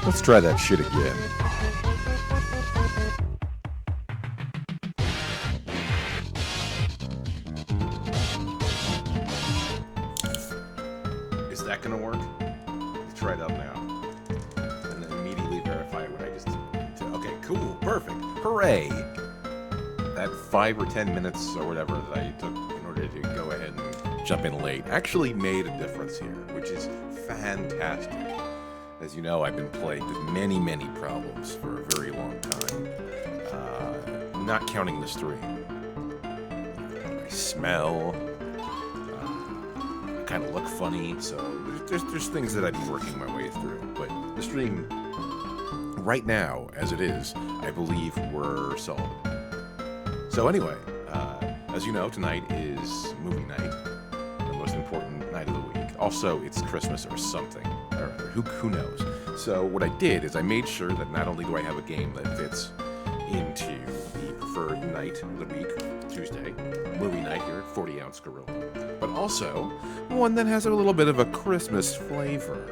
Let's try that shit again. Is that gonna work? Let's try it out now. And then immediately verify what I just did. Okay, cool, perfect. Hooray! That 5 or 10 minutes or whatever that I took in order to go ahead and jump in late actually made a difference here, which is fantastic. As you know, I've been plagued with many, many problems for a very long time. Not counting the stream. I smell. I kind of look funny, so there's things that I've been working my way through. But the stream, right now, as it is, I believe we're solid. So anyway, as you know, tonight is movie night, the most important night of the week. Also, it's Christmas or something. Or who knows? So what I did is I made sure that not only do I have a game that fits into the preferred night of the week, Tuesday, movie night here at 40 Ounce Gorilla, but also one that has a little bit of a Christmas flavor.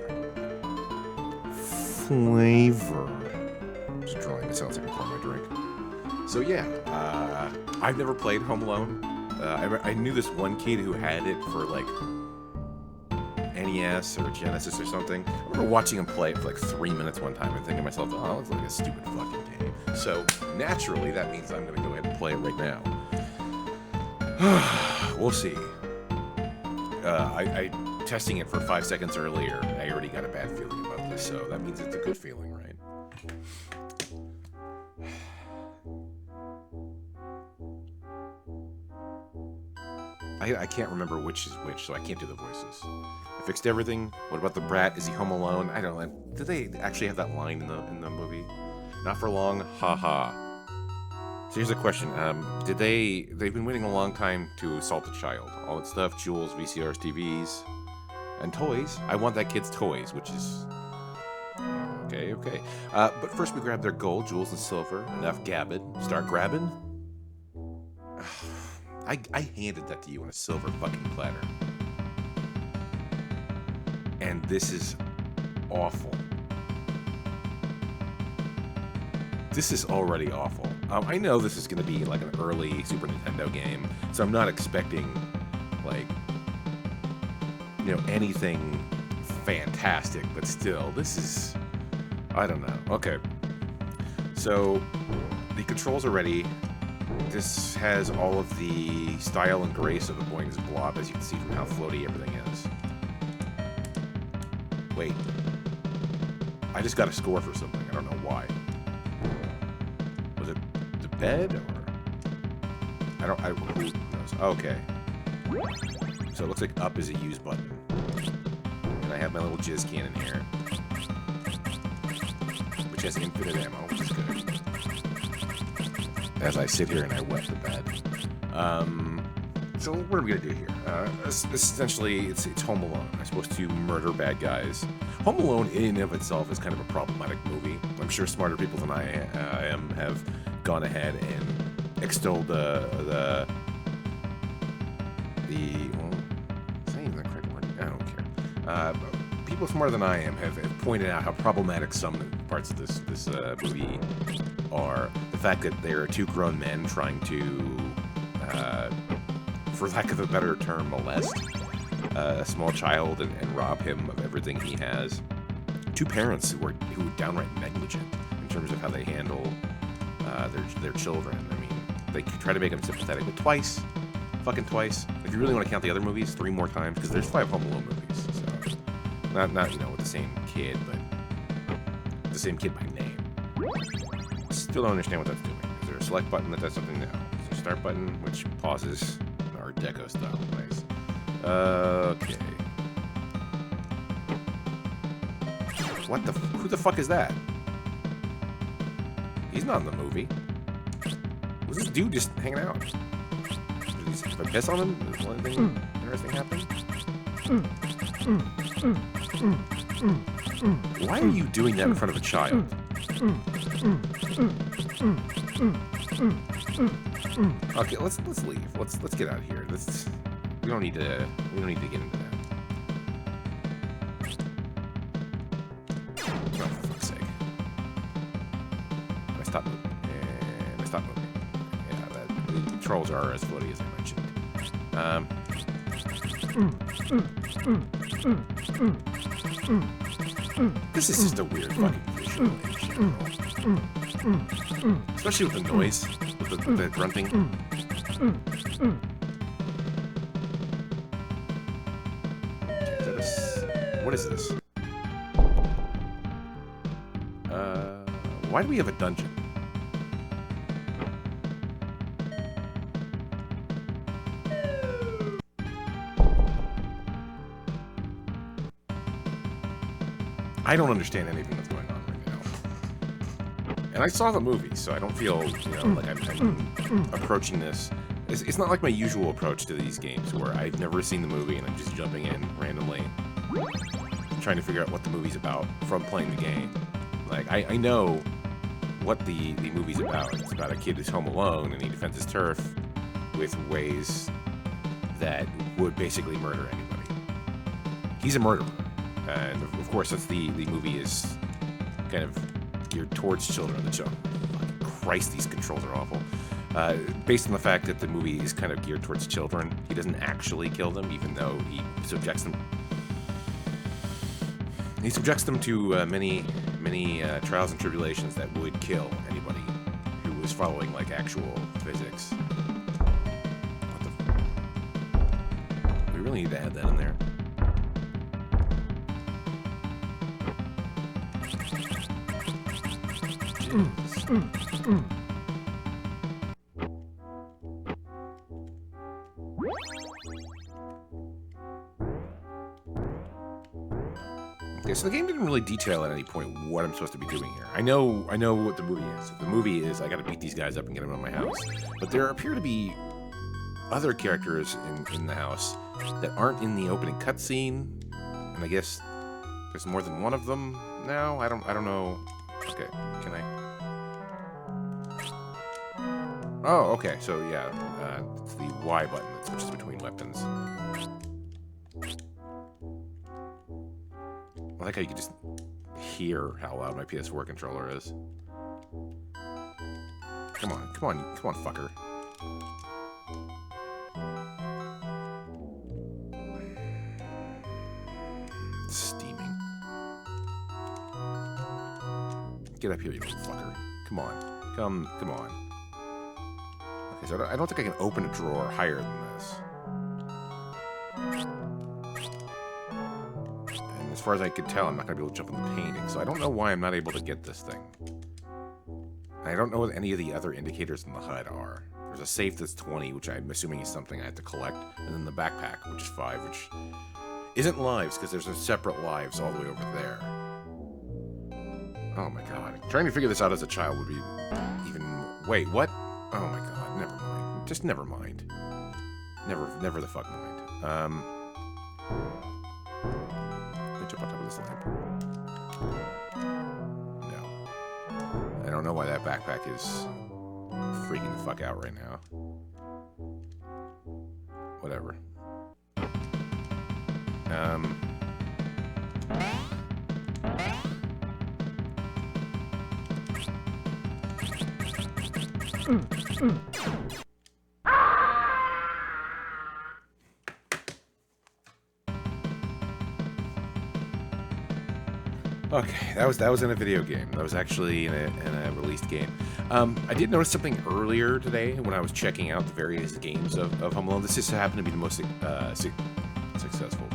Just drawing. It sounds like I'm pouring my drink. So yeah, I've never played Home Alone. I knew this one kid who had it for like NES or Genesis or something. I remember watching him play it for like 3 minutes one time and thinking to myself, oh, it looks like a stupid fucking game. So naturally, that means I'm going to go ahead and play it right now. We'll see. I testing it for 5 seconds earlier. I already got a bad feeling about this, so that means it's a good feeling, right? I can't remember which is which, so I can't do the voices. I fixed everything. What about the brat? Is he home alone? I don't know. Did they actually have that line in the movie? Not for long. Ha ha. So here's a question. They've been waiting a long time to assault a child. All that stuff, jewels, VCRs, TVs, and toys. I want that kid's toys, which is okay. But first we grab their gold, jewels, and silver. Enough gabbing. Start grabbing. I handed that to you on a silver fucking platter. And this is awful. This is already awful. I know this is going to be like an early Super Nintendo game, so I'm not expecting, like, you know, anything fantastic, but still, this is, I don't know. Okay. So, the controls are ready. This has all of the style and grace of a Boing's Blob, as you can see from how floaty everything is. Wait. I just got a score for something. I don't know why. Was it the bed, or... who knows? Okay. So it looks like up is a use button. And I have my little jizz cannon here. Which has infinite ammo, which is good. As I sit here and I wet the bed. So what are we gonna do here? Essentially, it's Home Alone. I'm supposed to murder bad guys. Home Alone in and of itself is kind of a problematic movie. I'm sure smarter people than I am have gone ahead and extolled the well, is that even the correct word? I don't care. People smarter than I am have pointed out how problematic some parts of this movie are. The fact that there are two grown men trying to, for lack of a better term, molest a small child and rob him of everything he has. Two parents who are downright negligent in terms of how they handle their children. I mean, they try to make them sympathetic, but fucking twice. If you really want to count the other movies, 3 more times, because there's 5 Home Alone movies. So not you know, with the same kid, but the same kid by name. Still don't understand what that's doing. Is there a select button that does something now? Is there a start button, which pauses Art Deco style? Nice. Okay. Who the fuck is that? He's not in the movie. Was this dude just hanging out? If I piss on him, is anything interesting happen? Why are you doing that in front of a child? Okay, let's leave. Let's get out of here. We don't need to get into that. Oh, for fuck's sake. controls are as floaty as I mentioned. This is just a weird fucking visual in general. Especially with the noise, with the grunting. What is this? Why do we have a dungeon? I don't understand anything that's going on right now. And I saw the movie, so I don't feel, like I'm approaching this. It's not like my usual approach to these games, where I've never seen the movie and I'm just jumping in randomly, trying to figure out what the movie's about from playing the game. Like, I know what the movie's about. It's about a kid who's home alone and he defends his turf with ways that would basically murder anybody. He's a murderer. And of course, that's the movie is kind of geared towards children. Christ, these controls are awful. Based on the fact that the movie is kind of geared towards children, he doesn't actually kill them, even though he subjects them. He subjects them to many trials and tribulations that would kill anybody who was following like actual physics. What the? We really need to add that in there. Okay, so the game didn't really detail at any point what I'm supposed to be doing here. I know what the movie is. The movie is I gotta beat these guys up and get them out of my house. But there appear to be other characters in the house that aren't in the opening cutscene. And I guess there's more than one of them now? I don't know. Okay, can I? Oh, okay, so yeah, it's the Y button that switches between weapons. I like how you can just hear how loud my PS4 controller is. Come on, fucker. It's steaming. Get up here, you little fucker. Come on. Come on. Okay, so I don't think I can open a drawer higher than this. And as far as I can tell, I'm not going to be able to jump in the painting, so I don't know why I'm not able to get this thing. And I don't know what any of the other indicators in the HUD are. There's a safe that's 20, which I'm assuming is something I have to collect, and then the backpack, which is 5, which isn't lives, because there's a separate lives all the way over there. Oh my god. Trying to figure this out as a child would be even... Wait, what? Oh my god. Never mind. Just never mind. Never the fuck mind. Let me jump on top of this lamp. No. I don't know why that backpack is freaking the fuck out right now. Whatever. Okay, that was in a video game. That was actually in a released game. I did notice something earlier today when I was checking out the various games of Home Alone. This just happened to be the most successful,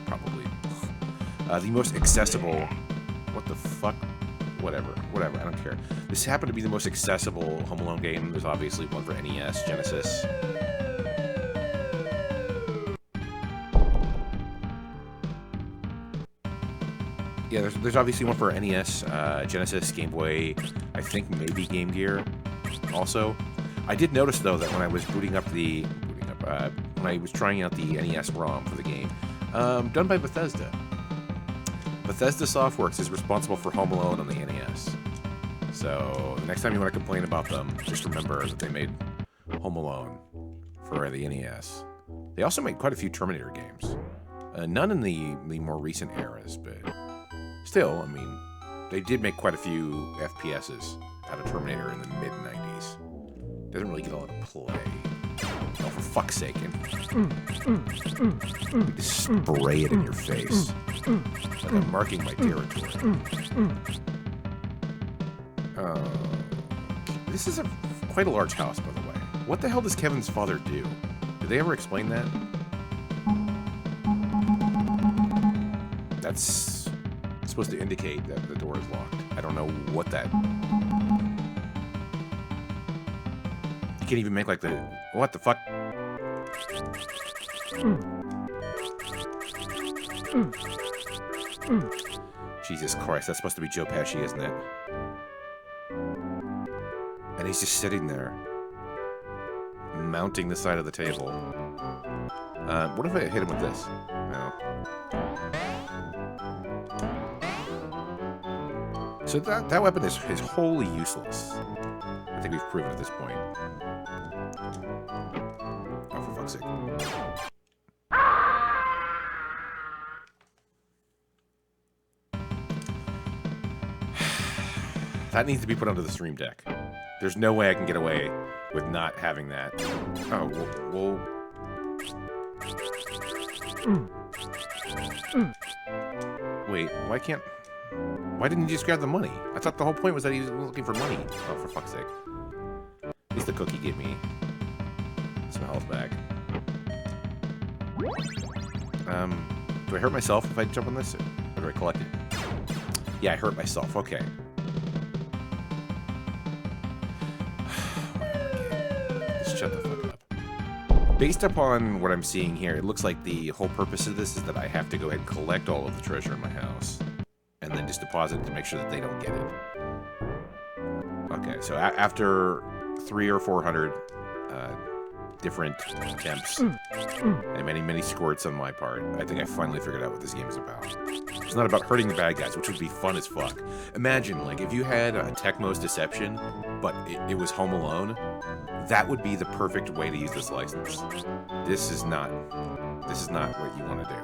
probably. The most accessible. What the fuck? Whatever, I don't care. This happened to be the most accessible Home Alone game. There's obviously one for NES, Genesis. Yeah, there's obviously one for NES, Genesis, Game Boy, I think maybe Game Gear also. I did notice, though, that when I was when I was trying out the NES ROM for the game, done by Bethesda. Bethesda Softworks is responsible for Home Alone on the NES. So, the next time you want to complain about them, just remember that they made Home Alone for the NES. They also made quite a few Terminator games. None in the more recent eras, but still, I mean, they did make quite a few FPSs out of Terminator in the mid-90s. Doesn't really get a lot of play. fuck's sake. Just spray it in your face. Like I'm marking my territory. This is quite a large house, by the way. What the hell does Kevin's father do? Did they ever explain that? That's supposed to indicate that the door is locked. I don't know what that... You can't even make like the... What the fuck? Jesus Christ, that's supposed to be Joe Pesci, isn't it? And he's just sitting there, mounting the side of the table. What if I hit him with this? No. So that weapon is wholly useless. I think we've proven at this point. Oh, for fuck's sake. That needs to be put onto the stream deck. There's no way I can get away with not having that. Oh, well... Wait, why can't... Why didn't you just grab the money? I thought the whole point was that he was looking for money. Oh, for fuck's sake. At least the cookie gave me some health back. Do I hurt myself if I jump on this? Or do I collect it? Yeah, I hurt myself. Okay. Just shut the fuck up. Based upon what I'm seeing here, it looks like the whole purpose of this is that I have to go ahead and collect all of the treasure in my house. And then just deposit it to make sure that they don't get it. Okay, so after 300 or 400 different attempts and many squirts on my part, I think I finally figured out what this game is about. It's not about hurting the bad guys, which would be fun as fuck. Imagine, like, if you had a Tecmo's Deception, but it was Home Alone, that would be the perfect way to use this license. This is not what you want to do.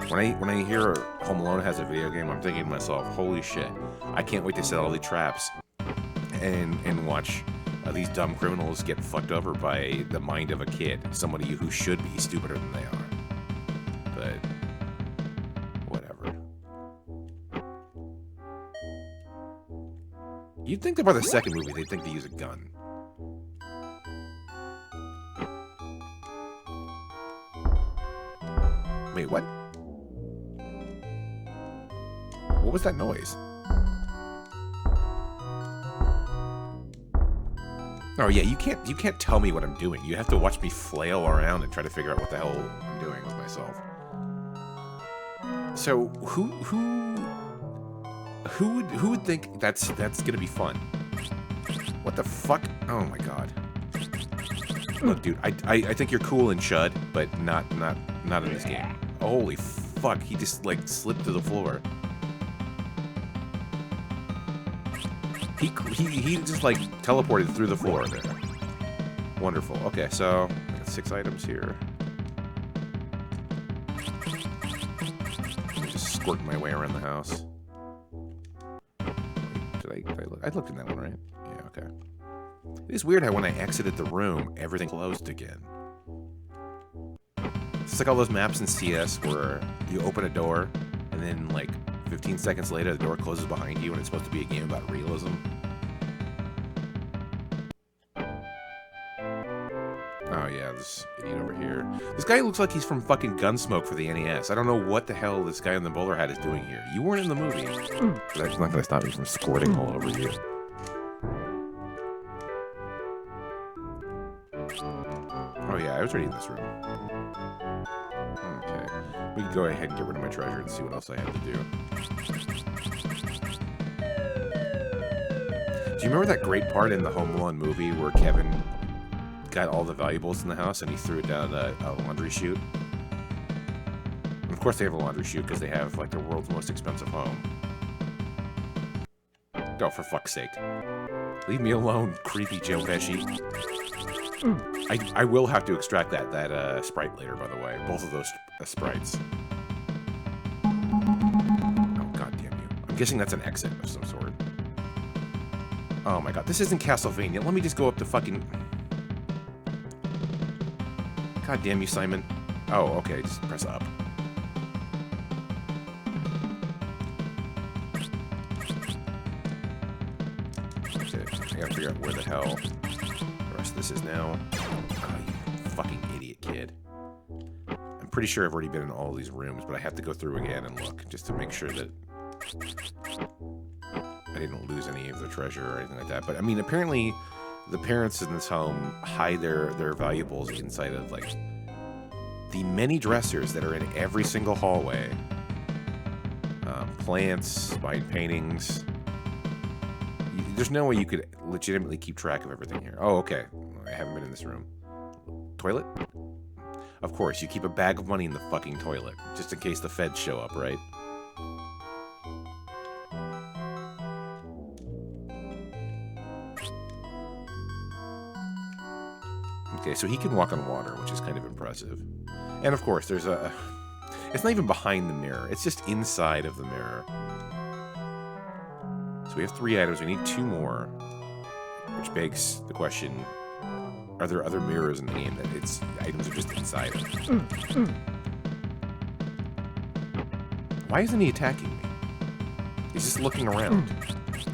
When I hear Home Alone has a video game, I'm thinking to myself, holy shit, I can't wait to set all the traps and watch these dumb criminals get fucked over by the mind of a kid, somebody who should be stupider than they are. But whatever. You'd think that by the second movie they'd think to use a gun. Wait, what? What was that noise? Oh yeah, you can't tell me what I'm doing. You have to watch me flail around and try to figure out what the hell I'm doing with myself. So who would think that's gonna be fun? What the fuck? Oh my god. Look, dude, I think you're cool in Chud, but not in this game. Holy fuck, he just like slipped to the floor. He just like teleported through the floor there. Wonderful. Okay, so I got 6 items here. I'm just squirting my way around the house. Did I look? I looked in that one, right? Yeah, okay. It's weird how when I exited the room, everything closed again. It's like all those maps in CS where you open a door and then like 15 seconds later the door closes behind you and it's supposed to be a game about realism. Oh yeah, this idiot over here. This guy looks like he's from fucking Gunsmoke for the NES. I don't know what the hell this guy in the bowler hat is doing here. You weren't in the movie. But that's not gonna stop me from squirting all over you. Oh yeah, I was already in this room. Okay. We can go ahead and get rid of my treasure and see what else I have to do. Do you remember that great part in the Home Alone movie where Kevin got all the valuables in the house and he threw it down a laundry chute? And of course they have a laundry chute because they have like the world's most expensive home. Oh, for fuck's sake. Leave me alone, creepy Joe Pesci. I will have to extract that sprite later, by the way. Both of those sprites. Oh, god damn you. I'm guessing that's an exit of some sort. Oh my god, this isn't Castlevania. Let me just go up the fucking... God damn you, Simon. Oh, okay, just press up. I gotta figure out where the hell the rest of this is now. Oh, you fucking idiot kid. I'm pretty sure I've already been in all these rooms, but I have to go through again and look just to make sure that I didn't lose any of the treasure or anything like that. But I mean, apparently the parents in this home hide their valuables inside of like the many dressers that are in every single hallway. Plants, fine paintings. There's no way you could legitimately keep track of everything here. Oh, okay. I haven't been in this room. Toilet? Of course, you keep a bag of money in the fucking toilet, just in case the feds show up, right? Okay, so he can walk on water, which is kind of impressive. And of course, there's a... It's not even behind the mirror, it's just inside of the mirror. So we have 3 items, we need 2 more. Which begs the question, are there other mirrors in the game that its items are just inside of? Why isn't he attacking me? He's just looking around.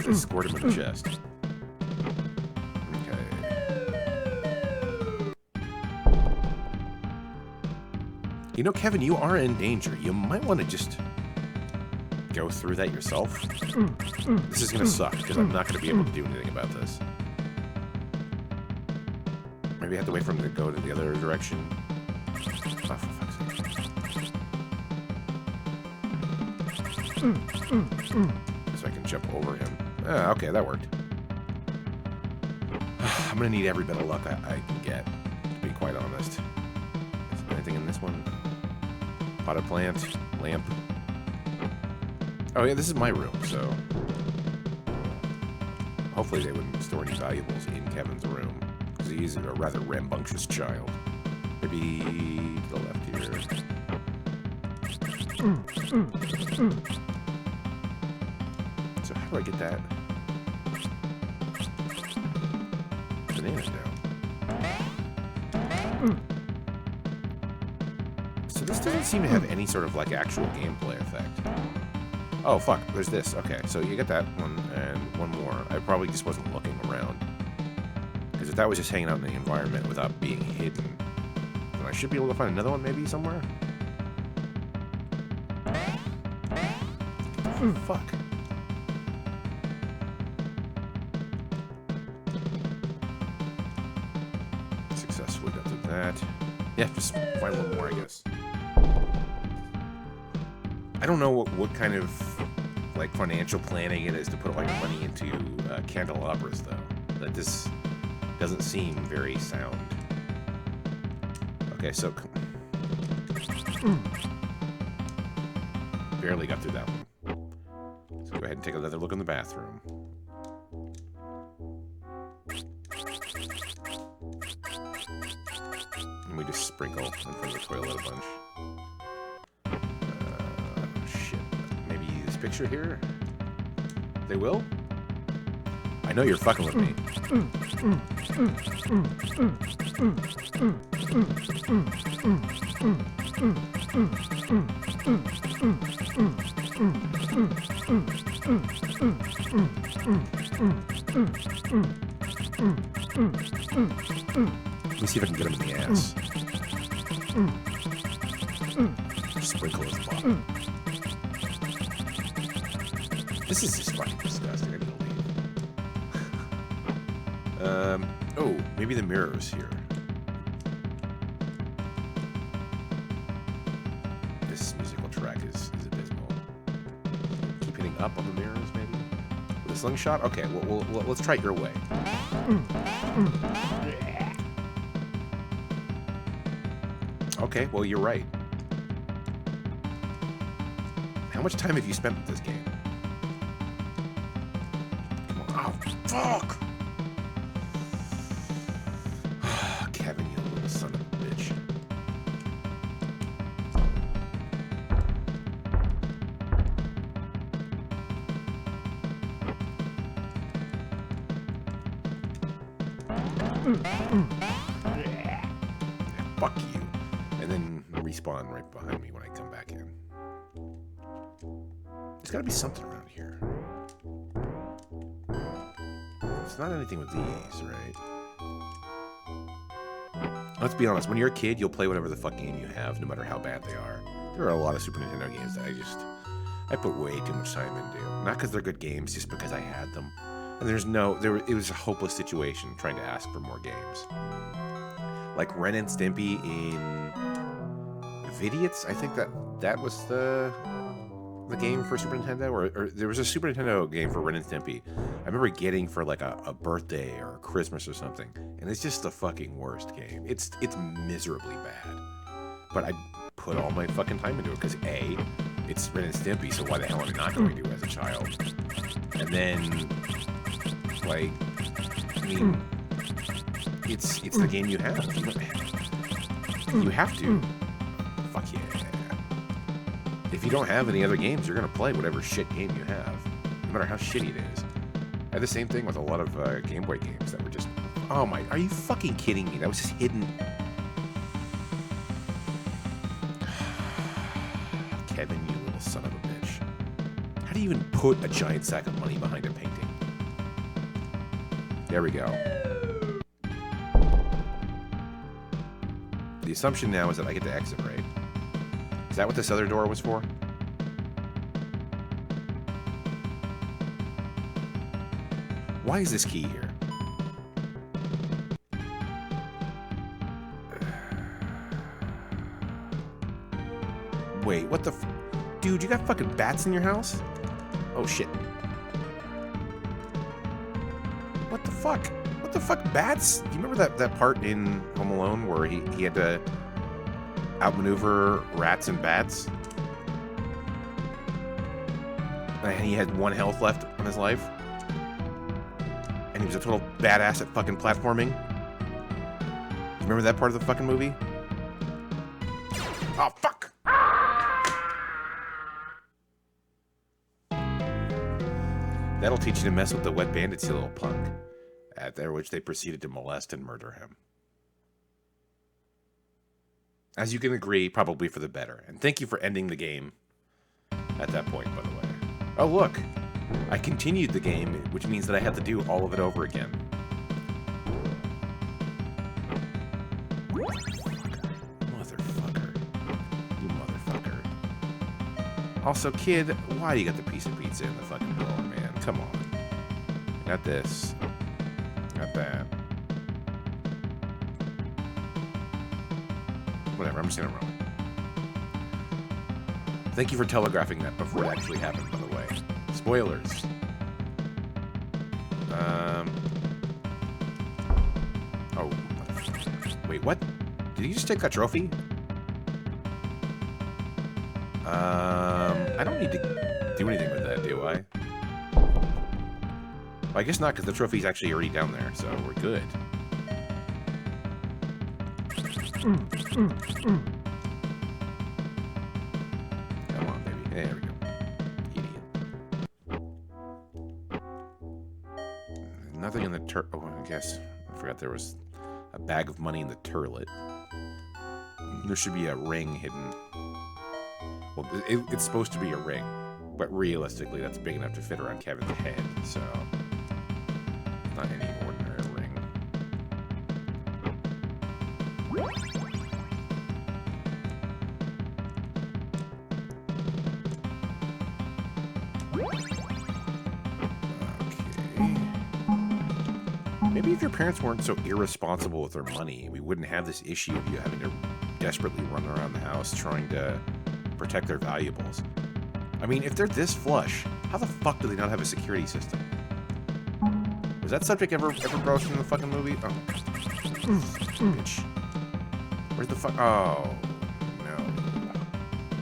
I scored him in the chest. You know, Kevin, you are in danger. You might want to just go through that yourself. This is going to suck, because I'm not going to be able to do anything about this. Maybe I have to wait for him to go to the other direction. Oh, for fuck's sake. So I can jump over him. Ah, okay, that worked. I'm going to need every bit of luck I can get, to be quite honest. Is there anything in this one? Potted plant, lamp. Oh yeah, this is my room, so hopefully they wouldn't store any valuables in Kevin's room, because he's a rather rambunctious child. Maybe to the left here. So how do I get that? Bananas down. So this doesn't seem to have any sort of like actual gameplay effect. Oh fuck, there's this. Okay, so you get that one and one more. I probably just wasn't looking around. Because if that was just hanging out in the environment without being hidden, then I should be able to find another one maybe somewhere. Fuck. Successfully got through that. Yeah, just find one more, I guess. I don't know what kind of like financial planning it is to put like money into candelabras, though. That this doesn't seem very sound. Okay, so barely got through that one. So go ahead and take another look in the bathroom. And we just sprinkle in front of the toilet a bunch. Shit. Maybe this picture here? They will? I know you're fucking with me. Let me see if I can get him in the ass. Sprinkle his bottom. This is just fucking disgusting, I need to leave. Oh, maybe the mirror's here. This musical track is abysmal. Keep hitting up on the mirrors, maybe? With a slingshot? Okay, well, let's try it your way. Okay, well, you're right. How much time have you spent with this game? Come on. Oh, fuck! Kevin, you little son of a bitch. Fuck you. respawn right behind me when I come back in. There's gotta be something around here. It's not anything with these, right? Let's be honest, when you're a kid, you'll play whatever the fuck game you have, no matter how bad they are. There are a lot of Super Nintendo games that I put way too much time into. Not because they're good games, just because I had them. And it was a hopeless situation trying to ask for more games. Like Ren and Stimpy in Vidiots, I think that was the game for Super Nintendo, or there was a Super Nintendo game for Ren and Stimpy. I remember getting for like a birthday or a Christmas or something, and it's just the fucking worst game. It's miserably bad, but I put all my fucking time into it because A, it's Ren and Stimpy, so why the hell am I not going to as a child? And then, like, I mean, it's the game you have. You have to. Fuck yeah. If you don't have any other games, you're gonna play whatever shit game you have, no matter how shitty it is. I had the same thing with a lot of Game Boy games that were just, oh my, are you fucking kidding me? That was just hidden. Kevin, you little son of a bitch. How do you even put a giant sack of money behind a painting? There we go. The assumption now is that I get to exit, right? Is that what this other door was for? Why is this key here? Wait, what the Dude, you got fucking bats in your house? Oh, shit. What the fuck? What the fuck, bats? Do you remember that part in Home Alone where he had to outmaneuver rats and bats? And he had 1 health left on his life? And he was a total badass at fucking platforming? You remember that part of the fucking movie? Oh, fuck! That'll teach you to mess with the wet bandits, you little punk. At which they proceeded to molest and murder him. As you can agree, probably for the better. And thank you for ending the game at that point, by the way. Oh, look! I continued the game, which means that I had to do all of it over again. Motherfucker. You motherfucker. Also, kid, why do you got the piece of pizza in the fucking door, man? Come on. Got this. Got that. Whatever, I'm just gonna roll. Thank you for telegraphing that before it actually happened, by the way. Spoilers. Oh. Wait, what? Did you just take that trophy? I don't need to do anything with that, do I? Well, I guess not, because the trophy's actually already down there, so we're good. Come on, baby. There we go. Idiot. Nothing in the oh, I guess. I forgot there was a bag of money in the turlet. There should be a ring hidden. Well, it's supposed to be a ring, but realistically, that's big enough to fit around Kevin's head, so it's not any ordinary ring. Maybe if your parents weren't so irresponsible with their money, we wouldn't have this issue of you having to desperately run around the house trying to protect their valuables. I mean, if they're this flush, how the fuck do they not have a security system? Was that subject ever broached in the fucking movie? Oh, bitch. Where's the fuck? Oh, no.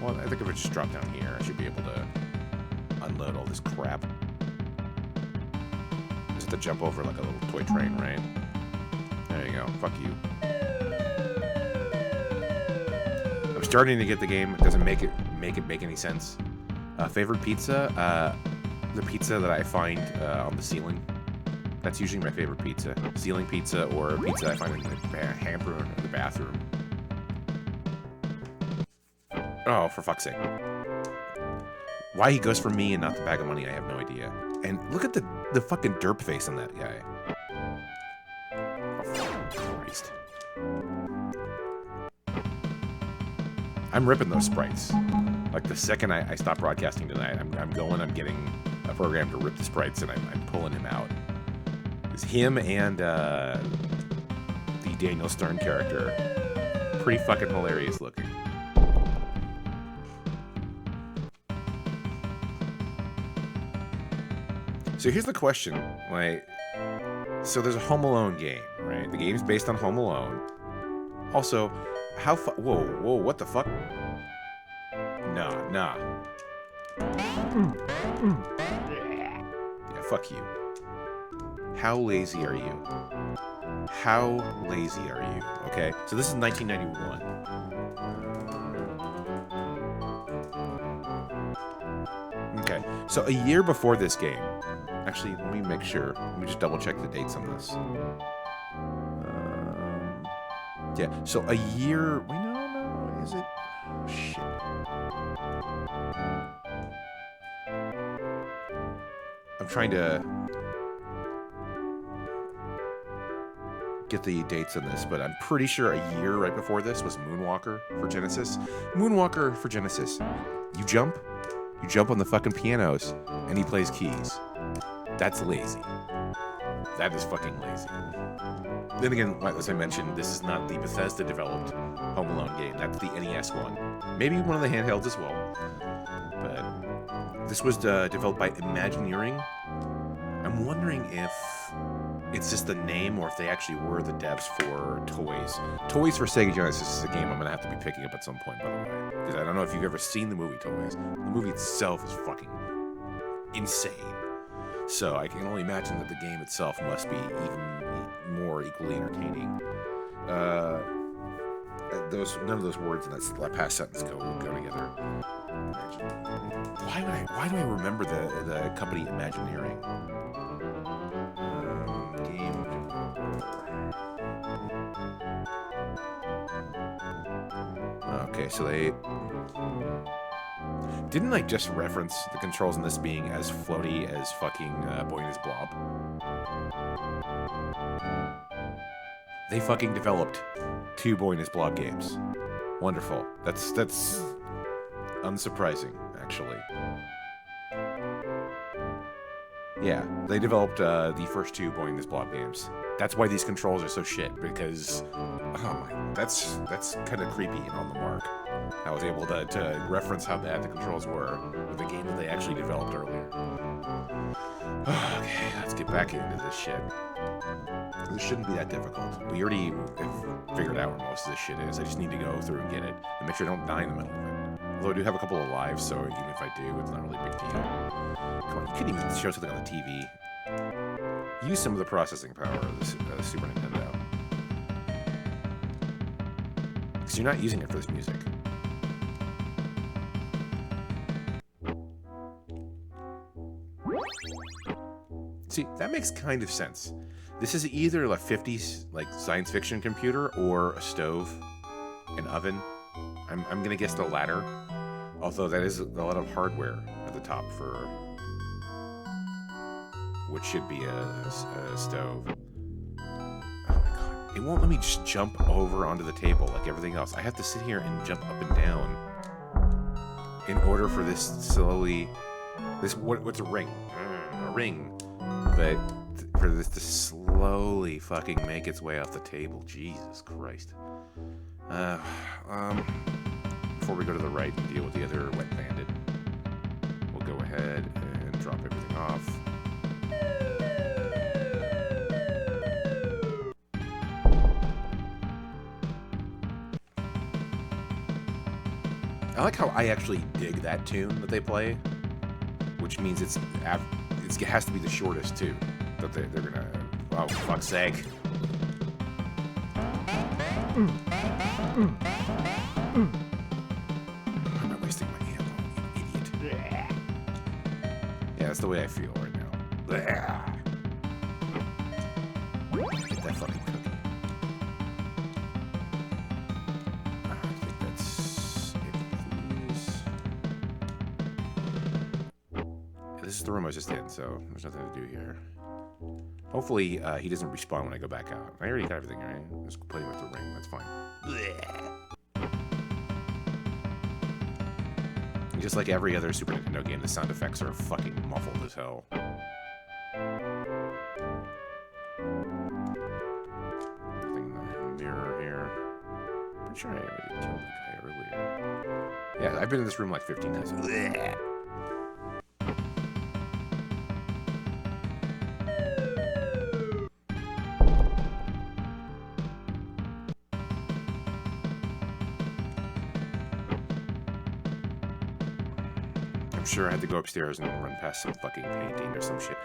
Well, I think if I just drop down here, I should be able to unload all this crap. Just to jump over like a little toy train, right? There you go. Fuck you. I'm starting to get the game. It doesn't make any sense. Favorite pizza? The pizza that I find on the ceiling. That's usually my favorite pizza. Ceiling pizza or pizza I find in the hamper or the bathroom. Oh, for fuck's sake. Why he goes for me and not the bag of money, I have no idea. And look at the fucking derp face on that guy. Oh, fucking Christ. I'm ripping those sprites. Like, the second I stop broadcasting tonight, I'm getting a program to rip the sprites, and I'm pulling him out. It's him and the Daniel Stern character. Pretty fucking hilarious looking. So here's the question, like, so there's a Home Alone game, right? The game's based on Home Alone. Also, whoa, what the fuck? Nah. Yeah, fuck you. How lazy are you? How lazy are you? Okay, so this is 1991. Okay, so a year before this game. Actually, let me make sure. Let me just double check the dates on this. Yeah, so a year. Wait, no, is it? Oh, shit. I'm trying to get the dates on this, but I'm pretty sure a year right before this was Moonwalker for Genesis. Moonwalker for Genesis. You jump on the fucking pianos, and he plays keys. That's lazy. That is fucking lazy. Then again, as I mentioned, this is not the Bethesda-developed Home Alone game. That's the NES one. Maybe one of the handhelds as well. But this was developed by Imagineering. I'm wondering if it's just the name or if they actually were the devs for Toys. Toys for Sega Genesis is a game I'm going to have to be picking up at some point, by the way. Because I don't know if you've ever seen the movie Toys. The movie itself is fucking insane. So I can only imagine that the game itself must be even more equally entertaining. None of those words in that past sentence go together. Why do I remember the company Imagineering? Game developer. Okay, so they didn't I just reference the controls in this being as floaty as fucking Boy and His Blob? They fucking developed 2 Boy and His Blob games. Wonderful. That's unsurprising, actually. Yeah, they developed the first 2 Boy and His Blob games. That's why these controls are so shit, because that's kind of creepy and on the mark. I was able to reference how bad the controls were with a game that they actually developed earlier. Okay, let's get back into this shit. This shouldn't be that difficult. We already have figured out where most of this shit is. I just need to go through and get it, and make sure I don't die in the middle of it. Although I do have a couple of lives, so even if I do, it's not really a big deal. Come on, you couldn't even show something on the TV. Use some of the processing power of the Super Nintendo. Because you're not using it for this music. See, that makes kind of sense. This is either a 50s like science fiction computer or a stove, an oven. I'm gonna guess the latter. Although that is a lot of hardware at the top for what should be a stove. Oh my god. It won't let me just jump over onto the table like everything else. I have to sit here and jump up and down in order for this slowly... What's a ring? A ring. But for this to slowly fucking make its way off the table. Jesus Christ. Before we go to the right and deal with the other wet bandit, we'll go ahead and drop everything off. I like how I actually dig that tune that they play, which means it has to be the shortest too. That they're gonna. Oh, for fuck's sake! I'm not wasting my ammo, you idiot. Yeah, that's the way I feel right now. Get that fucking cookie. I think that's it. this is the room I was just in, so there's nothing to do here. Hopefully, he doesn't respawn when I go back out. I already got everything, right? I'm just playing with the ring. That's fine. And just like every other Super Nintendo game, the sound effects are fucking muffled as hell. Nothing in the mirror here. I'm sure I already killed the guy earlier. Yeah, I've been in this room like 15 times. Sure, I had to go upstairs and run past some fucking painting or some shit.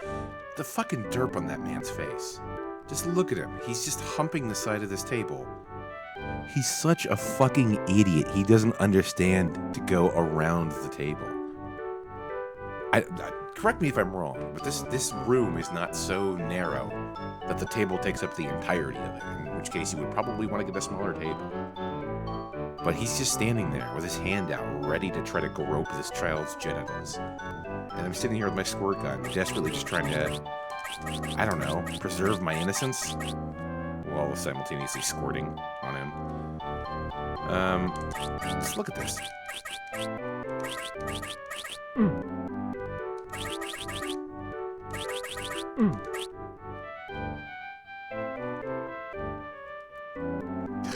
The fucking derp on that man's face. Just look at him. He's just humping the side of this table. He's such a fucking idiot. He doesn't understand to go around the table. Correct me if I'm wrong, but this room is not so narrow that the table takes up the entirety of it, in which case you would probably want to get a smaller table. But he's just standing there with his hand out, ready to try to grope this child's genitals. And I'm sitting here with my squirt gun, desperately just trying to, I don't know, preserve my innocence, while simultaneously squirting on him. Just look at this.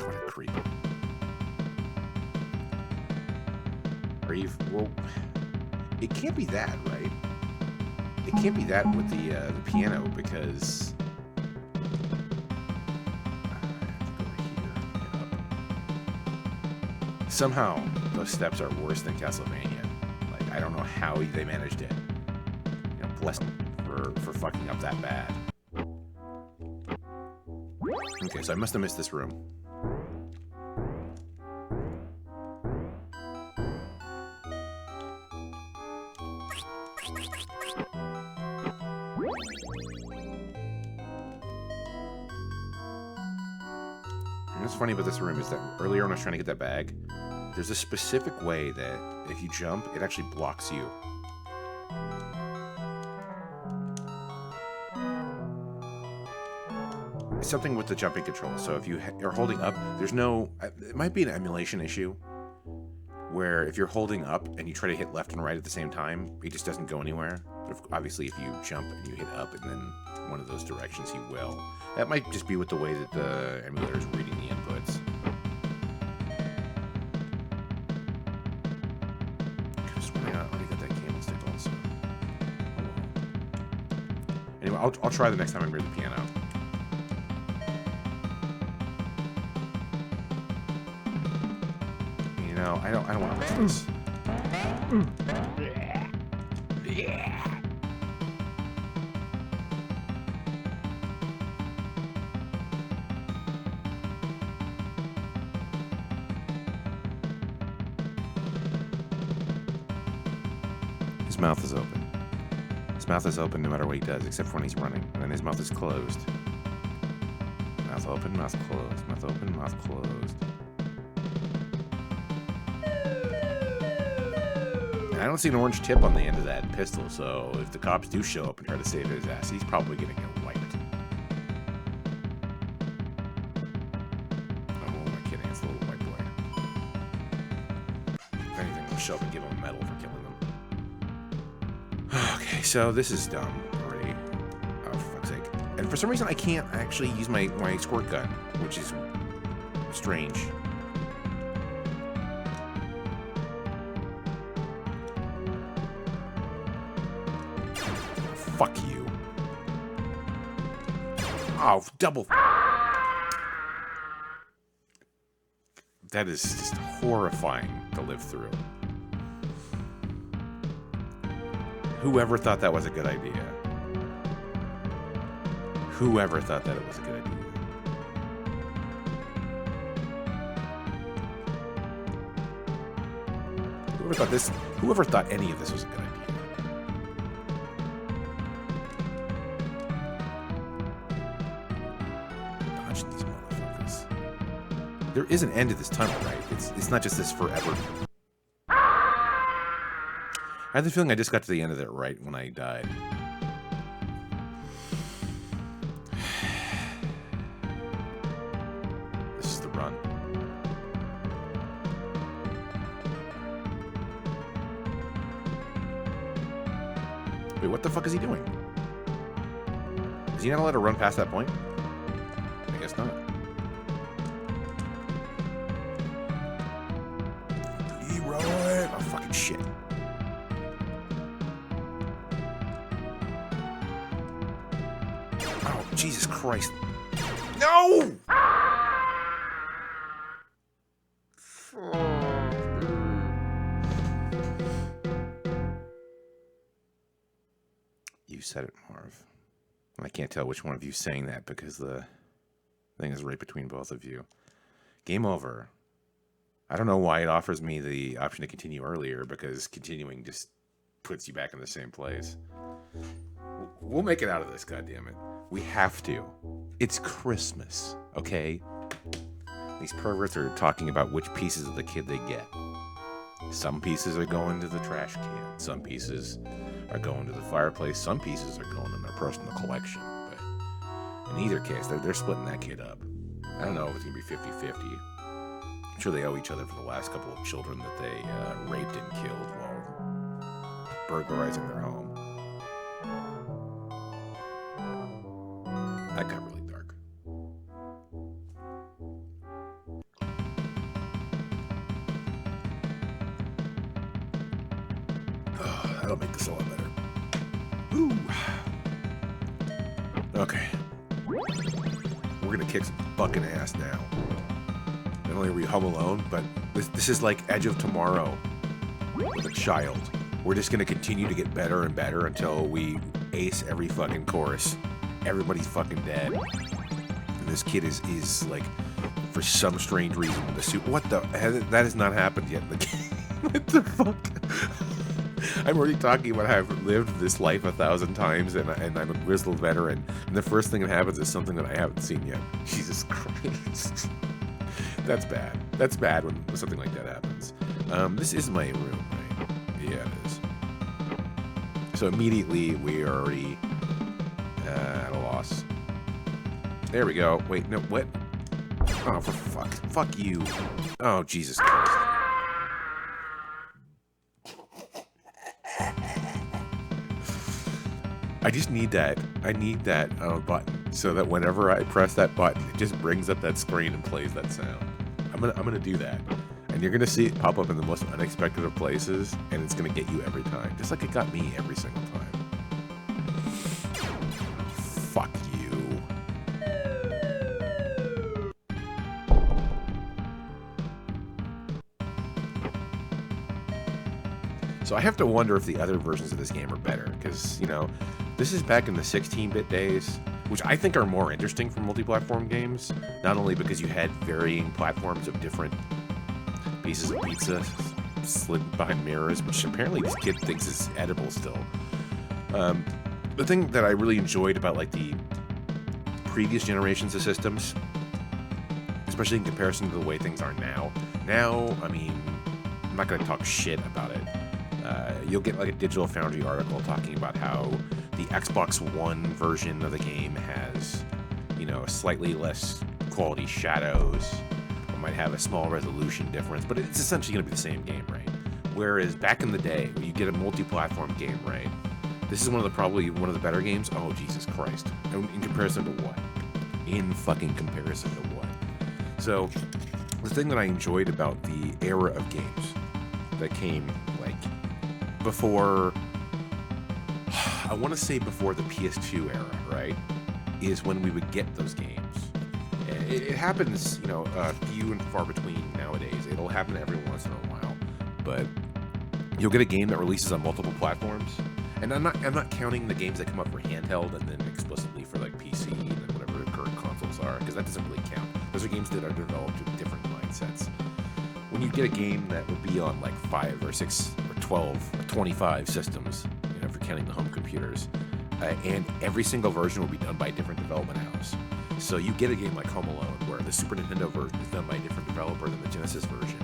What a creep. Well, it can't be that, right? It can't be that with the piano, because somehow those steps are worse than Castlevania. Like, I don't know how they managed it. You know, bless them for fucking up that bad. Okay, so I must have missed this room. What's funny about this room is that earlier when I was trying to get that bag, there's a specific way that if you jump, it actually blocks you. It's something with the jumping control. So if you are holding up, there's no... It might be an emulation issue, where if you're holding up and you try to hit left and right at the same time, it just doesn't go anywhere. Obviously, if you jump and you hit up and then one of those directions, you will. That might just be with the way that the emulator is reading the inputs. Because I already got that candlestick also. Anyway, I'll try the next time I'm near the piano. You know, I don't want to risk this. Yeah. His mouth is open. His mouth is open no matter what he does, except for when he's running. And then his mouth is closed. Mouth open, mouth closed. Mouth open, mouth closed. And I don't see an orange tip on the end of that pistol, so if the cops do show up and try to save his ass, he's probably gonna get wiped. Oh, who am I kidding? It's the little white boy. If anything, we'll show up and give him a medal for killing them. Okay, so this is dumb already. Oh, for fuck's sake. And for some reason, I can't actually use my squirt gun, which is strange. Fuck you. Oh, double. That is just horrifying to live through. Whoever thought that was a good idea? Whoever thought that it was a good idea? Whoever thought any of this was a good idea? These motherfuckers. There is an end to this tunnel, right? It's not just this forever. I had the feeling I just got to the end of it right when I died. This is the run. Wait, what the fuck is he doing? Is he not allowed to run past that point? I guess not. Leroy! Oh, fucking shit. Oh, Jesus Christ. No! You said it, Marv. I can't tell which one of you is saying that because the thing is right between both of you. Game over. I don't know why it offers me the option to continue earlier, because continuing just puts you back in the same place. We'll make it out of this, goddammit. We have to. It's Christmas, okay? These perverts are talking about which pieces of the kid they get. Some pieces are going to the trash can. Some pieces are going to the fireplace. Some pieces are going in their personal collection. But in either case, they're splitting that kid up. I don't know if it's going to be 50-50. I'm sure they owe each other for the last couple of children that they raped and killed while burglarizing their home. That got really dark. Oh, that'll make this a lot better. Ooh. Okay. We're gonna kick some fucking ass now. Not only are we Home Alone, but this is like Edge of Tomorrow with a child. We're just gonna continue to get better and better until we ace every fucking course. Everybody's fucking dead. And this kid is like, for some strange reason, the suit. What the? That has not happened yet in the game. What the fuck? I'm already talking about how I've lived this life 1,000 times and I'm a grizzled veteran. And the first thing that happens is something that I haven't seen yet. Jesus Christ. That's bad. That's bad when something like that happens. This is my room, right? Yeah, it is. So immediately we are already at a loss. There we go. Wait, no, what? Oh, for fuck. Fuck you. Oh, Jesus Christ. I just need that. I need that button so that whenever I press that button, it just brings up that screen and plays that sound. I'm gonna do that, and you're gonna see it pop up in the most unexpected of places, and it's gonna get you every time, just like it got me every single time. Fuck you. So I have to wonder if the other versions of this game are better, because, you know, this is back in the 16-bit days, which I think are more interesting for multi-platform games, not only because you had varying platforms of different pieces of pizza slid behind mirrors, which apparently this kid thinks is edible still. The thing that I really enjoyed about, like, the previous generations of systems, especially in comparison to the way things are now, I mean, I'm not going to talk shit about it. You'll get like a Digital Foundry article talking about how the Xbox One version of the game has, you know, slightly less quality shadows, or might have a small resolution difference, but it's essentially going to be the same game, right? Whereas back in the day, when you get a multi-platform game, right, this is probably one of the better games. Oh, Jesus Christ. In comparison to what? In fucking comparison to what? So, the thing that I enjoyed about the era of games that came, like, before, I want to say before the PS2 era, right, is when we would get those games. And it happens, you know, few and far between nowadays. It'll happen every once in a while, but you'll get a game that releases on multiple platforms. And I'm not counting the games that come up for handheld and then explicitly for like PC and whatever the current consoles are, because that doesn't really count. Those are games that are developed with different mindsets. When you get a game that would be on like 5 or 6 or 12 or 25 systems, you know, if you're counting the home computers, and every single version will be done by a different development house. So you get a game like Home Alone, where the Super Nintendo version is done by a different developer than the Genesis version,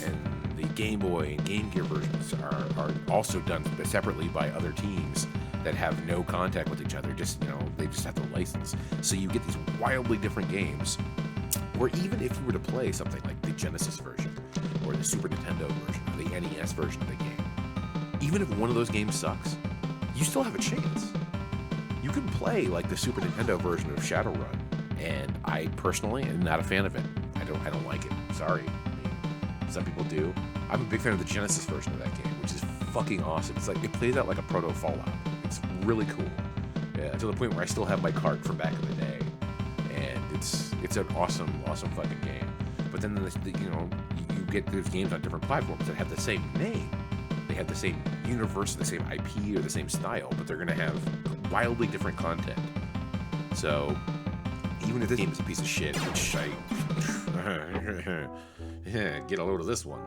and the Game Boy and Game Gear versions are also done separately by other teams that have no contact with each other. Just, you know, they just have the license. So you get these wildly different games where even if you were to play something like the Genesis version or the Super Nintendo version or the NES version of the game, even if one of those games sucks, you still have a chance. You can play like the Super Nintendo version of Shadowrun, and I personally am not a fan of it. I don't like it. Sorry. I mean, some people do. I'm a big fan of the Genesis version of that game, which is fucking awesome. It's like, it plays out like a proto Fallout. It's really cool. Yeah, to the point where I still have my cart from back in the day, and it's an awesome fucking game. But then you know, you get those games on different platforms that have the same name. They have the same universe, the same IP, or the same style, but they're gonna have wildly different content. So even if this game is a piece of shit, which I get a load of this one,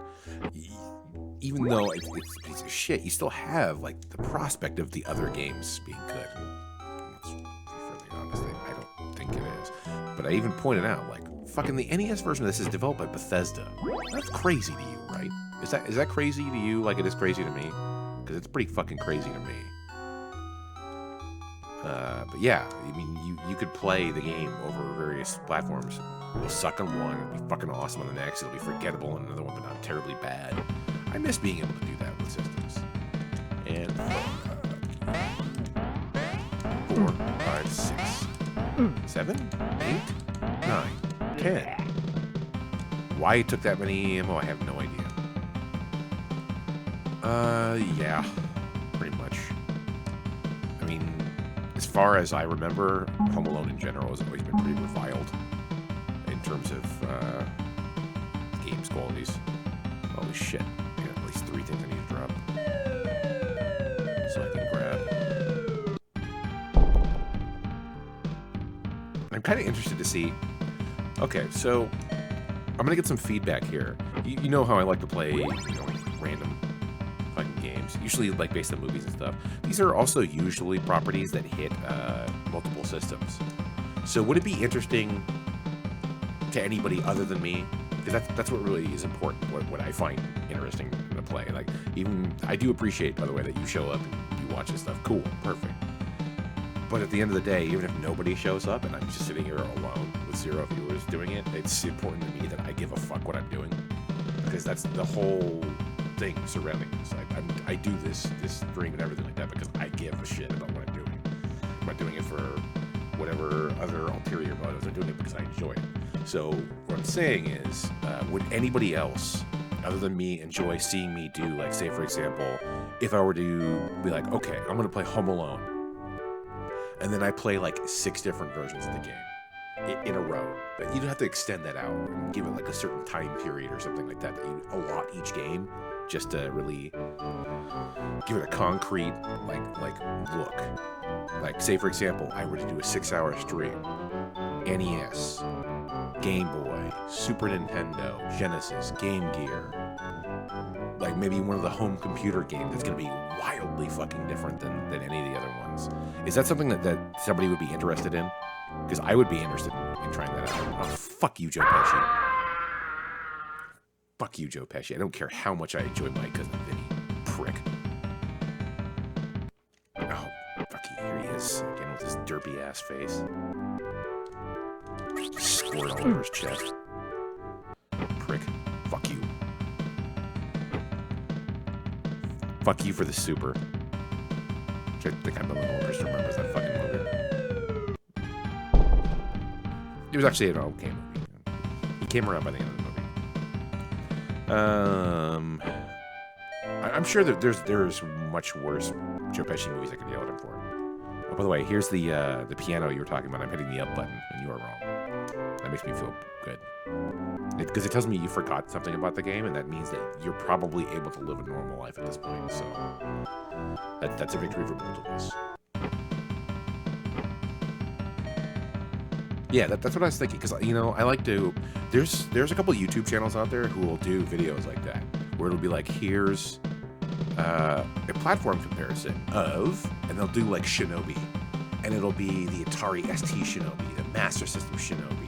even though it's a piece of shit, you still have like the prospect of the other games being good. And to be fairly honest, I don't think it is. But I even pointed out, like, fucking the NES version of this is developed by Bethesda. That's crazy to you, right? Is that crazy to you like it is crazy to me? Because it's pretty fucking crazy to me. But yeah, I mean, you could play the game over various platforms. It'll suck on one, it'll be fucking awesome on the next, it'll be forgettable on another one, but not terribly bad. I miss being able to do that with systems. And 4, 5, 6, 7, 8, 9, 10. Why it took that many ammo, I have no idea. Yeah, pretty much. I mean, as far as I remember, Home Alone in general has always been pretty reviled in terms of games qualities. Holy shit. I got at least 3 things I need to drop. So I can grab. I'm kind of interested to see. Okay, so I'm going to get some feedback here. You know how I like to play, you know, random fucking games, usually like based on movies and stuff. These are also usually properties that hit multiple systems. So would it be interesting to anybody other than me? Because that's what really is important, what I find interesting in the play. Like, even, I do appreciate, by the way, that you show up and you watch this stuff. Cool, perfect. But at the end of the day, even if nobody shows up and I'm just sitting here alone with 0 viewers doing it, it's important to me that I give a fuck what I'm doing. Because that's the whole thing surrounding this. I do this stream and everything like that because I give a shit about what I'm doing. I'm not doing it for whatever other ulterior motives. I'm doing it because I enjoy it. So what I'm saying is, would anybody else other than me enjoy seeing me do, like, say for example, if I were to be like, okay, I'm gonna play Home Alone, and then I play like 6 different versions of the game in a row. But you'd have to extend that out and give it like a certain time period or something like that. That you allot each game just to really give it a concrete like look. Like, say for example, I were to do a 6-hour stream, NES, Game Boy, Super Nintendo, Genesis, Game Gear, like maybe one of the home computer games that's going to be wildly fucking different than any of the other ones. Is that something that somebody would be interested in? Because I would be interested in trying that out. Oh, fuck you, Joe Pesci. Fuck you, Joe Pesci. I don't care how much I enjoy my cousin Vinny. Prick. Oh, fuck you. Here he is. Again with his derpy ass face. Squirt all over his chest. Prick. Fuck you. Fuck you for the super. Which I think I'm the only person who remembers that fucking movie. It was actually an okay movie. He came around by the end of the movie. I'm sure that there's much worse Joe Pesci movies I could yell at him for. Oh, by the way, here's the piano you were talking about. I'm hitting the up button, and you are wrong. That makes me feel good. Because it tells me you forgot something about the game, and that means that you're probably able to live a normal life at this point. So that's a victory for both of us. Yeah, that's what I was thinking. Because, you know, I like to. There's a couple of YouTube channels out there who will do videos like that, where it'll be like, here's a platform comparison of, and they'll do like Shinobi, and it'll be the Atari ST Shinobi, the Master System Shinobi,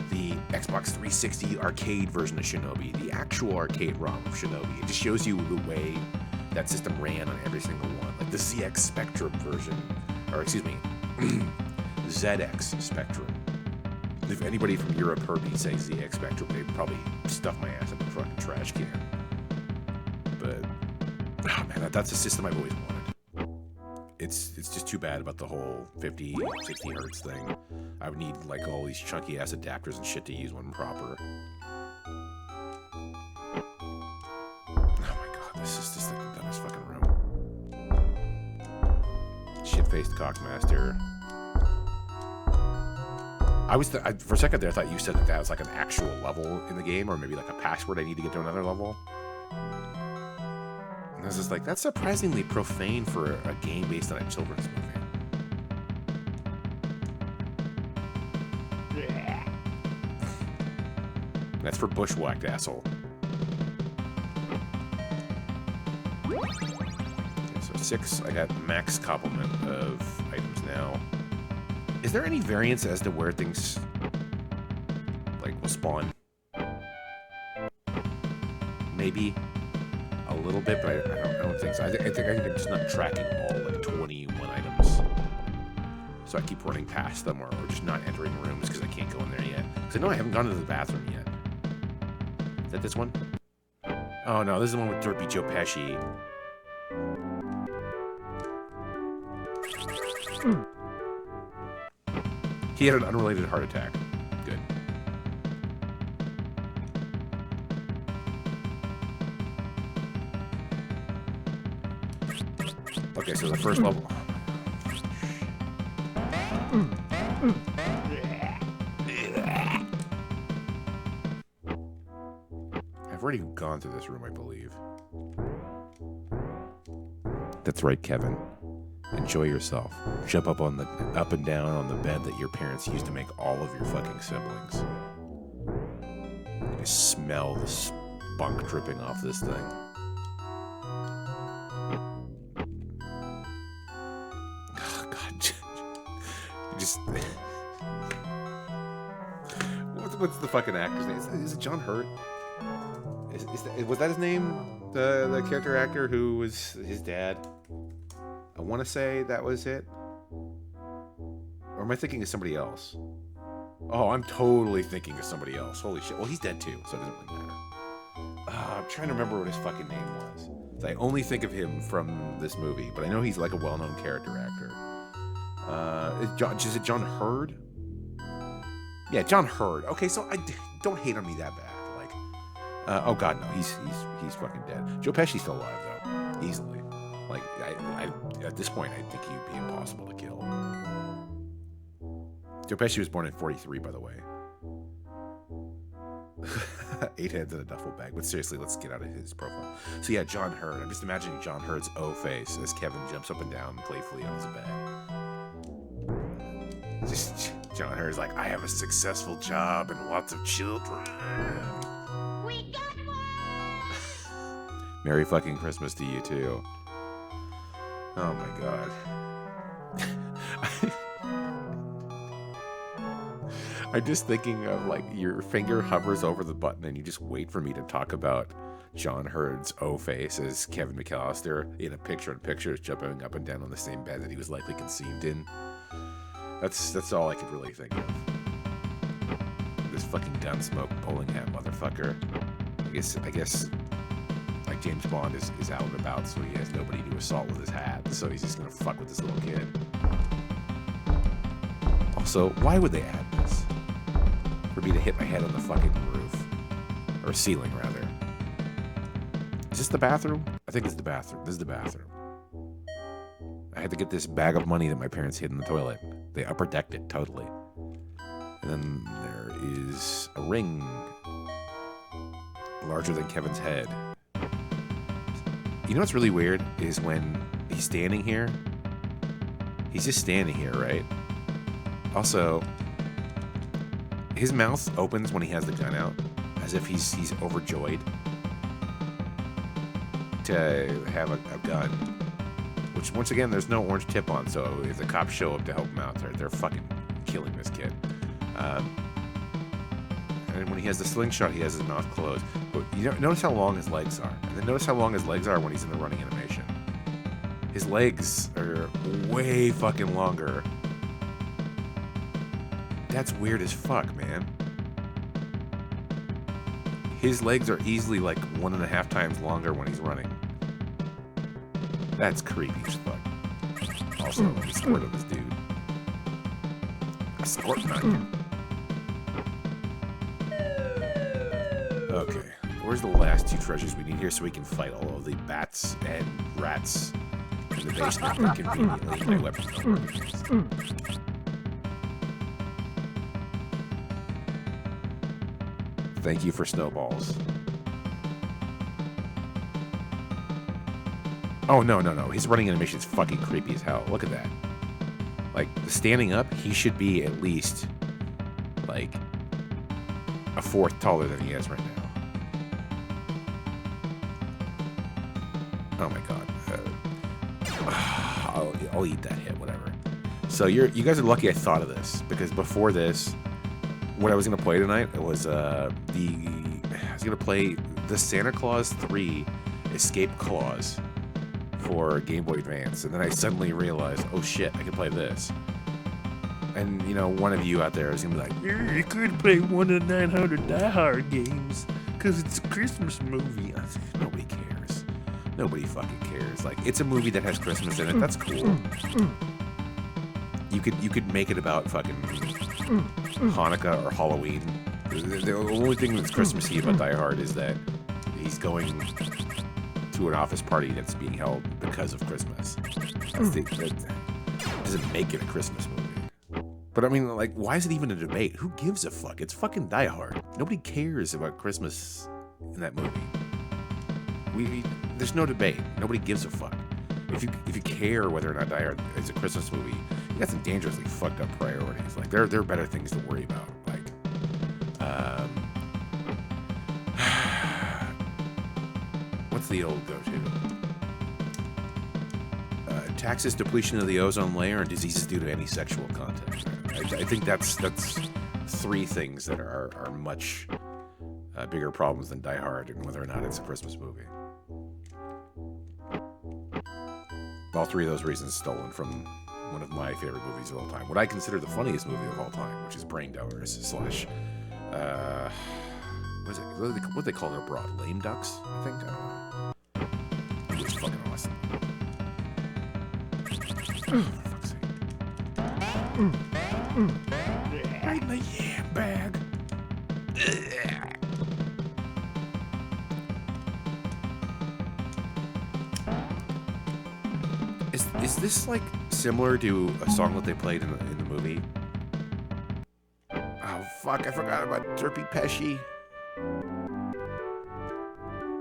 the the Xbox 360 arcade version of Shinobi, the actual arcade ROM of Shinobi. It just shows you the way that system ran on every single one. Like the ZX Spectrum version, or excuse me, ZX Spectrum. If anybody from Europe heard me say ZX Spectrum, they'd probably stuff my ass in the fucking trash can. But, oh man, that's a system I've always wanted. It's just too bad about the whole 50, 60 hertz thing. I would need like all these chunky ass adapters and shit to use one proper. Oh my god, this is just like the dumbest fucking room. Shit-faced cockmaster. For a second there, I thought you said that was like an actual level in the game, or maybe like a password I need to get to another level. And I was just like, that's surprisingly profane for a game based on a children's movie. That's for bushwhacked, asshole. Okay, so 6, I got max complement of items now. Is there any variance as to where things, like, will spawn? Maybe a little bit, but I don't think so. I think I'm just not tracking all, like, 21 items. So I keep running past them or just not entering rooms because I can't go in there yet. Because I know I haven't gone to the bathroom yet. Is that this one? Oh, no, this is the one with Derpy Joe Pesci. He had an unrelated heart attack. Good. Okay, so the first level. I've already gone through this room, I believe. That's right, Kevin. Enjoy yourself. Jump up and down on the bed that your parents used to make all of your fucking siblings. You can smell the spunk dripping off this thing. Oh, God. Just... What's the fucking actor's name? Is it John Hurt? Was that his name? The character actor who was his dad? I want to say that was it. Or am I thinking of somebody else? Oh, I'm totally thinking of somebody else. Holy shit. Well, he's dead too, so it doesn't really matter. I'm trying to remember what his fucking name was. I only think of him from this movie, but I know he's like a well-known character actor. Is it John Hurd? Yeah, John Hurd. Okay, so don't hate on me that bad. Like, oh god, no, he's fucking dead. Joe Pesci's still alive though, easily. Like, I at this point, I think he'd be impossible to kill. Joe Pesci was born in 43, by the way. 8 heads in a duffel bag. But seriously, let's get out of his profile. So yeah, John Hurd. I'm just imagining John Hurd's O face as Kevin jumps up and down playfully on his bed. Just John Hurd's like, I have a successful job and lots of children. We got one! Merry fucking Christmas to you too. Oh my god. I'm just thinking of like your finger hovers over the button and you just wait for me to talk about John Hurd's O face as Kevin McAllister in a picture-in-picture jumping up and down on the same bed that he was likely conceived in. That's all I could really think of. This fucking Gunsmoke bowling hat motherfucker. I guess like James Bond is out and about, so he has nobody to assault with his hat, so he's just gonna fuck with this little kid. Also, why would they add this? For me to hit my head on the fucking roof. Or ceiling, rather. Is this the bathroom? I think it's the bathroom. This is the bathroom. I had to get this bag of money that my parents hid in the toilet. They upper decked it totally. And then there is a ring larger than Kevin's head. You know what's really weird is when he's standing here. He's just standing here, right? Also, his mouth opens when he has the gun out, as if he's overjoyed to have a gun. Which, once again, there's no orange tip on, so if the cops show up to help him out, they're fucking killing this kid. And when he has the slingshot, he has his mouth closed. But you notice how long his legs are. And then notice how long his legs are when he's in the running animation. His legs are way fucking longer. That's weird as fuck, man. His legs are easily like 1.5 times longer when he's running. That's creepy as fuck. Also, let me squirt on this dude. A squirt knife. Okay, where's the last 2 treasures we need here so we can fight all of the bats and rats in the basement that conveniently my weapons don't work. Thank you for snowballs. Oh, no. His running animation is fucking creepy as hell. Look at that. Like, standing up, he should be at least, like, a fourth taller than he is right now. Oh my god. I'll eat that hit, whatever. So you guys are lucky I thought of this, because before this, what I was gonna play tonight, it was I was gonna play the Santa Claus 3 Escape Clause for Game Boy Advance, and then I suddenly realized, oh shit, I can play this. And you know, one of you out there is gonna be like, you could play one of the 900 Die Hard games because it's a Christmas movie. Nobody cares. Nobody fucking cares. Like, it's a movie that has Christmas in it. That's cool. You could make it about fucking Hanukkah or Halloween. The only thing that's Christmassy about Die Hard is that he's going to an office party that's being held because of Christmas. That doesn't make it a Christmas movie. But I mean, like, why is it even a debate? Who gives a fuck? It's fucking Die Hard. Nobody cares about Christmas in that movie. There's no debate. Nobody gives a fuck. If you care whether or not Die Hard is a Christmas movie, you got some dangerously fucked up priorities. Like, there are better things to worry about. Like, what's the old go-to? Taxes, depletion of the ozone layer, and diseases due to any sexual contact. I think that's 3 things that are much bigger problems than Die Hard and whether or not it's a Christmas movie. All 3 of those reasons stolen from one of my favorite movies of all time. What I consider the funniest movie of all time, which is Brain Donors / what do they call it abroad? Lame Ducks, I think? I don't know. It was fucking awesome. Oh, for fuck's sake. Right in the yam bag. Is this like similar to a song that they played in the movie? Oh fuck! I forgot about Derpy Pesci.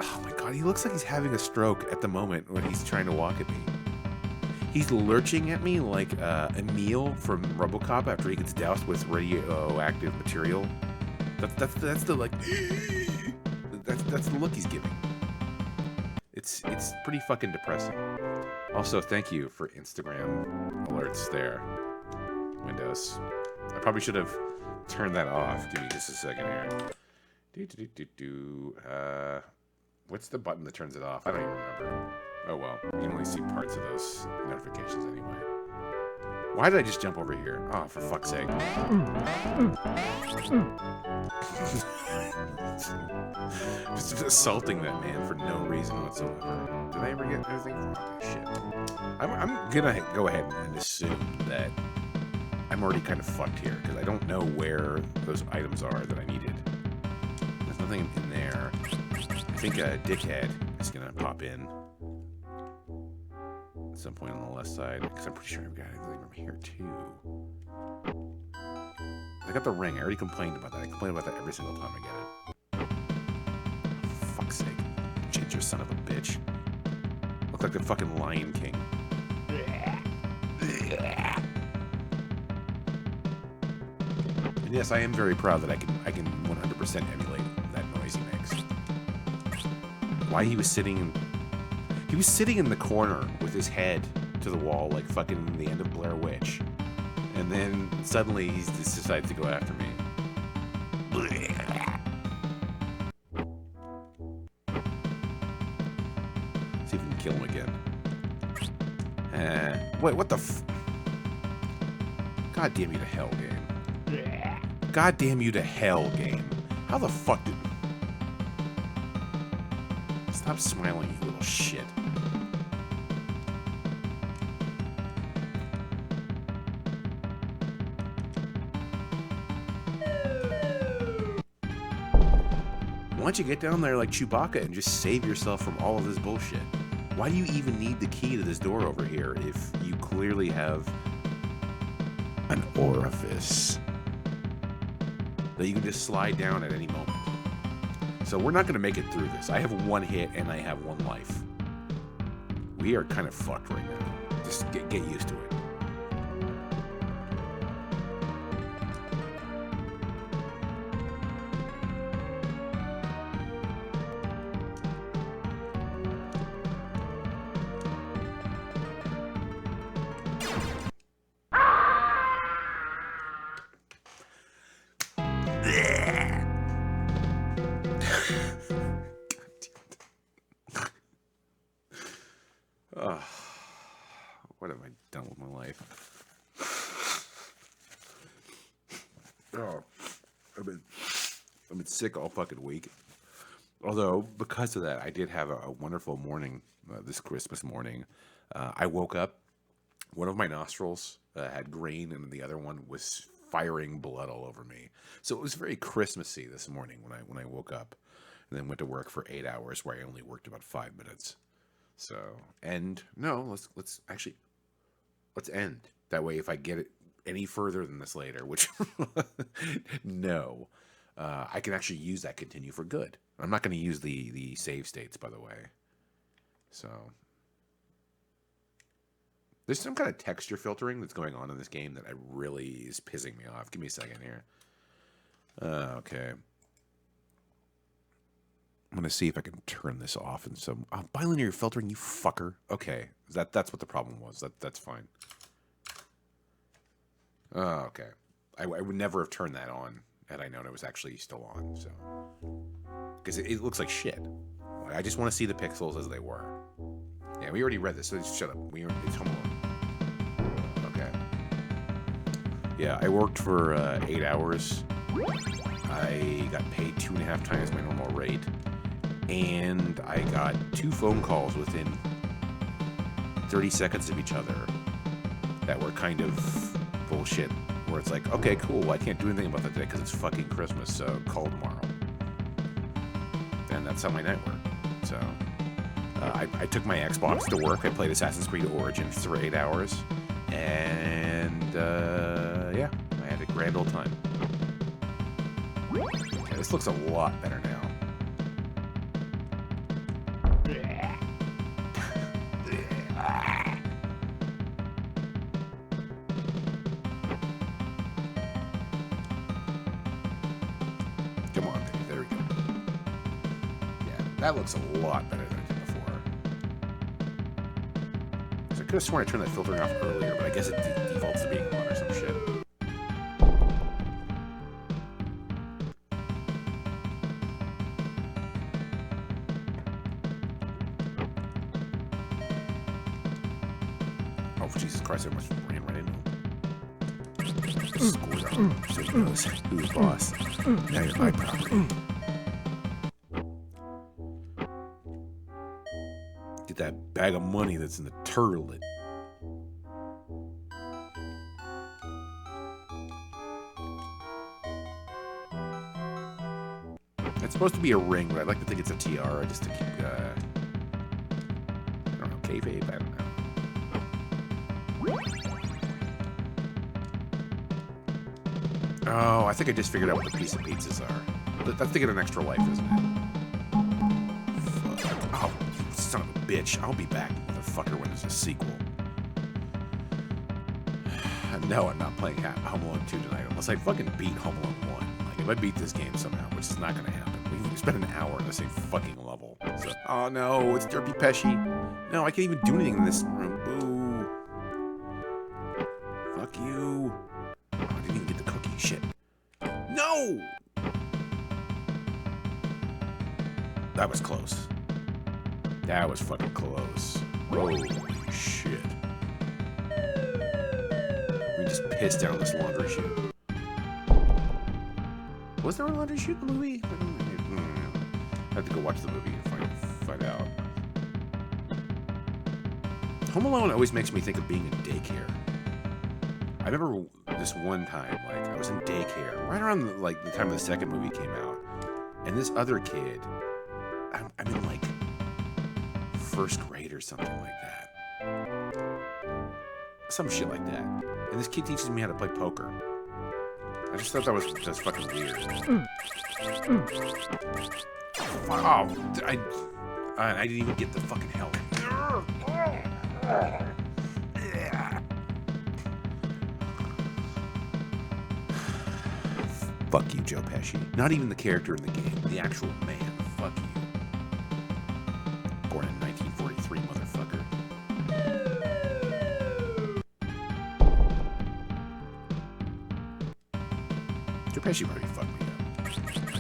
Oh my god, he looks like he's having a stroke at the moment when he's trying to walk at me. He's lurching at me like Emil from RoboCop after he gets doused with radioactive material. That's the like. That's the look he's giving. It's pretty fucking depressing. Also, thank you for Instagram alerts there, Windows. I probably should have turned that off. Give me just a second here. What's the button that turns it off? I don't even remember. Oh well, you can only see parts of those notifications anyway. Why did I just jump over here? Oh, for fuck's sake. Just assaulting that man for no reason whatsoever. Did I ever get anything? Okay, shit. I'm gonna go ahead and assume that I'm already kind of fucked here, because I don't know where those items are that I needed. There's nothing in there. I think a dickhead is gonna pop in at some point on the left side, because I'm pretty sure I've got anything from here too. I got the ring. I already complained about that. I complain about that every single time I get it. For fuck's sake. Ginger son of a bitch. Look like the fucking Lion King. And yes, I am very proud that I can 100% emulate that noise he makes. Why he was sitting in the corner with his head to the wall like fucking the end of Blair Witch. And then suddenly he just decides to go after me. kill him again. Wait, what the God damn you to hell, game. God damn you to hell, game. How the fuck did... Stop smiling, you little shit. Why don't you get down there like Chewbacca and just save yourself from all of this bullshit? Why do you even need the key to this door over here if you clearly have an orifice that you can just slide down at any moment? So we're not going to make it through this. I have one hit and I have one life. We are kind of fucked right now. Just get used to it. What have I done with my life? Oh, I've been sick all fucking week. Although, because of that, I did have a wonderful morning this Christmas morning. I woke up, one of my nostrils had green, and the other one was firing blood all over me. So it was very Christmassy this morning when I woke up, and then went to work for 8 hours, where I only worked about 5 minutes. So, and no, let's end. That way, if I get it any further than this later, which no, I can actually use that continue for good. I'm not going to use the save states, by the way. So there's some kind of texture filtering that's going on in this game that I really is pissing me off. Give me a second here. Okay. I'm going to see if I can turn this off in some... bilinear filtering, you fucker. Okay. That's what the problem was. That's fine. Okay. I would never have turned that on had I known it was actually still on, so... Because it looks like shit. I just want to see the pixels as they were. Yeah, we already read this, so just shut up. It's Home Alone. Okay. Yeah, I worked for 8 hours. I got paid 2.5 times my normal rate. And I got 2 phone calls within 30 seconds of each other that were kind of bullshit, where it's like, okay, cool, well, I can't do anything about that today because it's fucking Christmas, so call tomorrow. And that's how my night worked. So I took my Xbox to work. I played Assassin's Creed Origins for 8 hours, and yeah, I had a grand old time. Okay, this looks a lot better now. Come on, baby. There we go. Yeah, that looks a lot better than it did before. So I could have sworn I turned that filtering off earlier, but I guess it defaults to being on or some shit. Oh, Jesus Christ, I almost ran right into him. Scores up, so he knows who's boss. Now you're my property. Get that bag of money that's in the turlet. It's supposed to be a ring, but I'd like to think it's a tiara just to keep, I don't know, kayfabe? I don't know. Oh, I think I just figured out what the piece of pizzas are. That's to get an extra life, isn't it? Fuck. Oh, son of a bitch. I'll be back, motherfucker, when there's a sequel. No, I'm not playing Home Alone 2 tonight, unless I fucking beat Home Alone 1. Like, if I beat this game somehow, which is not gonna happen. We spent an hour on the same fucking level. So, oh no, it's Derpy Pesci. No, I can't even do anything in this room. Boo. Fuck you. Oh, I didn't even get the cookie. Shit. No! That was close. That was fucking close. Holy shit. We just pissed down this laundry chute. Was there a laundry chute in the movie? I have to go watch the movie and find out. Home Alone always makes me think of being in daycare. I remember this one time, like, I was in daycare right around the time the second movie came out, and this other kid, I'm in like first grade or something like that, some shit like that, and this kid teaches me how to play poker. I just thought that was just fucking weird. Oh, I didn't even get the fucking help. Fuck you, Joe Pesci. Not even the character in the game. The actual man. Fuck you. Born in 1943, motherfucker. Joe Pesci probably fucked me up.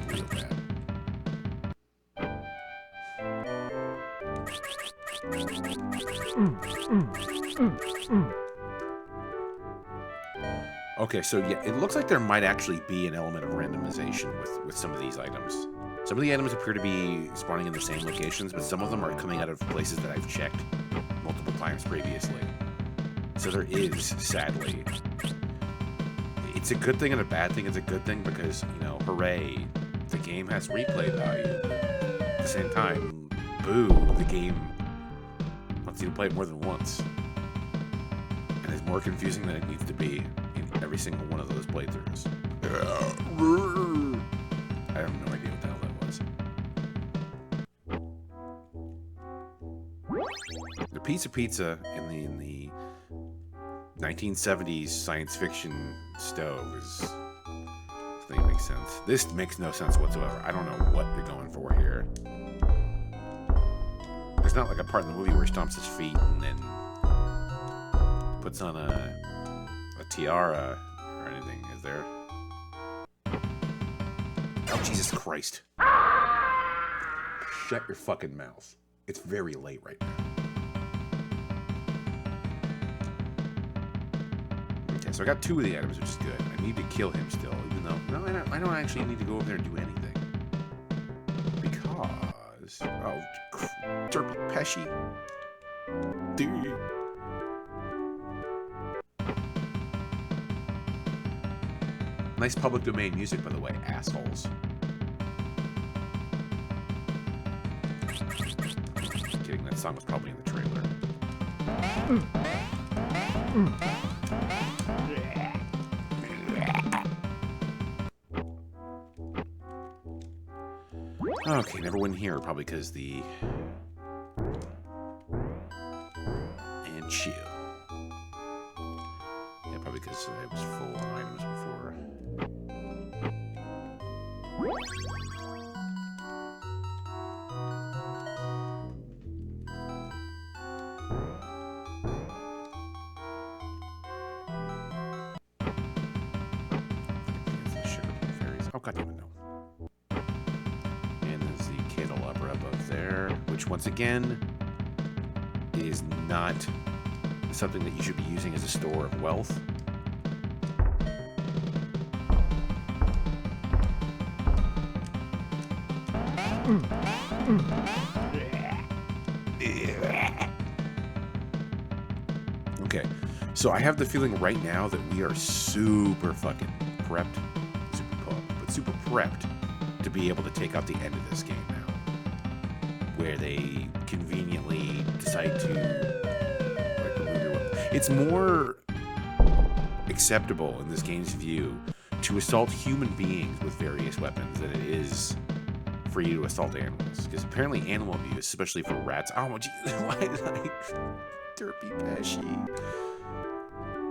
Real bad. Okay, so yeah, it looks like there might actually be an element of randomization with some of these items. Some of the items appear to be spawning in the same locations, but some of them are coming out of places that I've checked multiple times previously. So there is, sadly. It's a good thing and a bad thing. It's a good thing because, you know, hooray, the game has replay value. At the same time, boo, the game wants you to play it more than once. And it's more confusing than it needs to be in every single one of those playthroughs. I have no idea what the hell that was. The piece of pizza in the 1970s science fiction stove is... I think it makes sense. This makes no sense whatsoever. I don't know what they're going for here. There's not like a part in the movie where he stomps his feet and then puts on a tiara or anything, is there? Oh, Jesus Christ. Shut your fucking mouth. It's very late right now. Okay, so I got 2 of the items, which is good. I need to kill him still, even though... No, I don't actually need to go over there and do anything. Because... Oh, Derpy Pesci. Dude. Nice public domain music, by the way, assholes. Just kidding, that song was probably in the trailer. Okay, never win here, probably because the... And chill. Yeah, probably because I was full on items before. Oh, God damn it, no. And there's the candelabra above there, which once again is not something that you should be using as a store of wealth. Okay, so I have the feeling right now that we are super fucking prepped, super pumped, but super prepped to be able to take out the end of this game now, where they conveniently decide to like remove your weapon. It's more acceptable in this game's view to assault human beings with various weapons than it is for you to assault animals, because apparently animal abuse, especially for rats. Oh, geez, why did I? Derpy Pesci.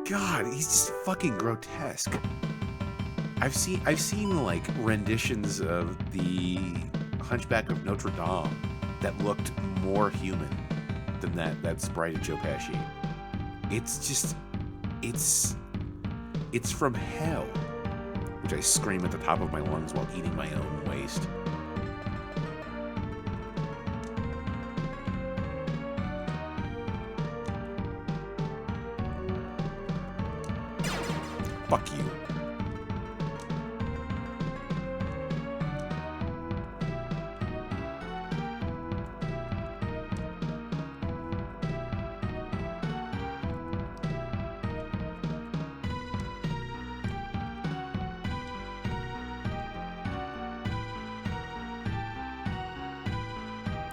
God, he's just fucking grotesque. I've seen like renditions of the Hunchback of Notre Dame that looked more human than that sprite of Joe Pesci. It's just, it's from hell, which I scream at the top of my lungs while eating my own waste. Fuck you.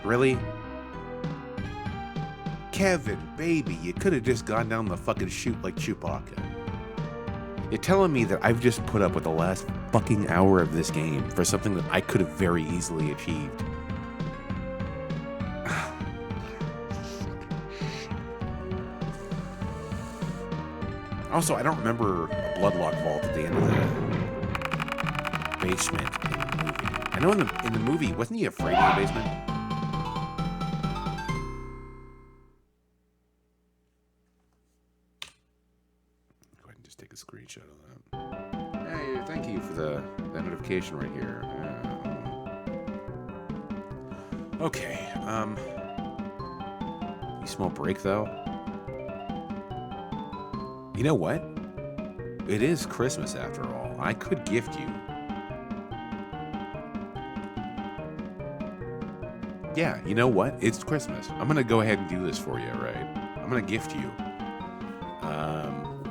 Really? Kevin, baby, you could have just gone down the fucking chute like Chewbacca. You're telling me that I've just put up with the last fucking hour of this game for something that I could have very easily achieved. Also, I don't remember a Bloodlock vault at the end of the basement in the movie. I know in the movie, wasn't he afraid of the basement? Go ahead and just take a screenshot of that. Hey, thank you for the notification right here. Okay, you smell break though? You know what? It is Christmas after all. I could gift you. Yeah, you know what? It's Christmas. I'm gonna go ahead and do this for you, right? I'm gonna gift you.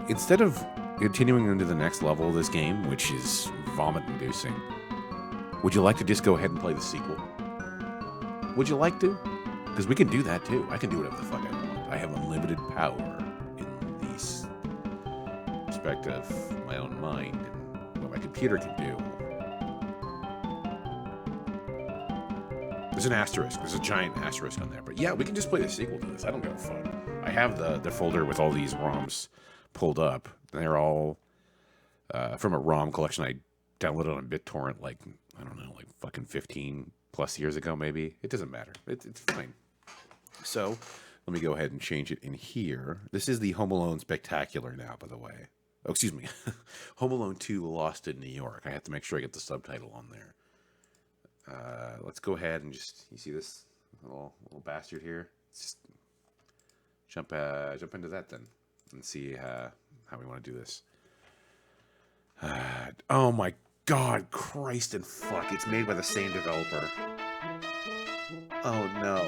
Instead of continuing into the next level of this game, which is vomit-inducing, would you like to just go ahead and play the sequel? Would you like to? Because we can do that too. I can do whatever the fuck I want. I have unlimited power in these respect of my own mind and what my computer can do. There's an asterisk. There's a giant asterisk on there. But yeah, we can just play the sequel to this. I don't give a fuck. I have the folder with all these ROMs pulled up. They're all from a ROM collection I downloaded on BitTorrent like, I don't know, like fucking 15 plus years ago maybe. It doesn't matter. It's fine. So let me go ahead and change it in here. This is the Home Alone Spectacular now, by the way. Oh, excuse me. Home Alone 2 Lost in New York. I have to make sure I get the subtitle on there. Let's go ahead and just, you see this little bastard here? Let's just jump into that then and see how we want to do this. Oh my God, Christ and fuck. It's made by the same developer. Oh no.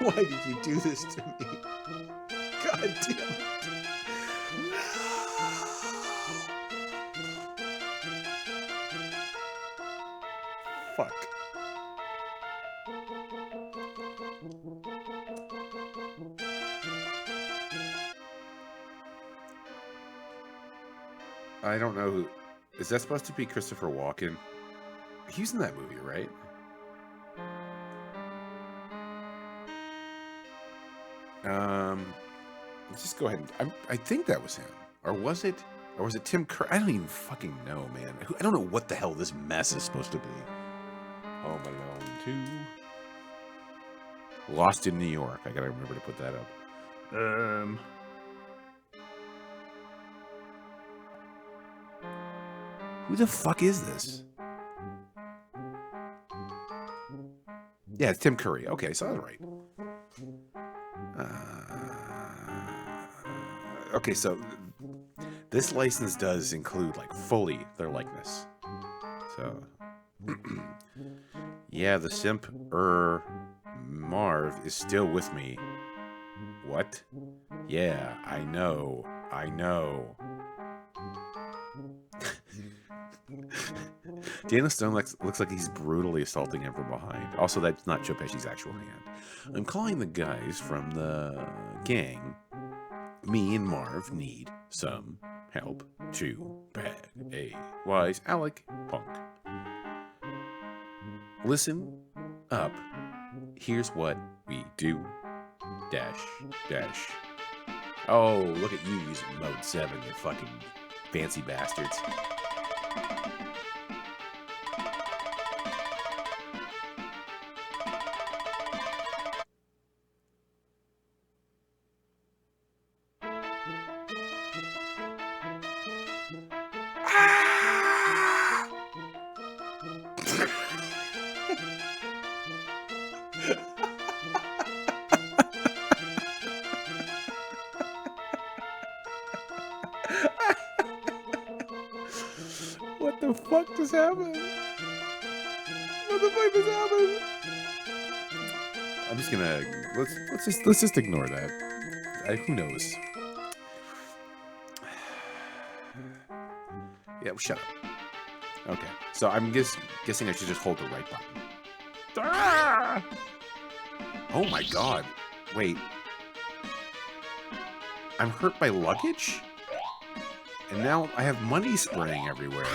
Why did you do this to me? God damn it. Fuck. I don't know who. Is that supposed to be Christopher Walken? He's in that movie, right? Let's just go ahead and. I think that was him. Or was it? Or was it Tim Curry? I don't even fucking know, man. I don't know what the hell this mess is supposed to be. Home Alone 2. Lost in New York. I gotta remember to put that up. Who the fuck is this? Yeah, it's Tim Curry. Okay, so that's right. Okay, so this license does include, like, fully their likeness. So, yeah, the simp, Marv is still with me. What? Yeah, I know. Daniel Stone looks like he's brutally assaulting him from behind. Also, that's not Joe Pesci's actual hand. I'm calling the guys from the gang. Me and Marv need some help to bag a wise Alec punk. Listen up. Here's what we do. Dash. Oh, look at you using mode 7, you fucking fancy bastards. the fuck just happened? What the fuck just happened? I'm just gonna let's just ignore that. Who knows? Yeah, well, shut up. Okay, so I'm guessing I should just hold the right button. Ah! Oh my god! Wait, I'm hurt by luggage, and now I have money spraying everywhere.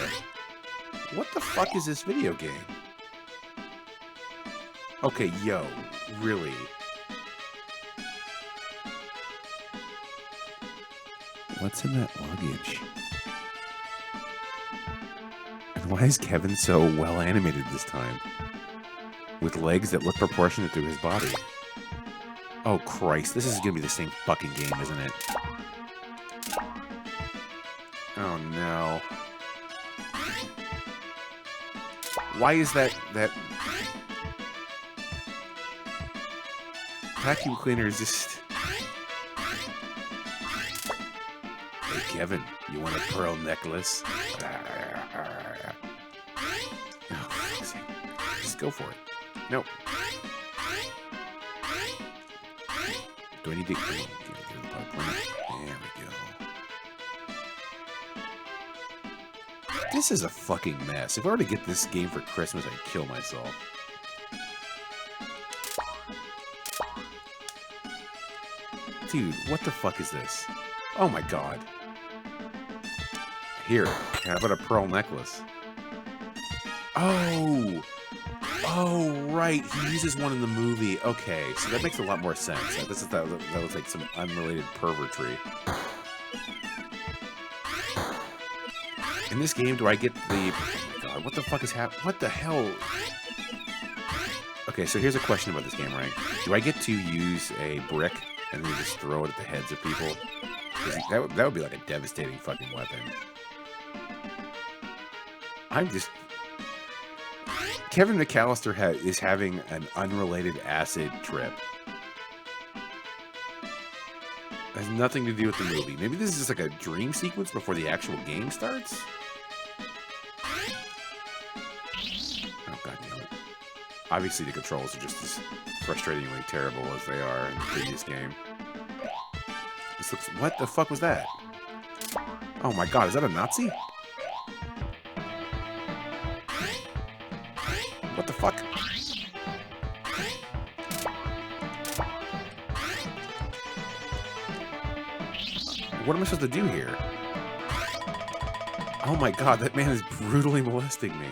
What the fuck is this video game? Okay, yo, really? What's in that luggage? And why is Kevin so well animated this time? With legs that look proportionate to his body. Oh Christ, this is gonna be the same fucking game, isn't it? Oh no. Why is that vacuum cleaner is just... Hey Kevin, you want a pearl necklace? No, just go for it. Nope. Do I need to... There we go. This is a fucking mess. If I were to get this game for Christmas, I'd kill myself. Dude, what the fuck is this? Oh my god. Here, how about a pearl necklace? Oh! Oh, right. He uses one in the movie. Okay, so that makes a lot more sense. That was like some unrelated pervertry. In this game, do I get the... God, what the fuck is happening? What the hell? Okay, so here's a question about this game, right? Do I get to use a brick and then just throw it at the heads of people? That would be like a devastating fucking weapon. I'm just... Kevin McAllister is having an unrelated acid trip. It has nothing to do with the movie. Maybe this is just like a dream sequence before the actual game starts? Oh, god damn it. Obviously the controls are just as frustratingly terrible as they are in the previous game. This looks... What the fuck was that? Oh my god, is that a Nazi? What the fuck? What am I supposed to do here? Oh my god, that man is brutally molesting me.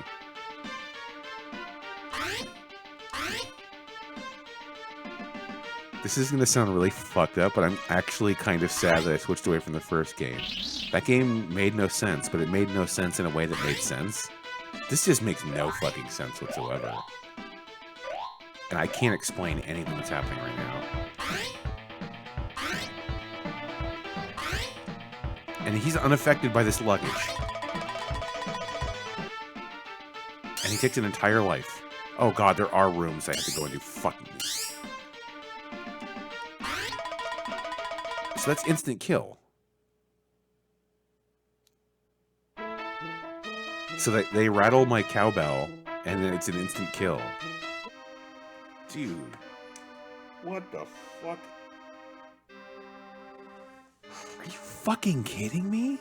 This is going to sound really fucked up, but I'm actually kind of sad that I switched away from the first game. That game made no sense, but it made no sense in a way that made sense. This just makes no fucking sense whatsoever. And I can't explain anything that's happening right now. And he's unaffected by this luggage. And he takes an entire life. Oh god, there are rooms I have to go into. Fucking me. So that's instant kill. So they rattle my cowbell, and then it's an instant kill. Dude. What the fuck? Are you fucking kidding me?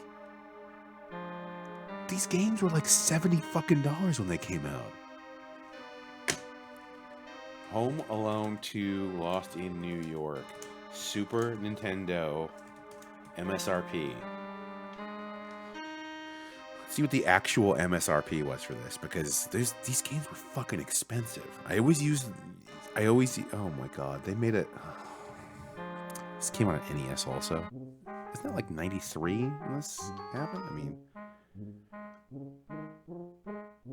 These games were like $70 fucking when they came out. Home Alone 2 Lost in New York. Super Nintendo MSRP. Let's see what the actual MSRP was for this, because these games were fucking expensive. Oh my god, they made it. This came out on NES also. Isn't that like 93 when this happened? I mean,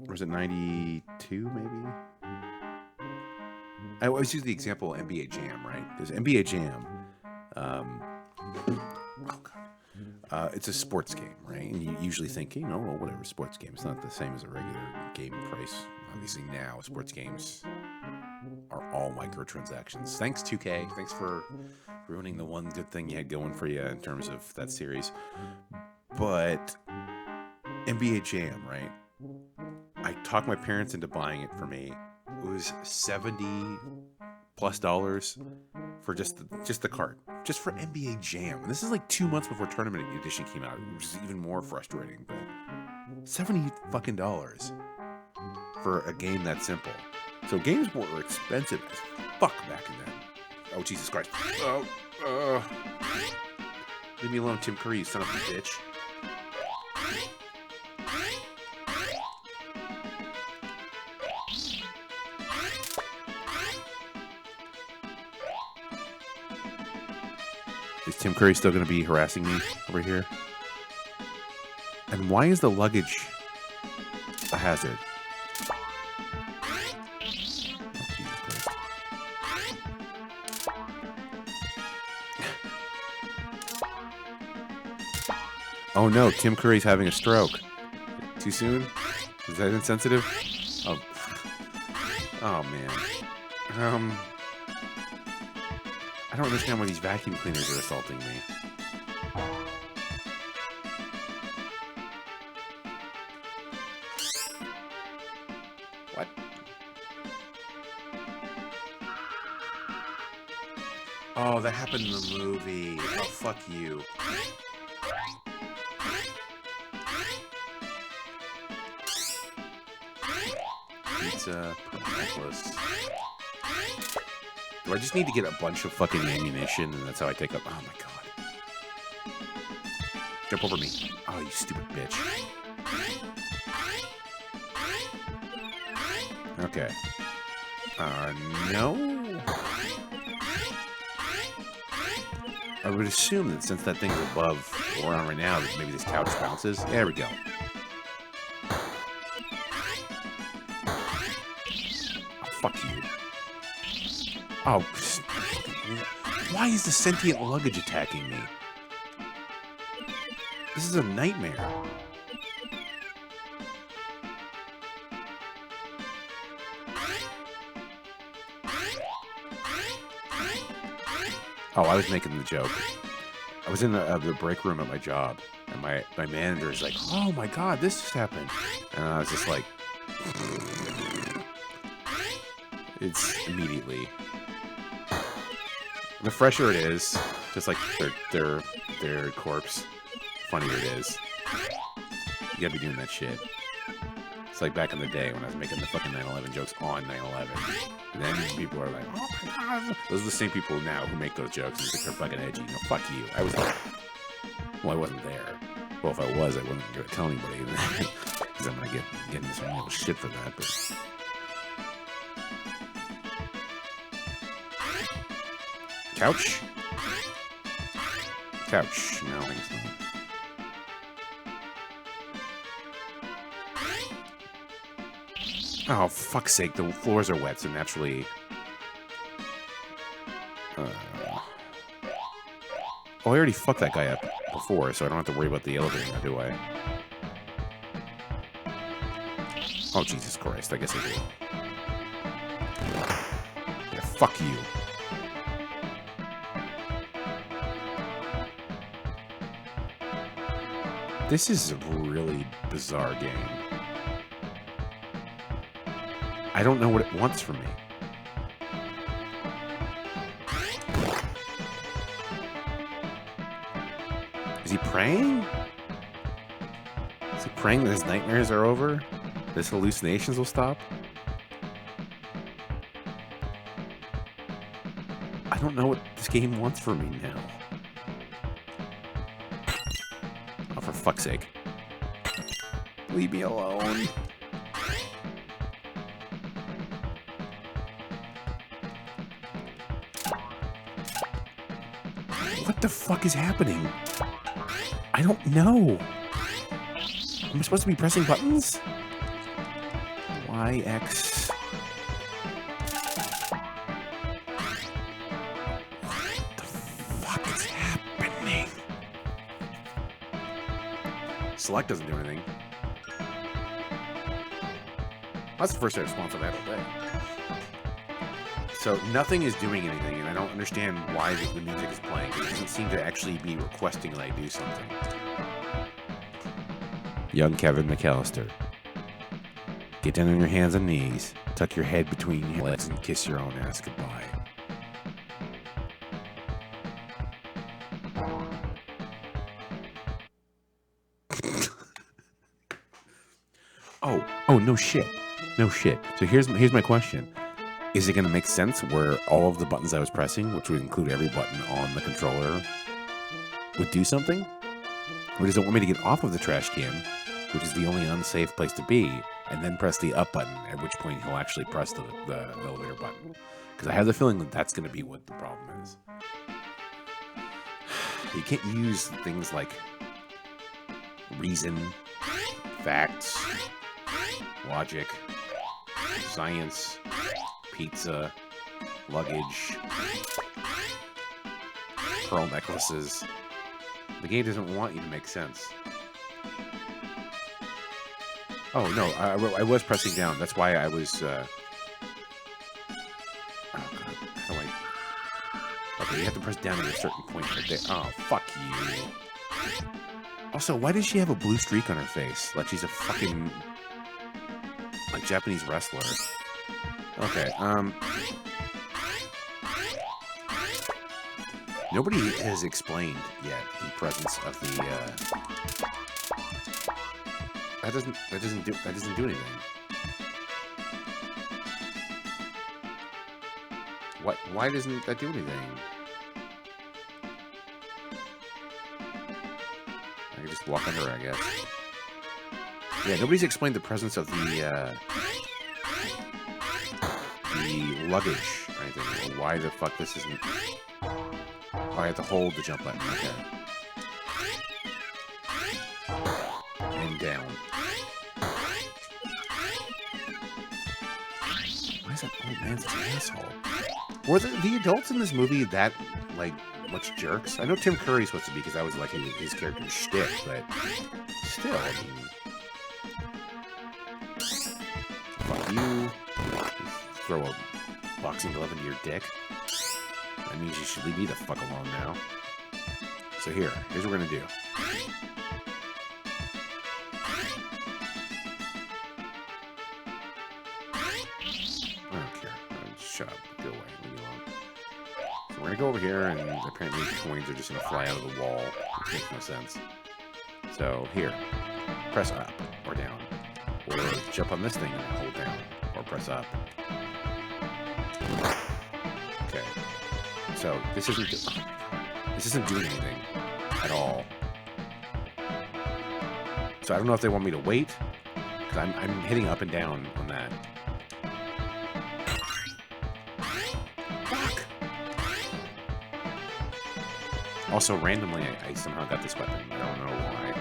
or was it 92 maybe? I always use the example of NBA Jam, right? There's NBA Jam. It's a sports game, right? And you usually think, well, whatever, sports game. It's not the same as a regular game price. Obviously now, sports games are all microtransactions. Thanks, 2K. Thanks for ruining the one good thing you had going for you in terms of that series. But NBA Jam, right? I talked my parents into buying it for me. It was $70+ for just the cart, just for NBA Jam. And this is like 2 months before Tournament Edition came out, which is even more frustrating. But $70 fucking for a game that simple. So games were expensive as fuck back in then. Oh Jesus Christ! Leave me alone, Tim Curry, you son of a bitch. Is Tim Curry still going to be harassing me over here? And why is the luggage a hazard? Oh no, Tim Curry's having a stroke. Too soon? Is that insensitive? Oh, oh man. I don't understand why these vacuum cleaners are assaulting me. What? Oh, that happened in the movie. Oh, fuck you. Pizza, necklace. Do I just need to get a bunch of fucking ammunition and that's how I take up? Oh my god. Jump over me. Oh, you stupid bitch. Okay. No? I would assume that since that thing's above where we're on right now, that maybe this couch bounces. There we go. Fuck you. Oh, why is the sentient luggage attacking me? This is a nightmare. Oh, I was making the joke. I was in the break room at my job, and my manager is like, "Oh my god, this just happened," and I was just like, "It's immediately." The fresher it is, just like their corpse, funnier it is. You gotta be doing that shit. It's like back in the day when I was making the fucking 9/11 jokes on 9/11. And then people are like, oh my god. Those are the same people now who make those jokes and think they're fucking edgy. No, fuck you. I was like, well, I wasn't there. Well, if I was, I wouldn't gonna tell anybody. Because I'm gonna get into some real shit for that. But couch? Couch. No, I think it's not. Oh, fuck's sake, the floors are wet, so naturally... Oh, I already fucked that guy up before, so I don't have to worry about the elevator now, do I? Oh, Jesus Christ, I guess I do. Yeah, fuck you. This is a really bizarre game. I don't know what it wants from me. Is he praying? Is he praying that his nightmares are over? That his hallucinations will stop? I don't know what this game wants from me now. Oh, for fuck's sake. Leave me alone. What the fuck is happening? I don't know. Am I supposed to be pressing buttons? Y, X. What the fuck is happening? Select doesn't do anything. That's the first response I've had all day. So nothing is doing anything, and I don't understand why the music is playing. It doesn't seem to actually be requesting that I do something. Young Kevin McAllister. Get down on your hands and knees, tuck your head between your legs, and kiss your own ass goodbye. Oh, no shit. No shit. So here's my question. Is it going to make sense where all of the buttons I was pressing, which would include every button on the controller, would do something? Or does it want me to get off of the trash can, which is the only unsafe place to be, and then press the up button, at which point he'll actually press the elevator button? Because I have the feeling that that's going to be what the problem is. You can't use things like reason, facts, logic, science, pizza, luggage, pearl necklaces. The game doesn't want you to make sense. Oh, no, I was pressing down. That's why I was... Oh, God. How do I... Okay, you have to press down at a certain point right there. Oh, fuck you. Also, why does she have a blue streak on her face? Like she's a fucking... like Japanese wrestler. Okay, nobody has explained yet the presence of the, that doesn't do anything. Why doesn't that do anything? I can just walk under her, I guess. Yeah, nobody's explained the presence of the luggage or anything. Or why the fuck this isn't... Oh, I have to hold the jump button. Okay. And down. Why is that old man such an asshole? Were the adults in this movie that, like, much jerks? I know Tim Curry's supposed to be, because that was, like, his character's shtick, but still, I mean... Fuck you. Throw a boxing glove into your dick. That means you should leave me the fuck alone now. So here's what we're gonna do. I don't care. Shut up. Go away. Leave me alone. So we're gonna go over here, and apparently the coins are just gonna fly out of the wall, which makes no sense. So here, press up or down, or jump on this thing and hold down, or press up. Okay. So this isn't doing anything at all. So I don't know if they want me to wait, because I'm hitting up and down on that. Fuck. Also, randomly, I somehow got this weapon. I don't know why.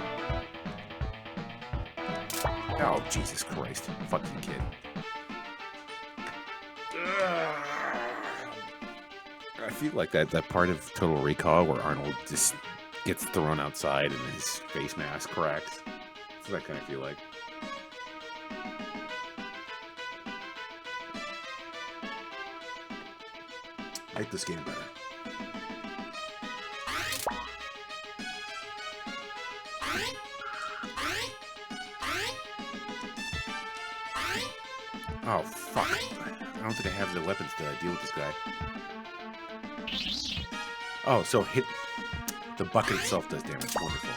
Oh, Jesus Christ. Fuck you, kid. I feel like that part of Total Recall where Arnold just gets thrown outside and his face mask cracks. That's what I kind of feel like. I like this game better. Oh, fuck. I don't think I have the weapons to deal with this guy. Oh, so hit... The bucket itself does damage. Wonderful.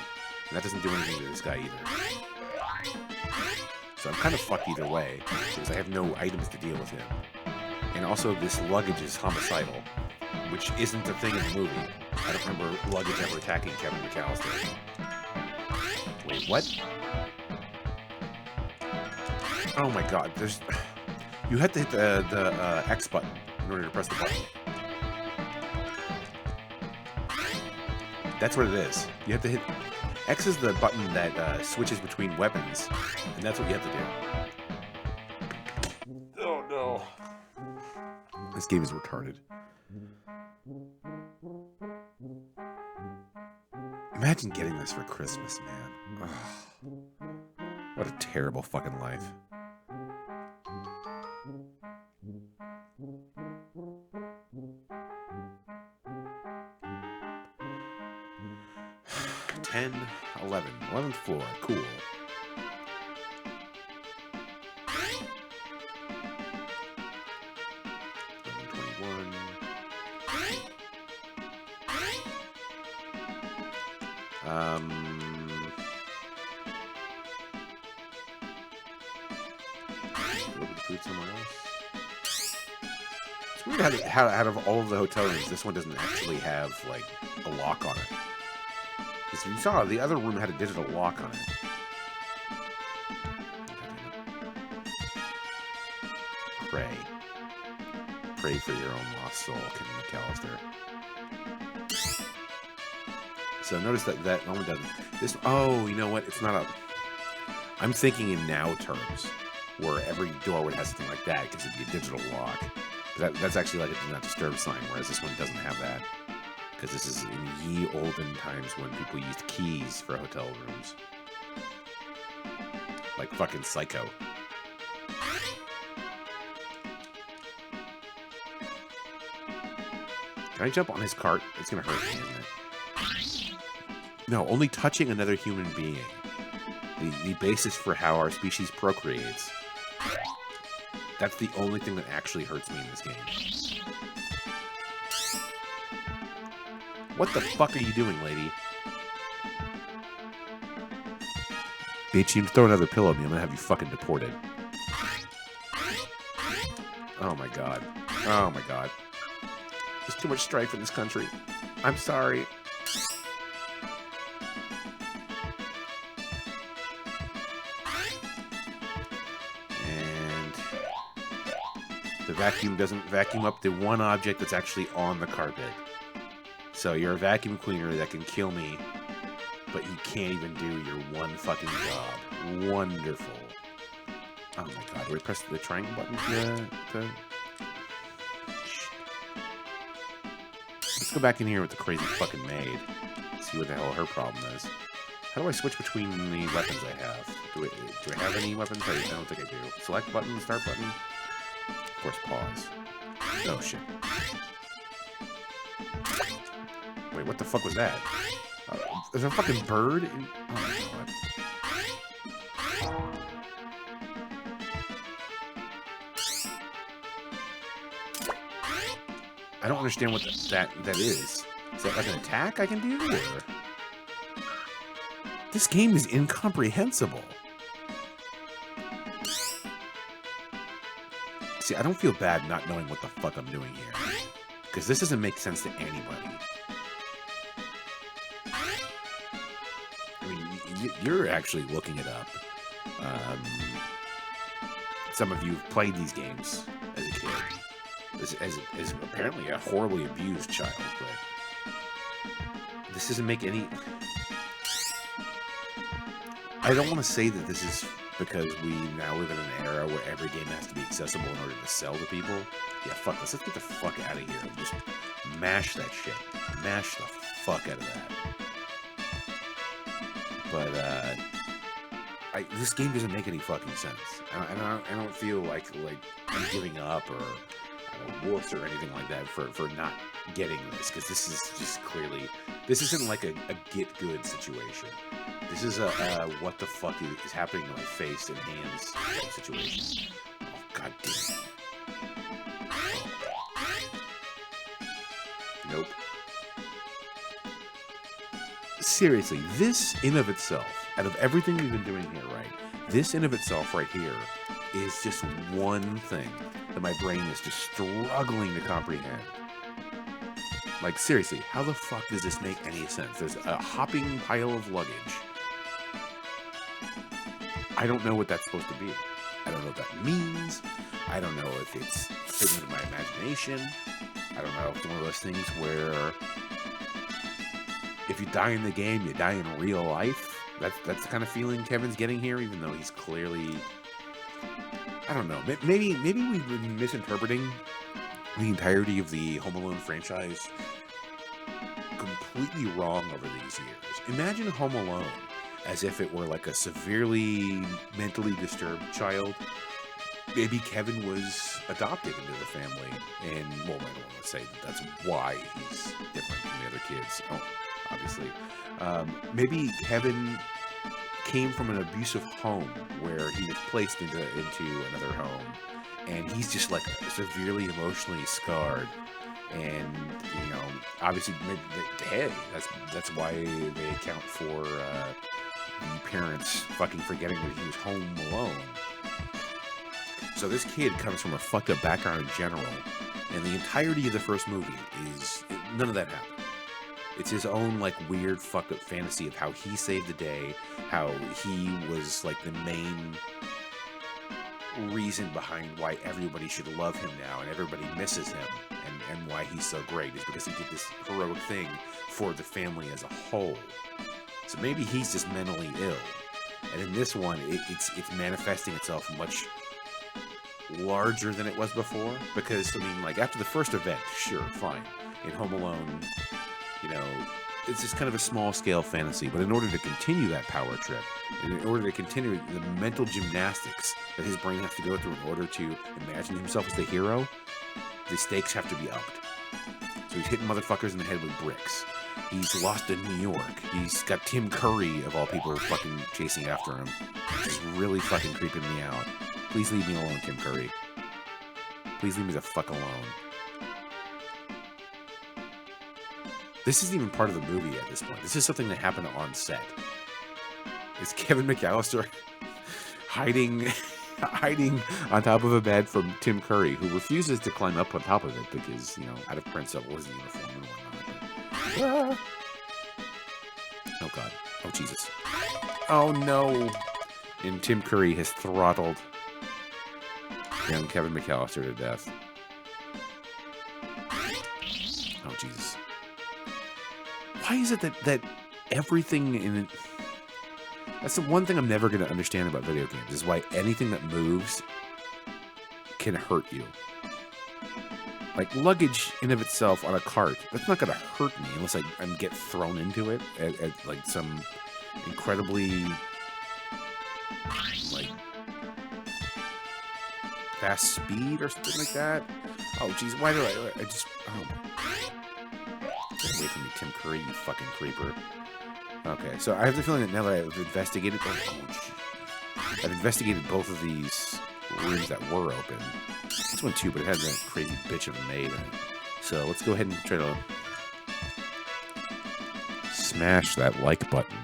And that doesn't do anything to this guy either. So I'm kind of fucked either way, because I have no items to deal with him. And also, this luggage is homicidal, which isn't a thing in the movie. I don't remember luggage ever attacking Kevin McAllister. Wait, what? Oh my god, there's... You have to hit the X button in order to press the button. That's what it is. You have to hit... X is the button that switches between weapons, and that's what you have to do. Oh no. This game is retarded. Imagine getting this for Christmas, man. Ugh. What a terrible fucking life. $10, $11, 11th floor, cool. Deliver the food somewhere else. It's weird how out of all of the hotel rooms, this one doesn't actually have, like, a lock on it. Because you saw, the other room had a digital lock on it. Pray. Pray for your own lost soul, Kevin McAllister. So notice that one doesn't. This. Oh, you know what? It's not a. I'm thinking in now terms, where every door would have something like that because it'd be a digital lock. That's actually like a do not disturb sign, whereas this one doesn't have that. Because this is in ye olden times when people used keys for hotel rooms. Like fucking Psycho. Can I jump on his cart? It's gonna hurt me, isn't it? No, only touching another human being. The basis for how our species procreates. That's the only thing that actually hurts me in this game. What the fuck are you doing, lady? Bitch, you throw another pillow at me, I'm gonna have you fucking deported. Oh my god. Oh my god. There's too much strife in this country. I'm sorry. And the vacuum doesn't vacuum up the one object that's actually on the carpet. So you're a vacuum cleaner that can kill me, but you can't even do your one fucking job. Wonderful. Oh my god, do I press the triangle button to... Let's go back in here with the crazy fucking maid. See what the hell her problem is. How do I switch between the weapons I have? Do I have any weapons? I don't think I do. Select button, start button. Of course, pause. Oh shit. Wait, what the fuck was that? There's a fucking bird in... Oh my god. I don't understand what that is. Is that like an attack I can do, or... This game is incomprehensible. See, I don't feel bad not knowing what the fuck I'm doing here. Because this doesn't make sense to anybody. I mean, you're actually looking it up. Some of you have played these games as a kid. As apparently a horribly abused child, but this doesn't make any... I don't want to say that this is because we now live in an era where every game has to be accessible in order to sell to people. Yeah, fuck this. Let's get the fuck out of here and just mash that shit. Mash the fuck out of that. But, this game doesn't make any fucking sense. I don't feel like I'm giving up or... wuss or anything like that for not getting this, because this is just clearly, this isn't like a get good situation. This is a what the fuck is happening to my face and hands type situation. Oh god damn it. Nope. Seriously, this in of itself, out of everything we've been doing here, right? This in of itself right here is just one thing that my brain is just struggling to comprehend. Like, seriously, how the fuck does this make any sense? There's a hopping pile of luggage. I don't know what that's supposed to be. I don't know what that means. I don't know if it's figment of my imagination. I don't know if it's one of those things where if you die in the game, you die in real life. That's the kind of feeling Kevin's getting here, even though he's clearly... I don't know. Maybe we've been misinterpreting the entirety of the Home Alone franchise completely wrong over these years. Imagine Home Alone as if it were like a severely mentally disturbed child. Maybe Kevin was adopted into the family, and, well, I don't want to say that that's why he's different from the other kids. Oh, obviously. Maybe Kevin came from an abusive home where he was placed into another home, and he's just like severely emotionally scarred And, you know, obviously, hey, that's why they account for the parents fucking forgetting that he was home alone. So this kid comes from a fucked up background in general, and the entirety of the first movie is none of that happened. It's his own, like, weird fucked up fantasy of how he saved the day, how he was, like, the main reason behind why everybody should love him now and everybody misses him, and why he's so great is because he did this heroic thing for the family as a whole. So maybe he's just mentally ill. And in this one, it's manifesting itself much larger than it was before, because I mean, like, after the first event, sure, fine, in Home Alone, you know, it's just kind of a small scale fantasy, but in order to continue that power trip, in order to continue the mental gymnastics that his brain has to go through in order to imagine himself as the hero, the stakes have to be upped. So he's hitting motherfuckers in the head with bricks. He's lost in New York. He's got Tim Curry, of all people, fucking chasing after him. Which is really fucking creeping me out. Please leave me alone, Tim Curry. Please leave me the fuck alone. This isn't even part of the movie at this point. This is something that happened on set. It's Kevin McAllister hiding on top of a bed from Tim Curry, who refuses to climb up on top of it because, you know, out of principle, his uniform and whatnot. Oh, God. Oh, Jesus. Oh, no. And Tim Curry has throttled young Kevin McAllister to death. Oh, Jesus. Why is it that everything in it... That's the one thing I'm never going to understand about video games, is why anything that moves can hurt you. Like, luggage in of itself on a cart, that's not going to hurt me unless I get thrown into it at like, some incredibly, like, fast speed or something like that. Oh, jeez, why do I just... Oh, get away from me, Tim Curry, you fucking creeper. Okay, so I have the feeling that now that I've investigated... I've investigated both of these rooms that were open. This one too, but it has that crazy bitch of a maid in it. So let's go ahead and try to smash that like button.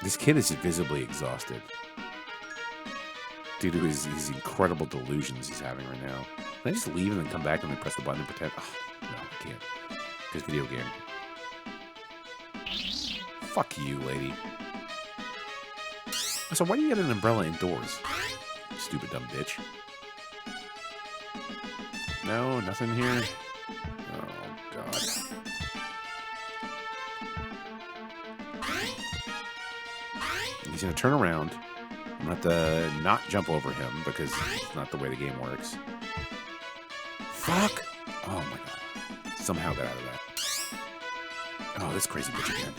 This kid is visibly exhausted due to his incredible delusions he's having right now. Can I just leave and then come back and then press the button and pretend? Oh, no, I can't. Because video game. Fuck you, lady. So why do you get an umbrella indoors? Stupid dumb bitch. No, nothing here. Oh, God. He's gonna turn around. I'm gonna have to not jump over him because it's not the way the game works. Fuck! Oh my God. Somehow got out of that. Oh, this crazy bitch again.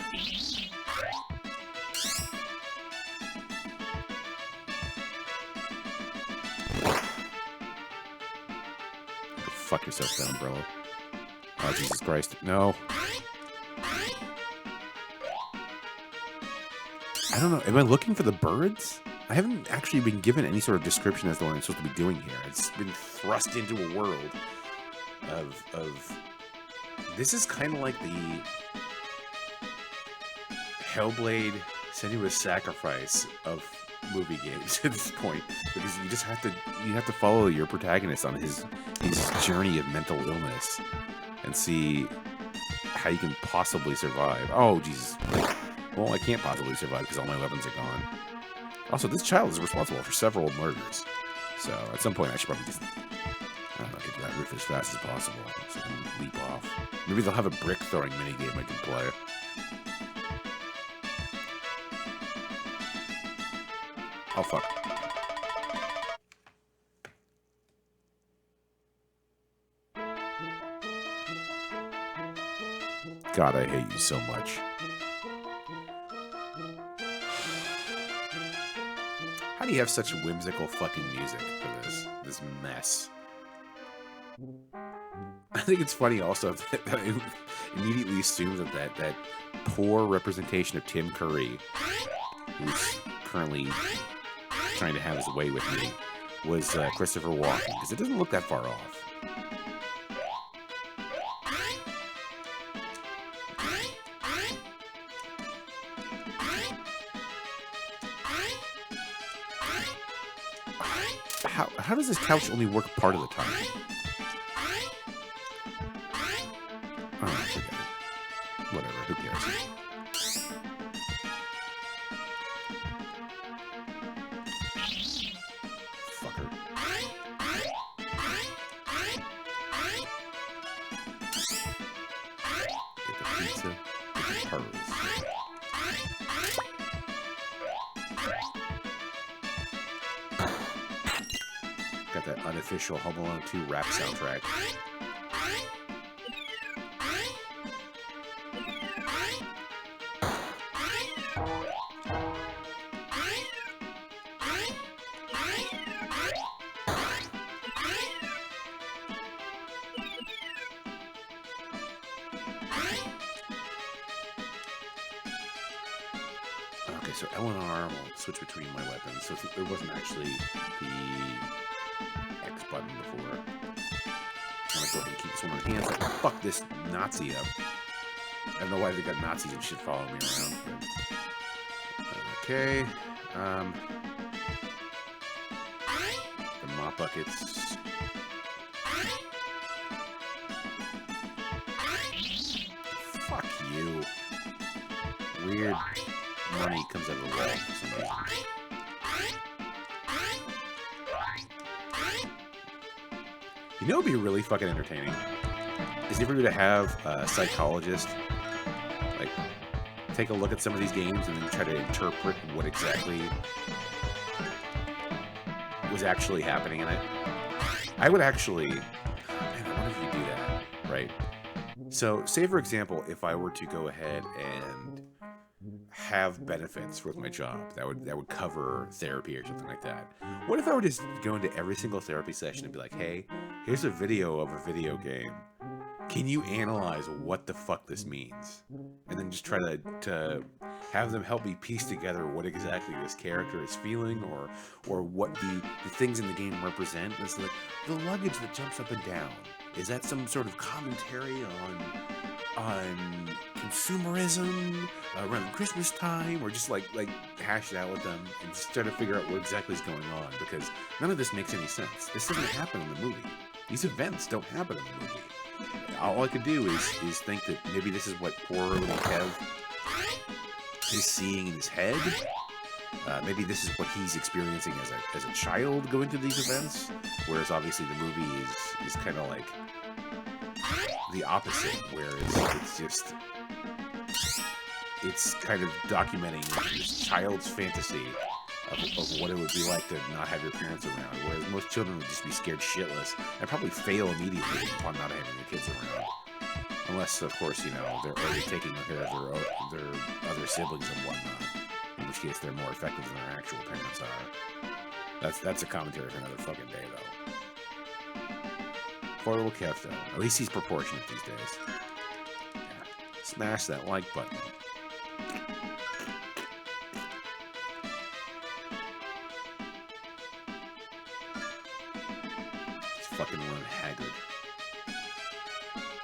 Go fuck yourself, that umbrella. Oh, Jesus Christ. No. I don't know. Am I looking for the birds? I haven't actually been given any sort of description as to what I'm supposed to be doing here. It's been thrust into a world of... This is kind of like the Hellblade Senua's Sacrifice of movie games at this point, because you just have to follow your protagonist on his journey of mental illness and see how you can possibly survive. Oh, Jesus. Well, I can't possibly survive because all my weapons are gone. Also, this child is responsible for several murders. So, at some point, I should probably just, I don't know, get to that roof as fast as possible so I can leap off. Maybe they'll have a brick-throwing minigame I can play. Oh, fuck. God, I hate you so much. How do you have such whimsical fucking music for this mess? I think it's funny also that I immediately assume that poor representation of Tim Curry, who's currently trying to have his way with me, was Christopher Walken, because it doesn't look that far off. How does this couch only work part of the time? Oh, forget it. Whatever, who cares? Fucker. Get the pizza, get the pearls. Got that unofficial Home Alone 2 rap soundtrack. Okay, so L and R will switch between my weapons, so it wasn't actually the X button before. I'm gonna go ahead and keep this one in my hands. Like, fuck this Nazi up. I don't know why they got Nazis and shit following me around. But... Okay. The mop buckets. Fuck you. Weird money comes out of the wall for some reason. You know what would be really fucking entertaining? Is if we were to have a psychologist, like, take a look at some of these games and then try to interpret what exactly was actually happening. And I would actually, man, I wonder if you do that, right? So, say for example, if I were to go ahead and have benefits with my job that would cover therapy or something like that. What if I were just go into every single therapy session and be like, hey, here's a video of a video game. Can you analyze what the fuck this means? And then just try to have them help me piece together what exactly this character is feeling, or what the things in the game represent. It's like the luggage that jumps up and down. Is that some sort of commentary on consumerism around Christmas time, or just like hash it out with them and just try to figure out what exactly is going on, because none of this makes any sense. This doesn't happen in the movie. These events don't happen in the movie. All I could do is think that maybe this is what poor little Kev is seeing in his head. Maybe this is what he's experiencing as a child going to these events, whereas obviously the movie is kind of like the opposite, whereas it's kind of documenting this child's fantasy of what it would be like to not have your parents around, whereas most children would just be scared shitless and probably fail immediately upon not having their kids around. Unless, of course, you know, they're already taking care of their other siblings and whatnot, in which case they're more effective than their actual parents are. That's a commentary for another fucking day, though. Poor little Kev, though. At least he's proportionate these days. Yeah. Smash that like button. He's fucking run haggard.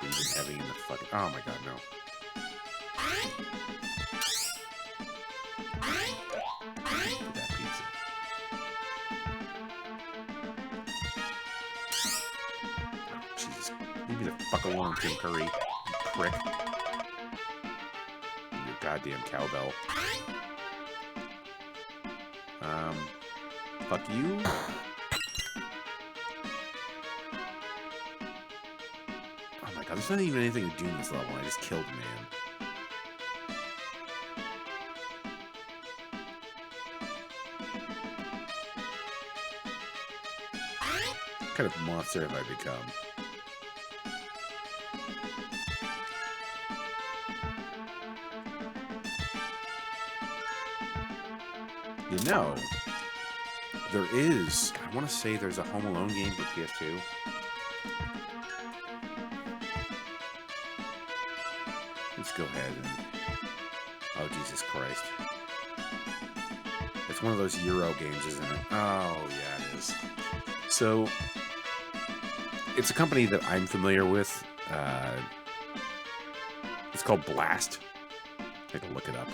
Breathing heavy in the fucking... Oh my god, no. Look at that pizza. Oh, Jesus. Leave me the fuck alone, Tim Curry. You prick. Your goddamn cowbell. Fuck you. Oh my god, there's not even anything to do in this level. I just killed a man. What kind of monster have I become? You know, there is, I want to say there's a Home Alone game for PS2. Let's go ahead and... Oh, Jesus Christ. It's one of those Euro games, isn't it? Oh, yeah, it is. So, it's a company that I'm familiar with. It's called Blast. Take a look it up.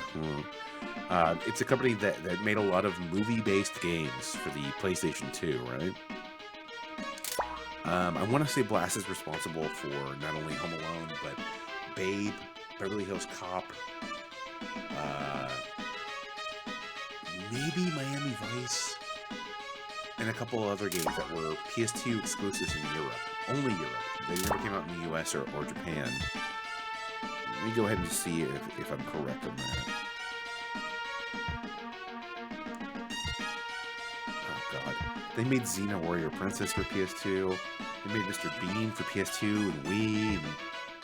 It's a company that made a lot of movie-based games for the PlayStation 2, right? I want to say Blast is responsible for not only Home Alone, but Babe, Beverly Hills Cop, maybe Miami Vice, and a couple other games that were PS2 exclusives in Europe. Only Europe. They never came out in the US or Japan. Let me go ahead and see if I'm correct on that. Oh, God. They made Xena Warrior Princess for PS2. They made Mr. Bean for PS2 and Wii. And,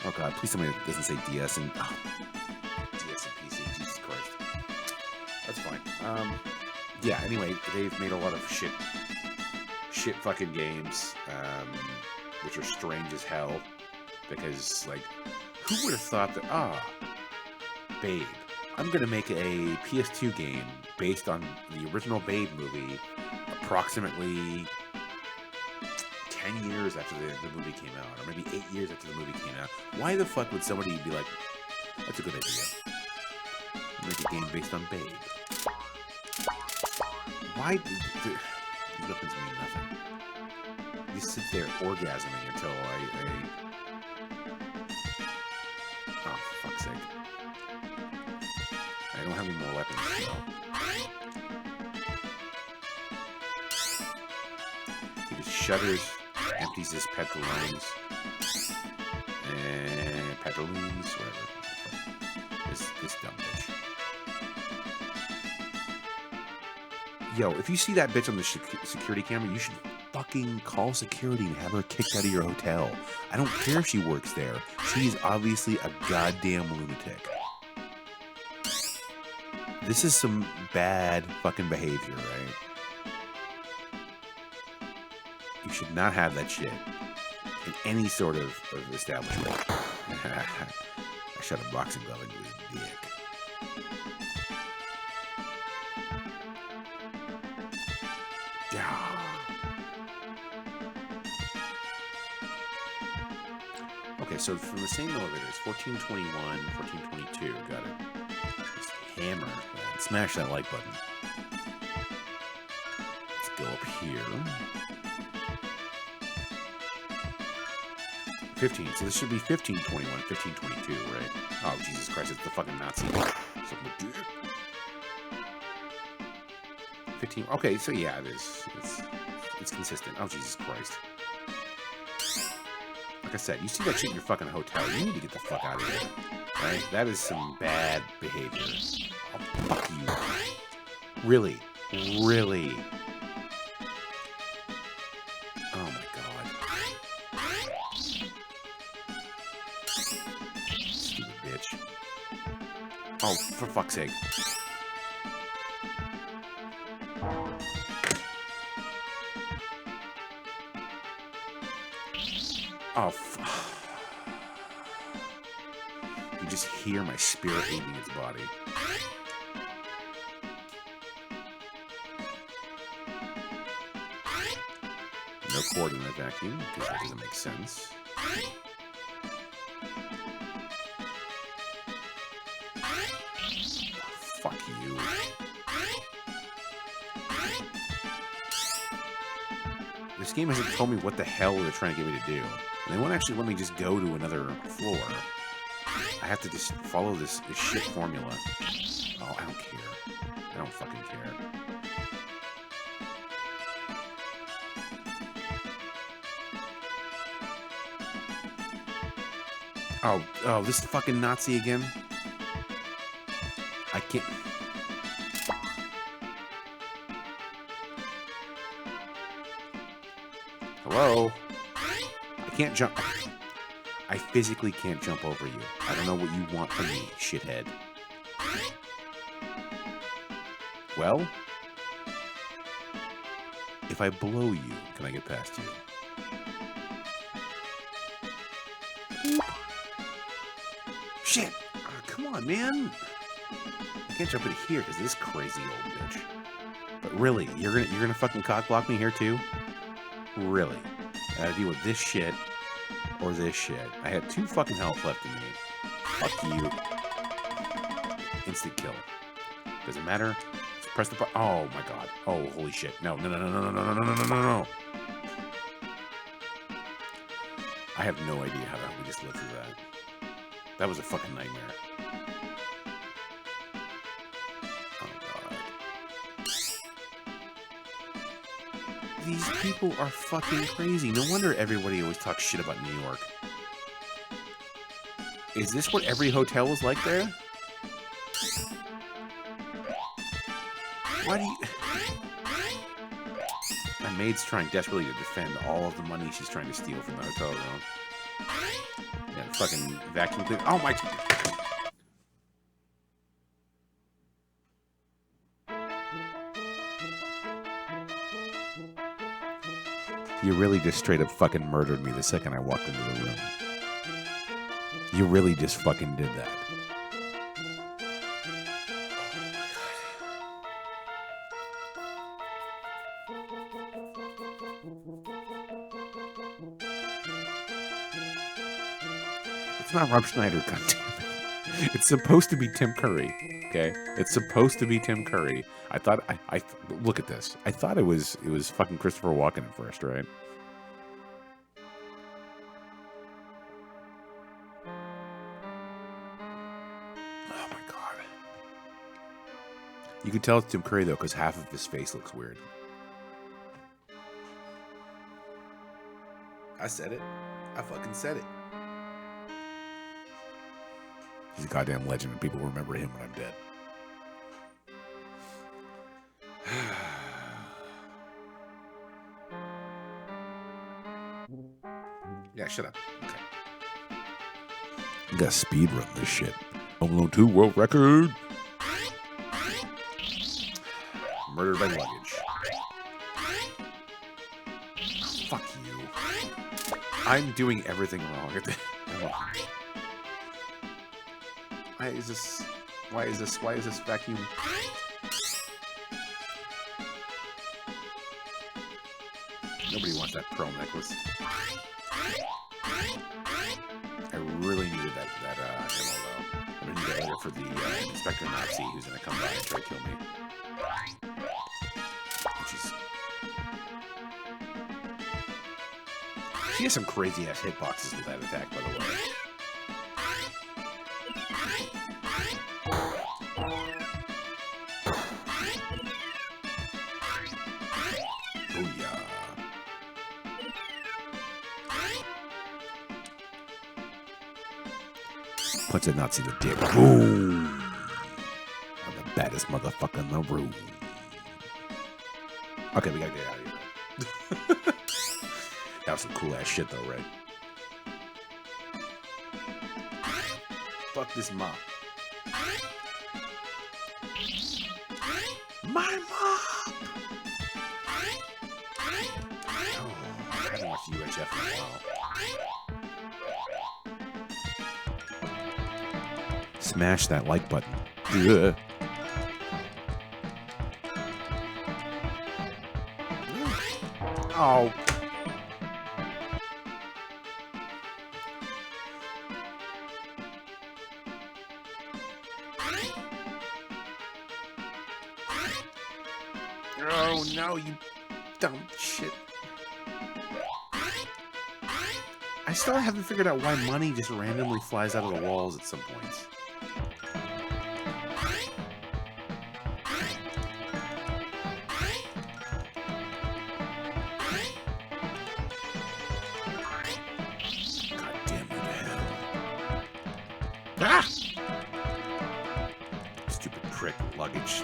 oh, God. Please tell me it doesn't say DS and... Oh, DS and PC. Jesus Christ. That's fine. Yeah, anyway, they've made a lot of shit fucking games, which are strange as hell. Because, like, who would have thought that, Babe, I'm going to make a PS2 game based on the original Babe movie approximately 10 years after the movie came out, or maybe 8 years after the movie came out. Why the fuck would somebody be like, that's a good idea. Make a game based on Babe. Why? These weapons mean nothing. You sit there orgasming until I oh, for fuck's sake. I don't have any more weapons, so. He just shudders, empties his pantaloons. And pantaloons, whatever. This dumb bitch. Yo, if you see that bitch on the security camera, you should fucking call security and have her kicked out of your hotel. I don't care if she works there. She is obviously a goddamn lunatic. This is some bad fucking behavior, right? You should not have that shit in any sort of establishment. I shot a boxing glove into his dick. Okay, so from the same elevators, 1421, 1422, got it. Just hammer that. Smash that like button. Let's go up here. 15, so this should be 1521, 1522, right? Oh, Jesus Christ, it's the fucking Nazi. 15, okay, so yeah, it is. It's consistent. Oh, Jesus Christ. Like I said, you see that shit in your fucking hotel, you need to get the fuck out of here. Right? That is some bad behavior. Oh, fuck you. Really? Really? Oh my god. Stupid bitch. Oh, for fuck's sake. Oh, you just hear my spirit leaving its body. No cord in the vacuum, because that doesn't make sense. Fuck you. This game hasn't told me what the hell they're trying to get me to do. And they won't actually let me just go to another floor. I have to just follow this shit formula. Oh, I don't care. I don't fucking care. Oh, this fucking Nazi again? I can't... Hello? I can't jump... I physically can't jump over you. I don't know what you want from me, shithead. Well? If I blow you, can I get past you? Shit! Oh, come on, man! I can't jump in here because of this crazy old bitch. But really, you're gonna fucking cock block me here too? Really? I gotta deal with this shit or this shit. I had 2 fucking health left in me. Fuck you. Instant kill. Doesn't matter. Just press the button. Oh my god. Oh, holy shit. No, no, no, no, no, no, no, no, no, no, no. I have no idea how the hell we just lived through that. That was a fucking nightmare. Oh god. These people are fucking crazy. No wonder everybody always talks shit about New York. Is this what every hotel is like there? Why do you... My maid's trying desperately to defend all of the money she's trying to steal from the hotel room. Yeah, fucking vacuum cleaner. Oh my... You really just straight up fucking murdered me the second I walked into the room. You really just fucking did that. It's not Rob Schneider, goddammit. It's supposed to be Tim Curry, okay? It's supposed to be Tim Curry. I thought, I look at this. I thought it was fucking Christopher Walken at first, right? Oh my god. You can tell it's Tim Curry though, because half of his face looks weird. I said it. I fucking said it. He's a goddamn legend, and people remember him when I'm dead. Yeah, shut up. Okay. You gotta speed run this shit. Home Alone 2 world record. Murdered by luggage. Fuck you. I'm doing everything wrong at the... Why is this vacuum? Nobody wants that pearl necklace. I really needed that ammo though. I'm gonna need that later for the Inspector Nazi who's gonna come by and try to kill me. She has some crazy ass hitboxes with that attack, by the way. Booyah. Punch a Nazi in the dick. Boom! I'm the baddest motherfucker in the room. Okay, we gotta get out of here. That was some cool ass shit though, right? Fuck this mop. My mop! Oh, I haven't watched UHF in a while. Smash that like button. Ugh. Oh. Oh no, you dumb shit. I still haven't figured out why money just randomly flies out of the walls at some points. God damn you to hell. Ah! Stupid prick luggage.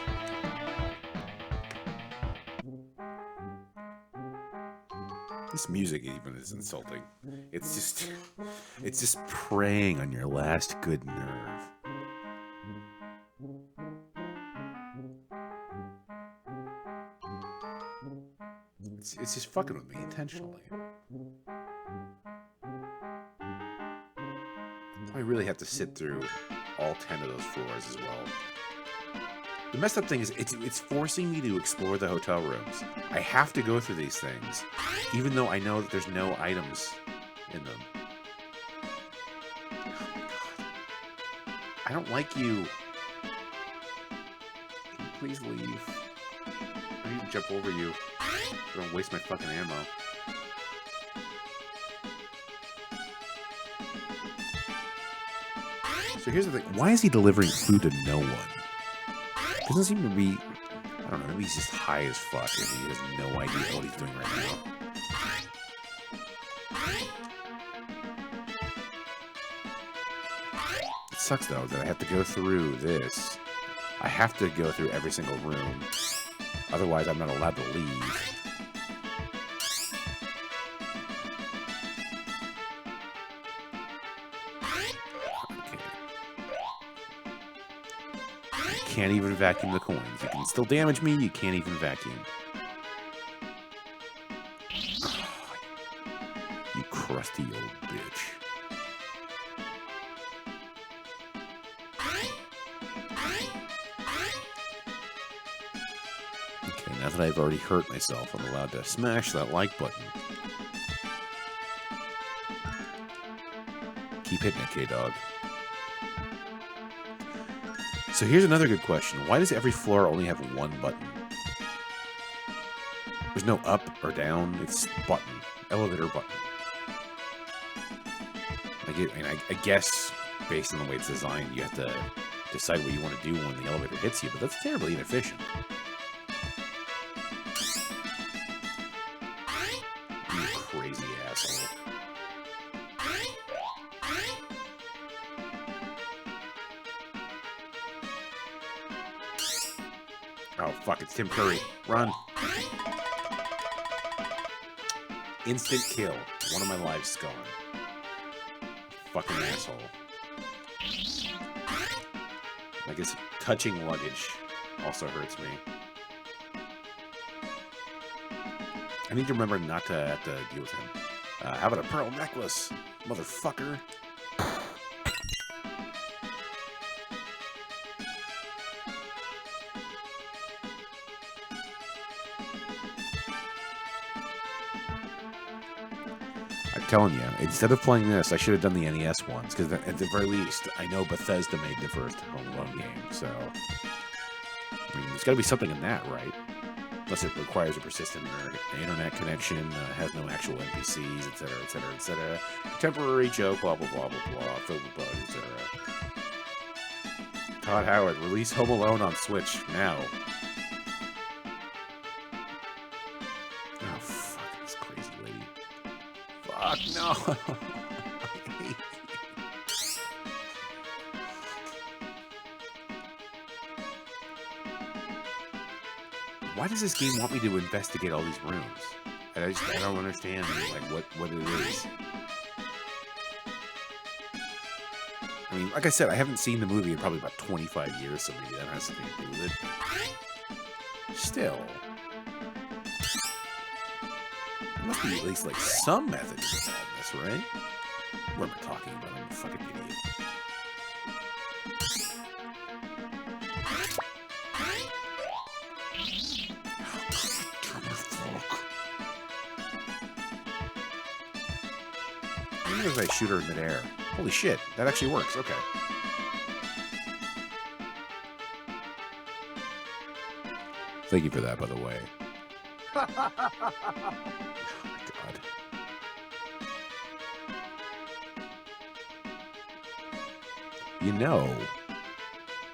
This music even is insulting. It's just preying on your last good nerve. It's just fucking with me intentionally. I really have to sit through all 10 of those floors as well. The messed up thing is it's forcing me to explore the hotel rooms. I have to go through these things, even though I know that there's no items in them. Oh my god. I don't like you. Can you please leave? I need to jump over you. I don't waste my fucking ammo. So here's the thing. Why is he delivering food to no one? Doesn't seem to be... I don't know, maybe he's just high as fuck and he has no idea what he's doing right now. It sucks, though, that I have to go through this. I have to go through every single room. Otherwise, I'm not allowed to leave. You can't even vacuum the coins. You can still damage me, you can't even vacuum. You crusty old bitch. Okay, now that I've already hurt myself, I'm allowed to smash that like button. Keep hitting it, K-Dog. So here's another good question. Why does every floor only have one button? There's no up or down. It's button. Elevator button. I guess, based on the way it's designed, you have to decide what you want to do when the elevator hits you, but that's terribly inefficient. You crazy asshole. Oh, fuck, it's Tim Curry. Run. Instant kill. One of my lives gone. Fucking asshole. I guess touching luggage also hurts me. I need to remember not to have to deal with him. How about a pearl necklace, motherfucker? I'm telling you, instead of playing this, I should have done the NES ones, because at the very least, I know Bethesda made the first Home Alone game, so... I mean, there's got to be something in that, right? Unless it requires a persistent internet connection, has no actual NPCs, etc., etc., etc. Contemporary joke, blah, blah, blah, blah, blah, filled with bugs, etc. Todd Howard, release Home Alone on Switch, now. Oh, fuck, this crazy lady. Fuck, no! Why does this game want me to investigate all these rooms? I don't understand, like, what it is. I mean, like I said, I haven't seen the movie in probably about 25 years, so maybe that has something to do with it. Still. There must be at least, like, some method to madness, right? What am I talking about? I'm a fucking idiot. Even if I shoot her in midair. Holy shit, that actually works. Okay. Thank you for that, by the way. Oh my god. You know,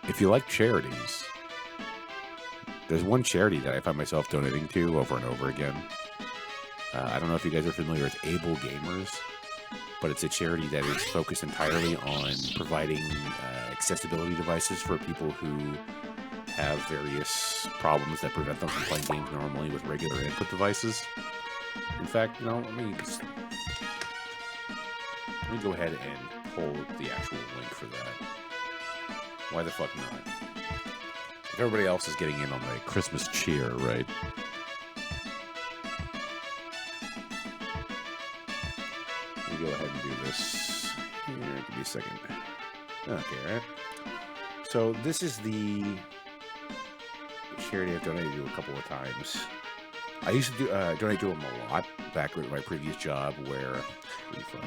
if you like charities, there's one charity that I find myself donating to over and over again. I don't know if you guys are familiar with Able Gamers, but it's a charity that is focused entirely on providing accessibility devices for people who have various problems that prevent them from playing games normally with regular input devices. In fact, no, let me go ahead and pull the actual link for that. Why the fuck not? If everybody else is getting in on the Christmas cheer, right? Let me go ahead and do this. Here, give me a second. Okay, right? So this is the charity I've donated to a couple of times. I used to donate to them a lot back with my previous job where... Refund.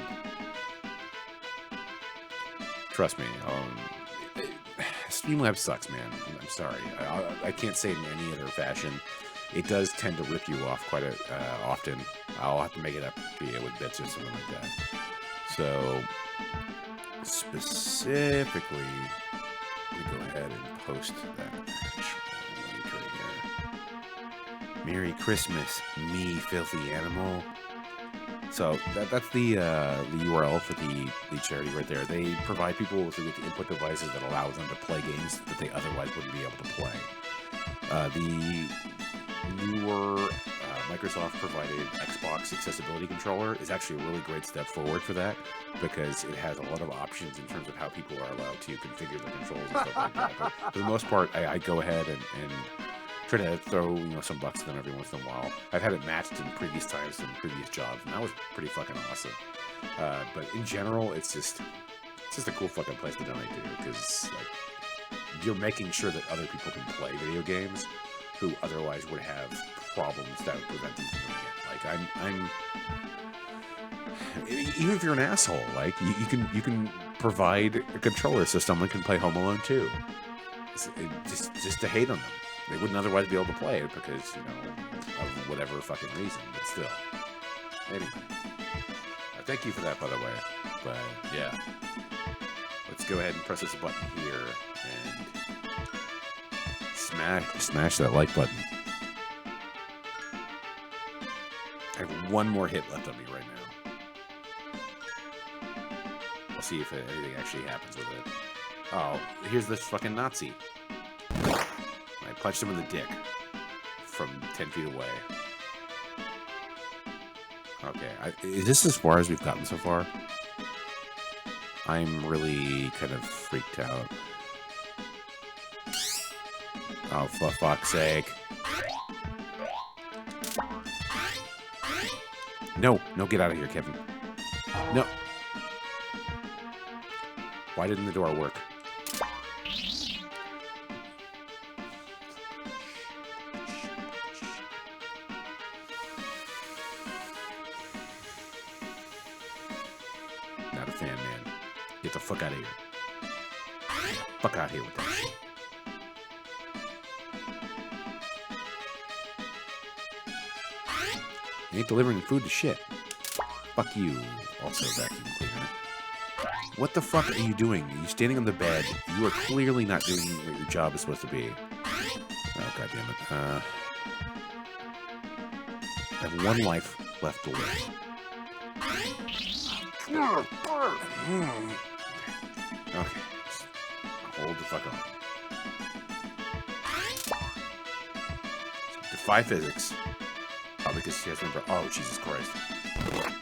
Trust me, Streamlabs sucks, man. I'm sorry. I can't say it in any other fashion. It does tend to rip you off quite often. I'll have to make it up to you with bits or something like that. So, specifically, we go ahead and post that link right here. Merry Christmas, me filthy animal. So that's the URL for the charity right there. They provide people with the input devices that allow them to play games that they otherwise wouldn't be able to play. The newer Microsoft provided Xbox accessibility controller is actually a really great step forward for that, because it has a lot of options in terms of how people are allowed to configure the controls and stuff like that. But for the most part, I go ahead and try to throw some bucks to them every once in a while. I've had it matched in previous times in previous jobs, and that was pretty fucking awesome. But in general, it's just a cool fucking place to donate to, because you're making sure that other people can play video games who otherwise would have problems that would prevent them from doing it. I'm even if you're an asshole, you can provide a controller so someone can play Home Alone 2. Just to hate on them. They wouldn't otherwise be able to play it because, of whatever fucking reason, but still. Anyway. Thank you for that, by the way. But, yeah. Let's go ahead and press this button here and smash that like button. I have one more hit left on me right now. I'll see if anything actually happens with it. Oh, here's this fucking Nazi. I punched him in the dick from 10 feet away. Okay, is this as far as we've gotten so far? I'm really kind of freaked out. Oh, for fuck's sake. No, get out of here, Kevin. No. Why didn't the door work? Not a fan, man. Get the fuck out of here. Fuck out of here with that shit. You ain't delivering food to shit. Fuck you. Also vacuum cleaner. What the fuck are you doing? Are you standing on the bed? You are clearly not doing what your job is supposed to be. Oh, god damn it. I have one life left to live. Okay. Just hold the fuck on. Defy physics. Probably because she has number. Oh, Jesus Christ.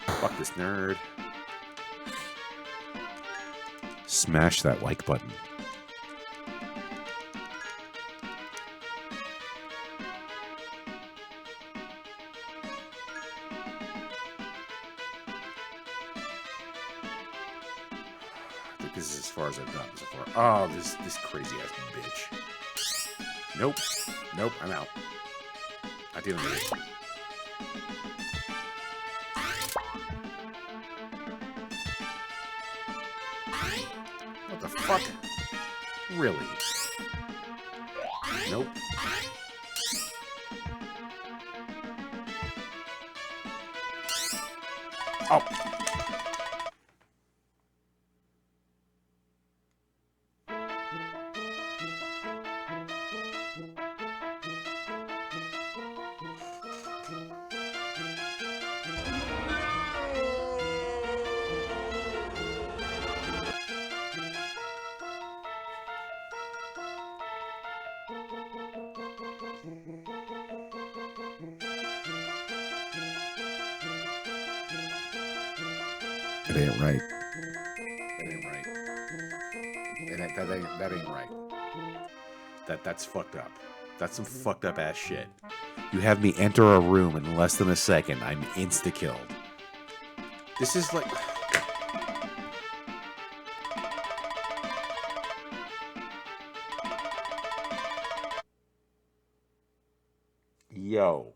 Fuck this nerd. Smash that like button. I think this is as far as I've gotten so far. Oh, this crazy ass bitch. Nope, I'm out. I didn't do it. What the fuck? Really? Nope. Oh. It ain't right. That ain't right. That ain't right. That's fucked up. That's some fucked up ass shit. You have me enter a room in less than a second. I'm insta-killed. This is like... Yo.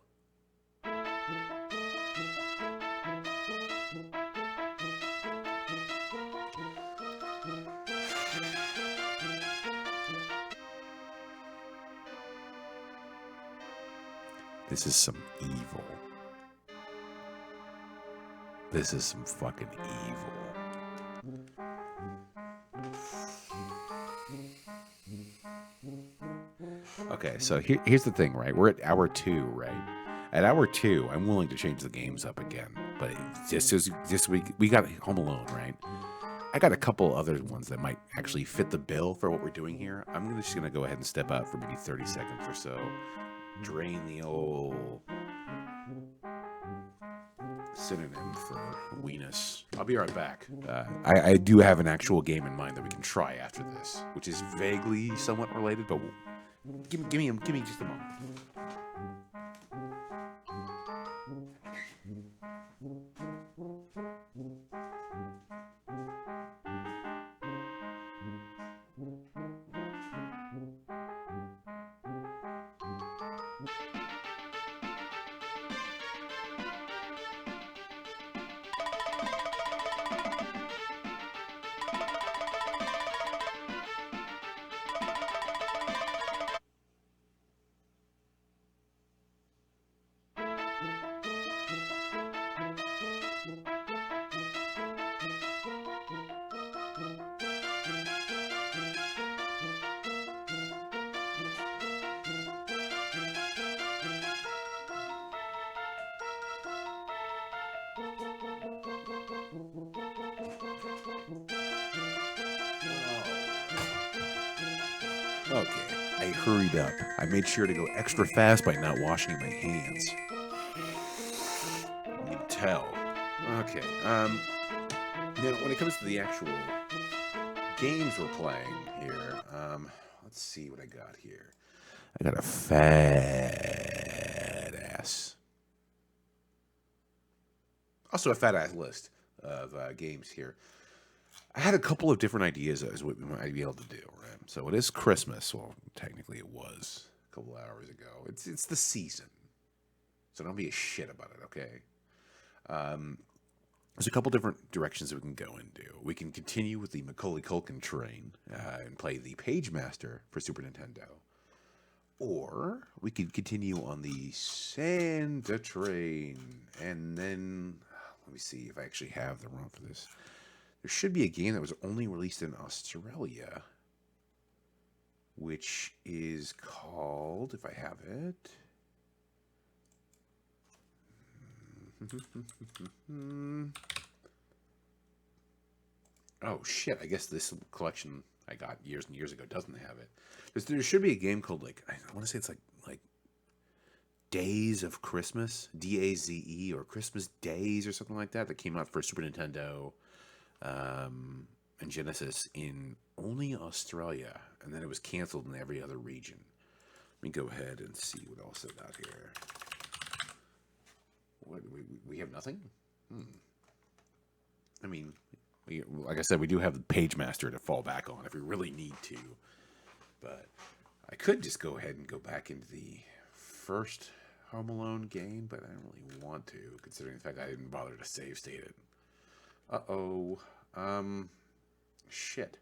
This is some evil. This is some fucking evil. Okay, so here's the thing, right? We're at hour 2, right? At hour 2, I'm willing to change the games up again, but just we got Home Alone, right? I got a couple other ones that might actually fit the bill for what we're doing here. I'm just gonna go ahead and step out for maybe 30 seconds or so, drain the old synonym for weenus. I'll be right back. I do have an actual game in mind that we can try after this, which is vaguely somewhat related, but give me just a moment. Okay, I hurried up. I made sure to go extra fast by not washing my hands. You can tell. Okay, now when it comes to the actual games we're playing here, let's see what I got here. I got a fat ass. Also a fat ass list of games here. I had a couple of different ideas as what we might be able to do, right? So it is Christmas. Well, technically it was a couple of hours ago. It's the season. So don't be a shit about it, okay? There's a couple different directions that we can go into. We can continue with the Macaulay Culkin train and play the Page Master for Super Nintendo. Or we could continue on the Santa train. And then, let me see if I actually have the ROM for this. There should be a game that was only released in Australia, which is called, if I have it... Oh shit, I guess this collection I got years and years ago doesn't have it. There should be a game called, like, I want to say it's like Days of Christmas, D-A-Z-E, or Christmas Days or something like that came out for Super Nintendo and Genesis in only Australia, and then it was canceled in every other region. Let me go ahead and see what else I got here. What, we have nothing? I mean, like I said, we do have the Page Master to fall back on if we really need to. But I could just go ahead and go back into the first Home Alone game, but I don't really want to, considering the fact I didn't bother to save state it. Uh-oh. Shit.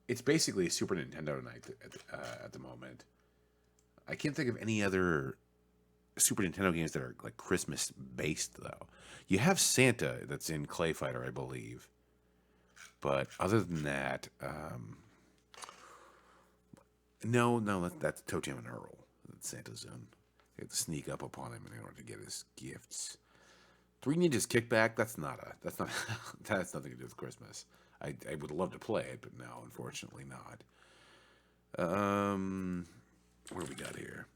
It's basically a Super Nintendo night at the moment. I can't think of any other Super Nintendo games that are like Christmas based though. You have Santa that's in Clay Fighter, I believe, but other than that, no, that's Toe Jam and Earl. That's Santa's Zone. You have to sneak up upon him in order to get his gifts. Three Ninjas Kickback. That's that's nothing to do with Christmas. I would love to play it, but no, unfortunately not. What do we got here?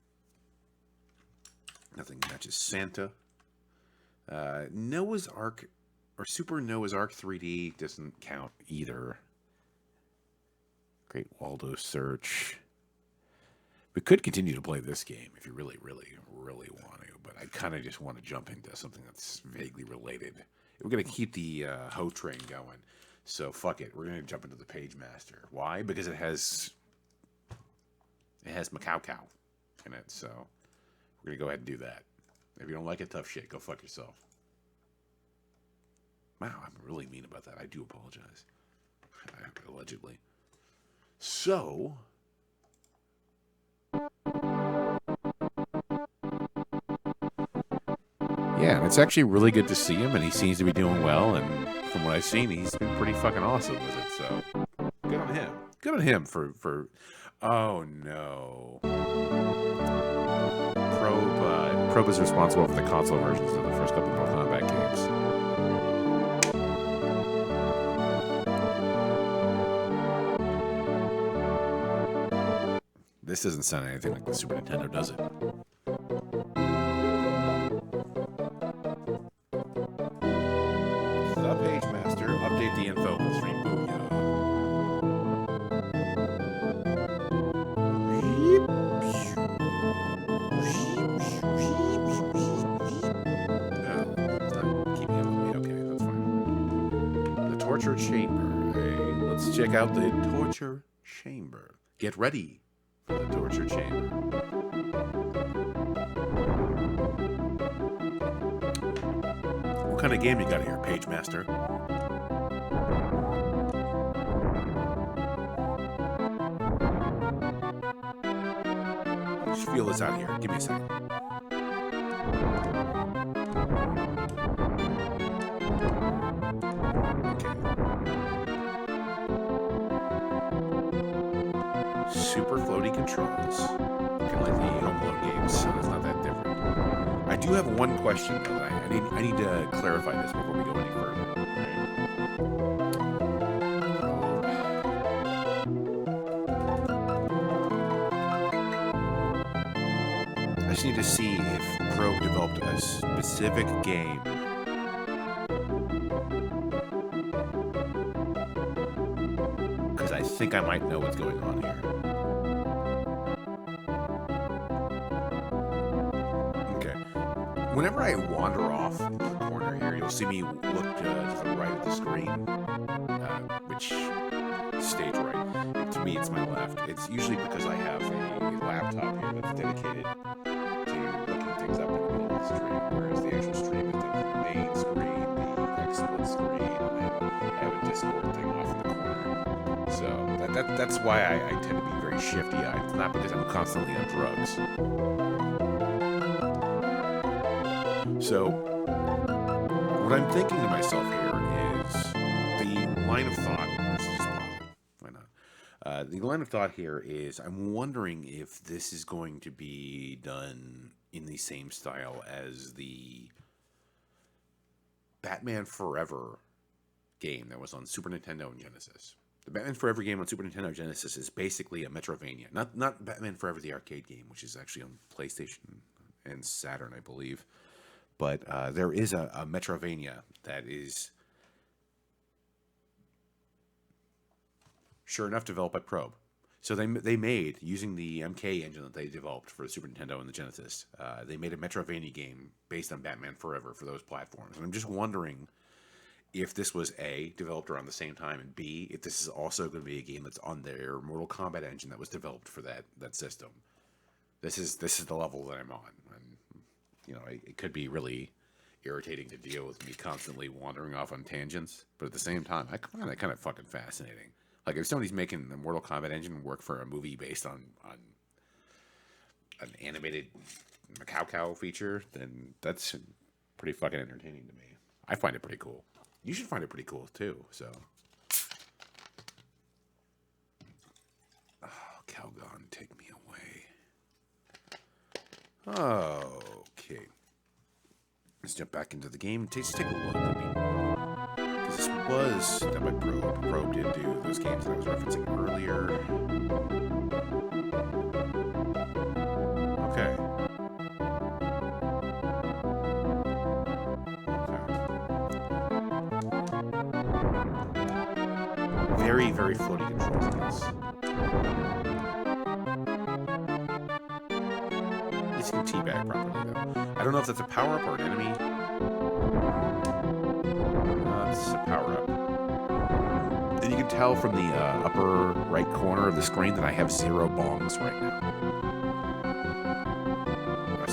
Nothing matches Santa. Noah's Ark or Super Noah's Ark 3D doesn't count either. Great Waldo Search. We could continue to play this game if you really, really, really want to, but I kind of just want to jump into something that's vaguely related. We're going to keep the Ho train going, so fuck it. We're going to jump into the Page Master. Why? Because it has Macau Cow in it, so We're going to go ahead and do that. If you don't like it, tough shit. Go fuck yourself. Wow, I'm really mean about that. I do apologize. Allegedly. So... yeah, and it's actually really good to see him, and he seems to be doing well, and from what I've seen, he's been pretty fucking awesome with it, so good on him. Good on him for oh no. Probe is responsible for the console versions of the first couple of Mortal Kombat games. This doesn't sound anything like the Super Nintendo, does it? The Page Master, update the info on stream. Torture chamber. Hey, let's check out the torture chamber. Get ready for the torture chamber. What kind of game you got here, Page Master? Let's feel this out here. Give me a second. Super floaty controls. Kind of like the Home Alone games, so it's not that different. I do have one question, though. I need to clarify this before we go any further. I just need to see if Probe developed a specific game because I think I might know what's going on here. Whenever I wander off into the corner here, you'll see me look to the right of the screen, which stage right. To me, it's my left. It's usually because I have a laptop here that's dedicated to looking things up in the middle of the stream, whereas the actual stream is the main screen, the XSplit screen, and then I have a Discord thing off in the corner. So that's why I tend to be very shifty-eyed. It's not because I'm constantly on drugs. So, what I'm thinking to myself here is the line of thought. Let's just pause it. Why not? The line of thought here is I'm wondering if this is going to be done in the same style as the Batman Forever game that was on Super Nintendo and Genesis. The Batman Forever game on Super Nintendo and Genesis is basically a Metrovania. Not Batman Forever the arcade game, which is actually on PlayStation and Saturn, I believe. But there is a Metrovania that is, sure enough, developed by Probe. So they made, using the MK engine that they developed for the Super Nintendo and the Genesis, they made a Metrovania game based on Batman Forever for those platforms. And I'm just wondering if this was A, developed around the same time, and B, if this is also going to be a game that's on their Mortal Kombat engine that was developed for that system. This is the level that I'm on. And, you know, it could be really irritating to deal with me constantly wandering off on tangents, but at the same time, I find that kind of fucking fascinating. Like, if somebody's making the Mortal Kombat engine work for a movie based on an animated Macau feature, then that's pretty fucking entertaining to me. I find it pretty cool. You should find it pretty cool, too, so. Oh, Calgon, take me away. Okay. Let's jump back into the game. Let's take a look. I mean, this was done by Probe. Probe did do those games that I was referencing earlier. Okay. Very, very floaty controls in this. This can teabag properly, though. I don't know if that's a power-up or an enemy. This is a power-up. And you can tell from the upper right corner of the screen that I have 0 bongs right now.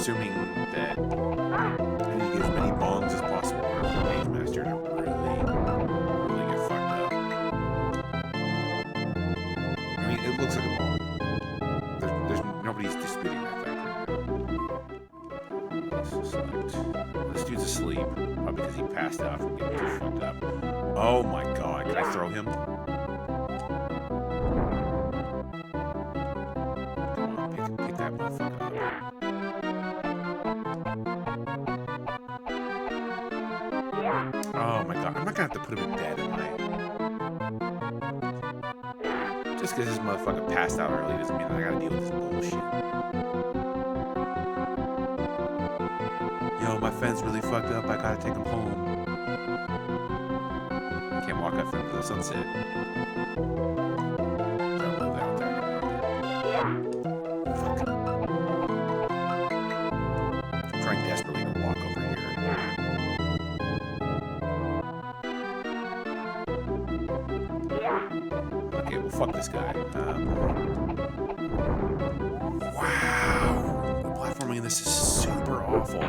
assuming that I need to get as many bongs as possible for the Page Master to really get fucked up. I mean, it looks like a bong. There's nobody's disputing that fact right now. Let's select. This dude's asleep, probably because he passed out from getting too fucked up. Oh my god, can I throw him? Come on, pick that motherfucker up. Oh my god, I'm not gonna have to put him in bed, am I? Just because this motherfucker passed out early doesn't mean that I gotta deal with this bullshit. Yo, my friend's really fucked up, I gotta take him home. I can't walk out front of the sunset. Don't live out there anymore. Fuck. I'm trying desperately to walk over here. Okay, well, fuck this guy. Wow. The platforming in this is super awful.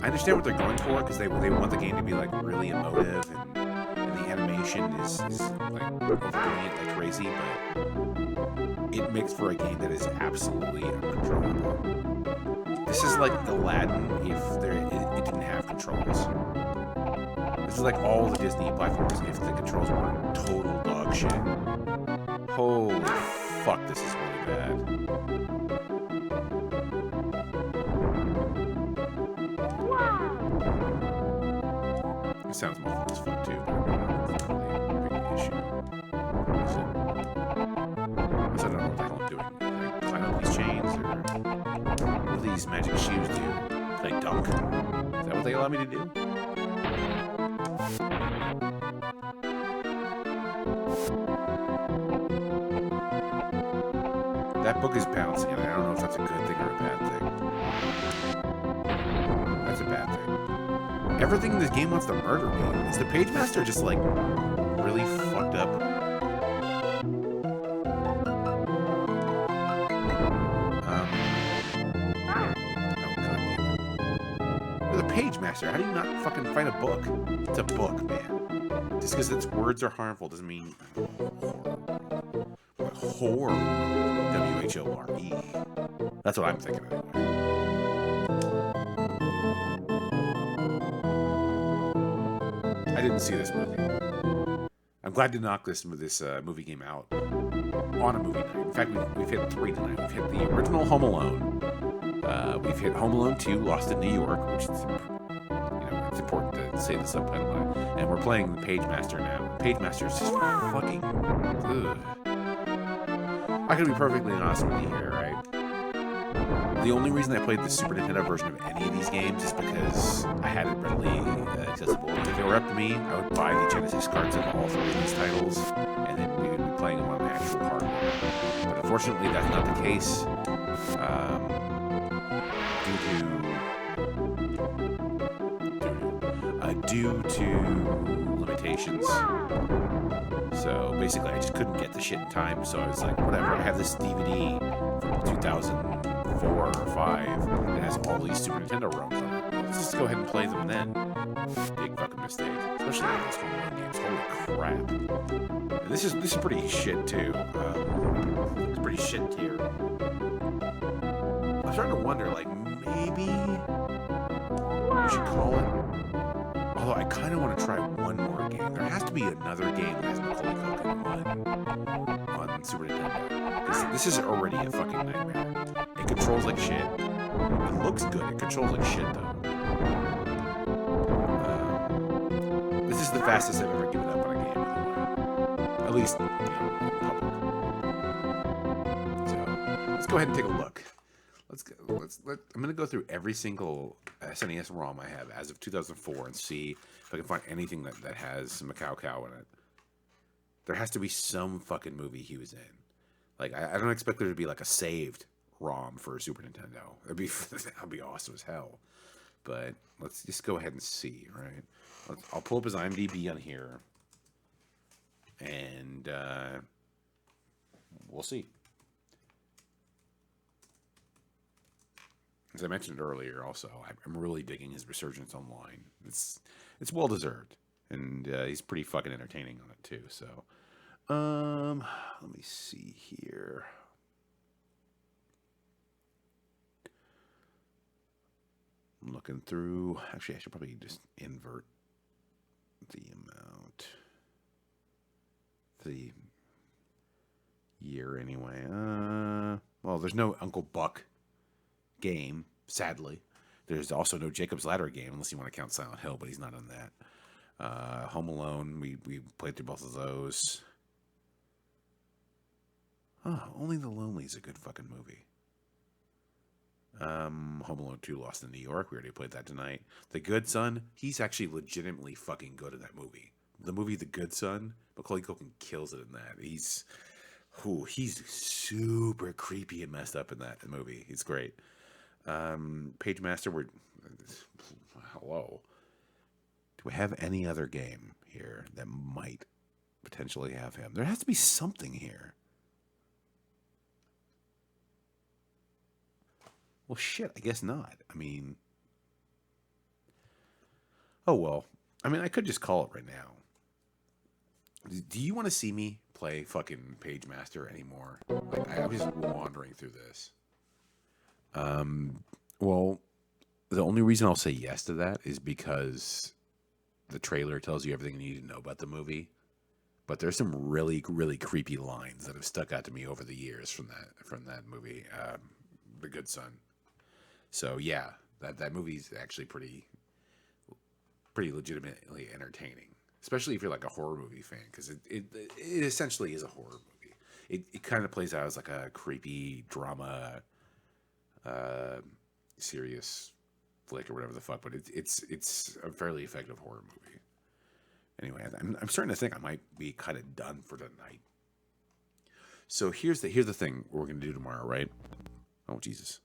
I understand what they're going for, because they want the game to be, like, really emotive, and the animation is like, overdoing it like crazy, but it makes for a game that is absolutely uncontrollable. This is like Aladdin if it didn't have controls. This is like all the Disney platforms if the controls were total dog shit. Holy fuck, this is really bad. It sounds muffled as fuck too, but I don't think really a big issue. Is it? I don't know what the hell I'm doing. Can I climb up these chains, or what do these magic shoes do? Can I dunk? Is that what they allow me to do? That book is bouncing, and I don't know if that's a good thing or a bad thing. That's a bad thing. Everything in this game wants to murder me. Is the Page Master just, like, really fucked up? Oh, goddammit. You're the Page Master. How do you not fucking find a book? It's a book, man. Just because its words are harmful doesn't mean... Whore. W-H-O-R-E. That's what I'm thinking anyway. I didn't see this movie. I'm glad to knock this movie game out on a movie night. In fact, we've hit 3 tonight. We've hit the original Home Alone. We've hit Home Alone 2, Lost in New York, which is, it's important to say the subtitle on it. And we're playing the Page Master now. The Page Master is just fucking... Ugh. I can be perfectly honest with you here, right? The only reason I played the Super Nintendo version of any of these games is because I had it readily accessible. If it were up to me, I would buy the Genesis cards of all 3 of these titles, and then we would be playing them on the actual hardware. But unfortunately, that's not the case. Due to limitations. So basically, I just couldn't get the shit in time. So I was like, whatever. I have this DVD from 2004 or 5 that has all these Super Nintendo ROMs on it. Let's just go ahead and play them then. Big fucking mistake, especially with those Home Alone games. Holy crap! And this is pretty shit too. It's pretty shit tier. I'm starting to wonder, like, maybe we should call it. Although I kind of want to try one more game. There has to be another game that has Macaulay Culkin on Super Nintendo. This is already a fucking nightmare. It controls like shit. It looks good. It controls like shit, though. This is the fastest I've ever given up on a game, by the way. At least, in public. So, let's go ahead and take a look. I'm gonna go through every single SNES ROM I have as of 2004 and see if I can find anything that has Macau Cow in it. There has to be some fucking movie he was in. Like, I don't expect there to be like a saved ROM for Super Nintendo. That'd be awesome as hell. But let's just go ahead and see, right? I'll pull up his IMDb on here, and we'll see. As I mentioned earlier, also, I'm really digging his resurgence online. It's well deserved, and he's pretty fucking entertaining on it too. So, let me see here. I'm looking through. Actually, I should probably just invert the amount. The year anyway. Well, there's no Uncle Buck game, sadly. There's also no Jacob's Ladder game, unless you want to count Silent Hill, but he's not on that. Home Alone, we played through both of those. Oh, Only the Lonely is a good fucking movie. Home Alone 2, Lost in New York, we already played that tonight. The Good Son, he's actually legitimately fucking good in that movie. The movie The Good Son, Macaulay Culkin kills it in that. He's super creepy and messed up in that movie. He's great. Page Master, hello. Do we have any other game here that might potentially have him? There has to be something here. Well, shit, I guess not. I mean, oh well. I mean, I could just call it right now. Do you want to see me play fucking Page Master anymore? Like, I was just wandering through this. Well, the only reason I'll say yes to that is because the trailer tells you everything you need to know about the movie. But there's some really, really creepy lines that have stuck out to me over the years from that movie, The Good Son. So yeah, that movie's actually pretty legitimately entertaining, especially if you're like a horror movie fan, because it essentially is a horror movie. It kind of plays out as like a creepy drama, serious flick or whatever the fuck, but it's a fairly effective horror movie. Anyway, I'm starting to think I might be kind of done for the night. So here's the thing we're gonna do tomorrow, right? Oh Jesus.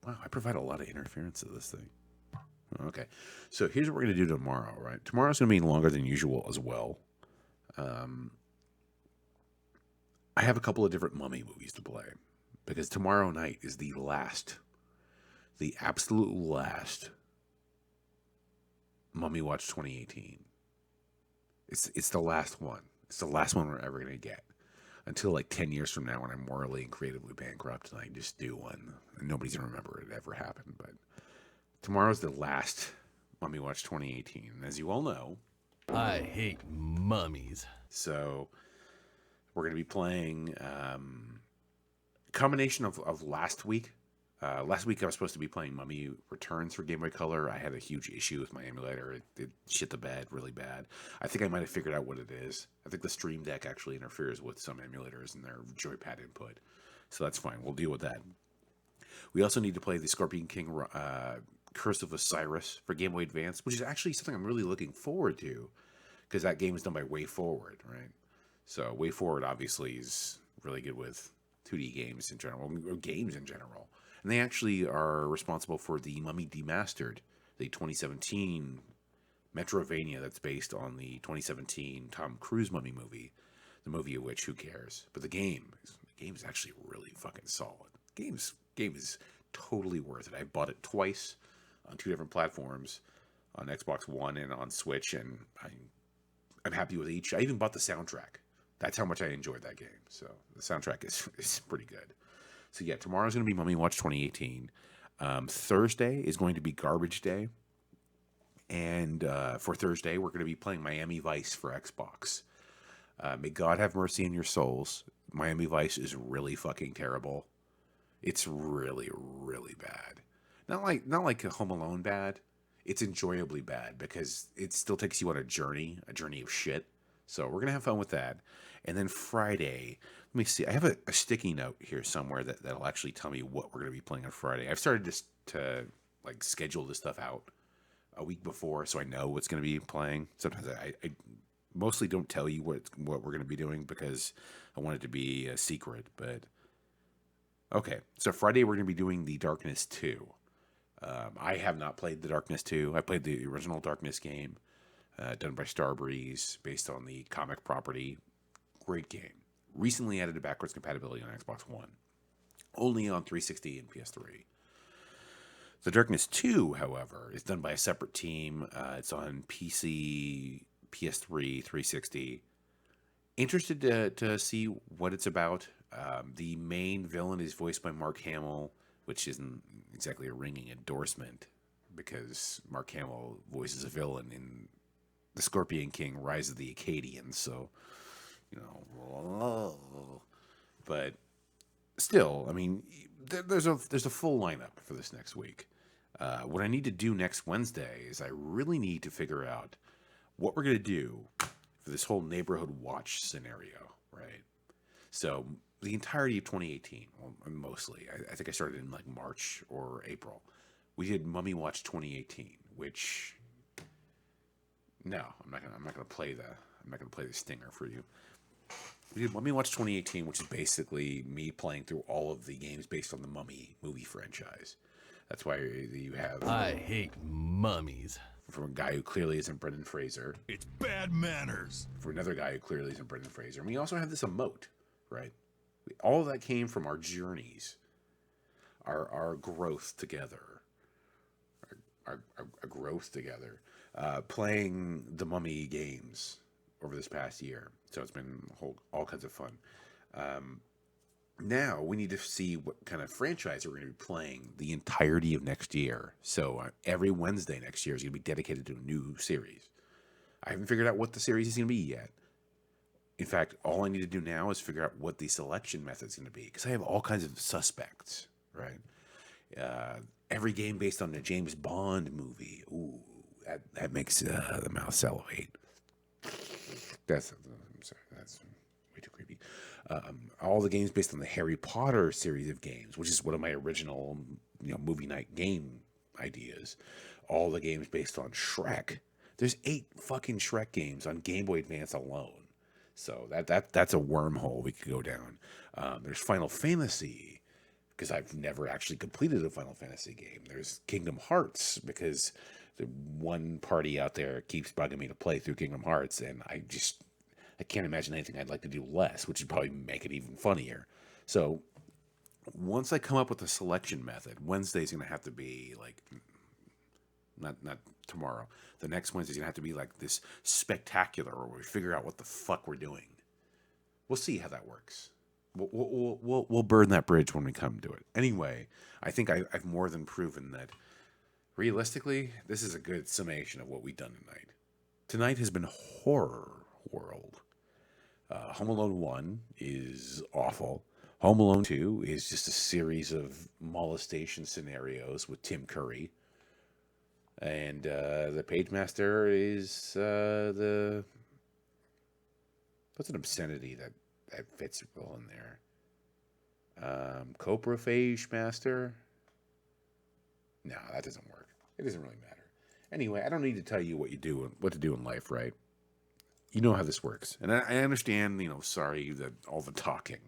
Wow, I provide a lot of interference to this thing. Okay, so here's what we're gonna do tomorrow, right? Tomorrow's gonna be longer than usual as well. I have a couple of different Mummy movies to play because tomorrow night is the absolute last Mummy Watch 2018. It's the last one. It's the last one we're ever gonna get until like 10 years from now when I'm morally and creatively bankrupt and I can just do one and nobody's gonna remember it ever happened. But tomorrow's the last Mummy Watch 2018, and as you all know, I hate mummies. So we're gonna be playing combination of last week. Last week I was supposed to be playing Mummy Returns for Game Boy Color. I had a huge issue with my emulator. It shit the bed really bad. I think I might have figured out what it is. I think the Stream Deck actually interferes with some emulators and their joypad input. So that's fine. We'll deal with that. We also need to play the Scorpion King Curse of Osiris for Game Boy Advance, which is actually something I'm really looking forward to because that game is done by Way Forward, right? So Way Forward obviously is really good with 2D games in general, or games in general. And they actually are responsible for the Mummy Demastered, the 2017 Metrovania that's based on the 2017 Tom Cruise Mummy movie, the movie of which who cares? But the game is actually really fucking solid. Game is totally worth it. I bought it twice on 2 different platforms, on Xbox One and on Switch, and I'm happy with each. I even bought the soundtrack. That's how much I enjoyed that game. So the soundtrack is pretty good. So yeah, tomorrow's going to be Mummy Watch 2018. Thursday is going to be Garbage Day. And for Thursday, we're going to be playing Miami Vice for Xbox. May God have mercy on your souls. Miami Vice is really fucking terrible. It's really, really bad. Not like a Home Alone bad. It's enjoyably bad because it still takes you on a journey of shit. So we're gonna have fun with that. And then Friday, let me see. I have a sticky note here somewhere that'll actually tell me what we're gonna be playing on Friday. I've started to like schedule this stuff out a week before so I know what's gonna be playing. Sometimes I mostly don't tell you what we're gonna be doing because I want it to be a secret. But okay, so Friday we're gonna be doing the Darkness 2. I have not played the Darkness 2. I played the original Darkness game. Done by Starbreeze, based on the comic property. Great game. recently added to backwards compatibility on Xbox One, only on 360 and PS3. The Darkness 2, however, is done by a separate team. It's on PC, PS3, 360. Interested to see what it's about. The main villain is voiced by Mark Hamill, which isn't exactly a ringing endorsement because Mark Hamill voices a villain in The Scorpion King, Rise of the Acadians. So, but still, I mean, there's a full lineup for this next week. What I need to do next Wednesday is I really need to figure out what we're going to do for this whole neighborhood watch scenario, right? So the entirety of 2018, well, mostly, I think I started in like March or April. We did Mummy Watch 2018, which no, I'm not gonna play the stinger for you. We did Mummy Watch 2018, which is basically me playing through all of the games based on the Mummy movie franchise. That's why you have I hate mummies. from a guy who clearly isn't Brendan Fraser. It's bad manners. For another guy who clearly isn't Brendan Fraser. And we also have this emote, right? All of that came from our journeys, our growth together, our growth together, playing the Mummy games over this past year. So it's been all kinds of fun. Now we need to see what kind of franchise we're going to be playing the entirety of next year. So every Wednesday next year is going to be dedicated to a new series. I haven't figured out what the series is going to be yet. In fact, all I need to do now is figure out what the selection method is going to be, because I have all kinds of suspects, right? Every game based on the James Bond movie. Ooh, that makes the mouth salivate. I'm sorry, that's way too creepy. All the games based on the Harry Potter series of games, which is one of my original, movie night game ideas. All the games based on Shrek. There's 8 fucking Shrek games on Game Boy Advance alone. So that's a wormhole we could go down. There's Final Fantasy, because I've never actually completed a Final Fantasy game. There's Kingdom Hearts, because the one party out there keeps bugging me to play through Kingdom Hearts, and I can't imagine anything I'd like to do less, which would probably make it even funnier. So once I come up with a selection method, Wednesday's going to have to be like, not tomorrow. The next Wednesday's going to have to be like this spectacular where we figure out what the fuck we're doing. We'll see how that works. We'll burn that bridge when we come to it. Anyway, I think I've more than proven that realistically, this is a good summation of what we've done tonight. Tonight has been horror world. Home Alone 1 is awful. Home Alone 2 is just a series of molestation scenarios with Tim Curry. And the Page Master is what's an obscenity that fits well in there? Coprophage Master? No, that doesn't work. It doesn't really matter. Anyway, I don't need to tell you what to do in life, right? You know how this works. And I understand, sorry that all the talking.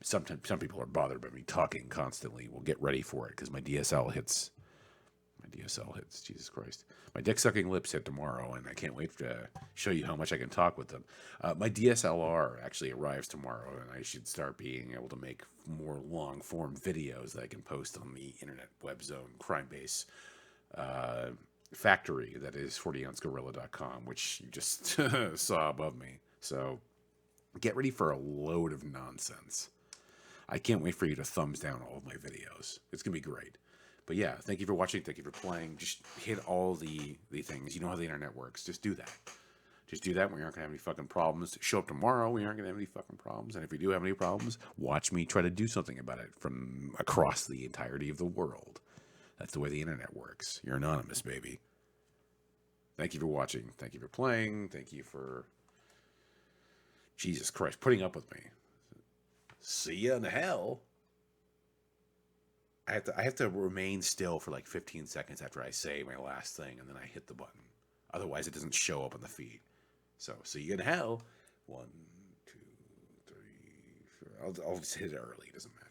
Sometimes some people are bothered by me talking constantly. We'll get ready for it because my DSL hits. Jesus Christ. My dick-sucking lips hit tomorrow, and I can't wait to show you how much I can talk with them. My DSLR actually arrives tomorrow, and I should start being able to make more long-form videos that I can post on the internet web zone crime base factory that is 40ounceGorilla.com, which you just saw above me. So get ready for a load of nonsense. I can't wait for you to thumbs down all of my videos. It's going to be great. But yeah, thank you for watching. Thank you for playing. Just hit all the things. You know how the internet works. Just do that. Just do that. We aren't going to have any fucking problems. Show up tomorrow. We aren't going to have any fucking problems. And if we do have any problems, watch me try to do something about it from across the entirety of the world. That's the way the internet works. You're anonymous, baby. Thank you for watching. Thank you for playing. Thank you for, Jesus Christ, putting up with me. See ya in hell. I have to remain still for like 15 seconds after I say my last thing, and then I hit the button. Otherwise, it doesn't show up on the feed. So, see you in hell. 1, 2, 3, 4. I'll just hit it early. It doesn't matter.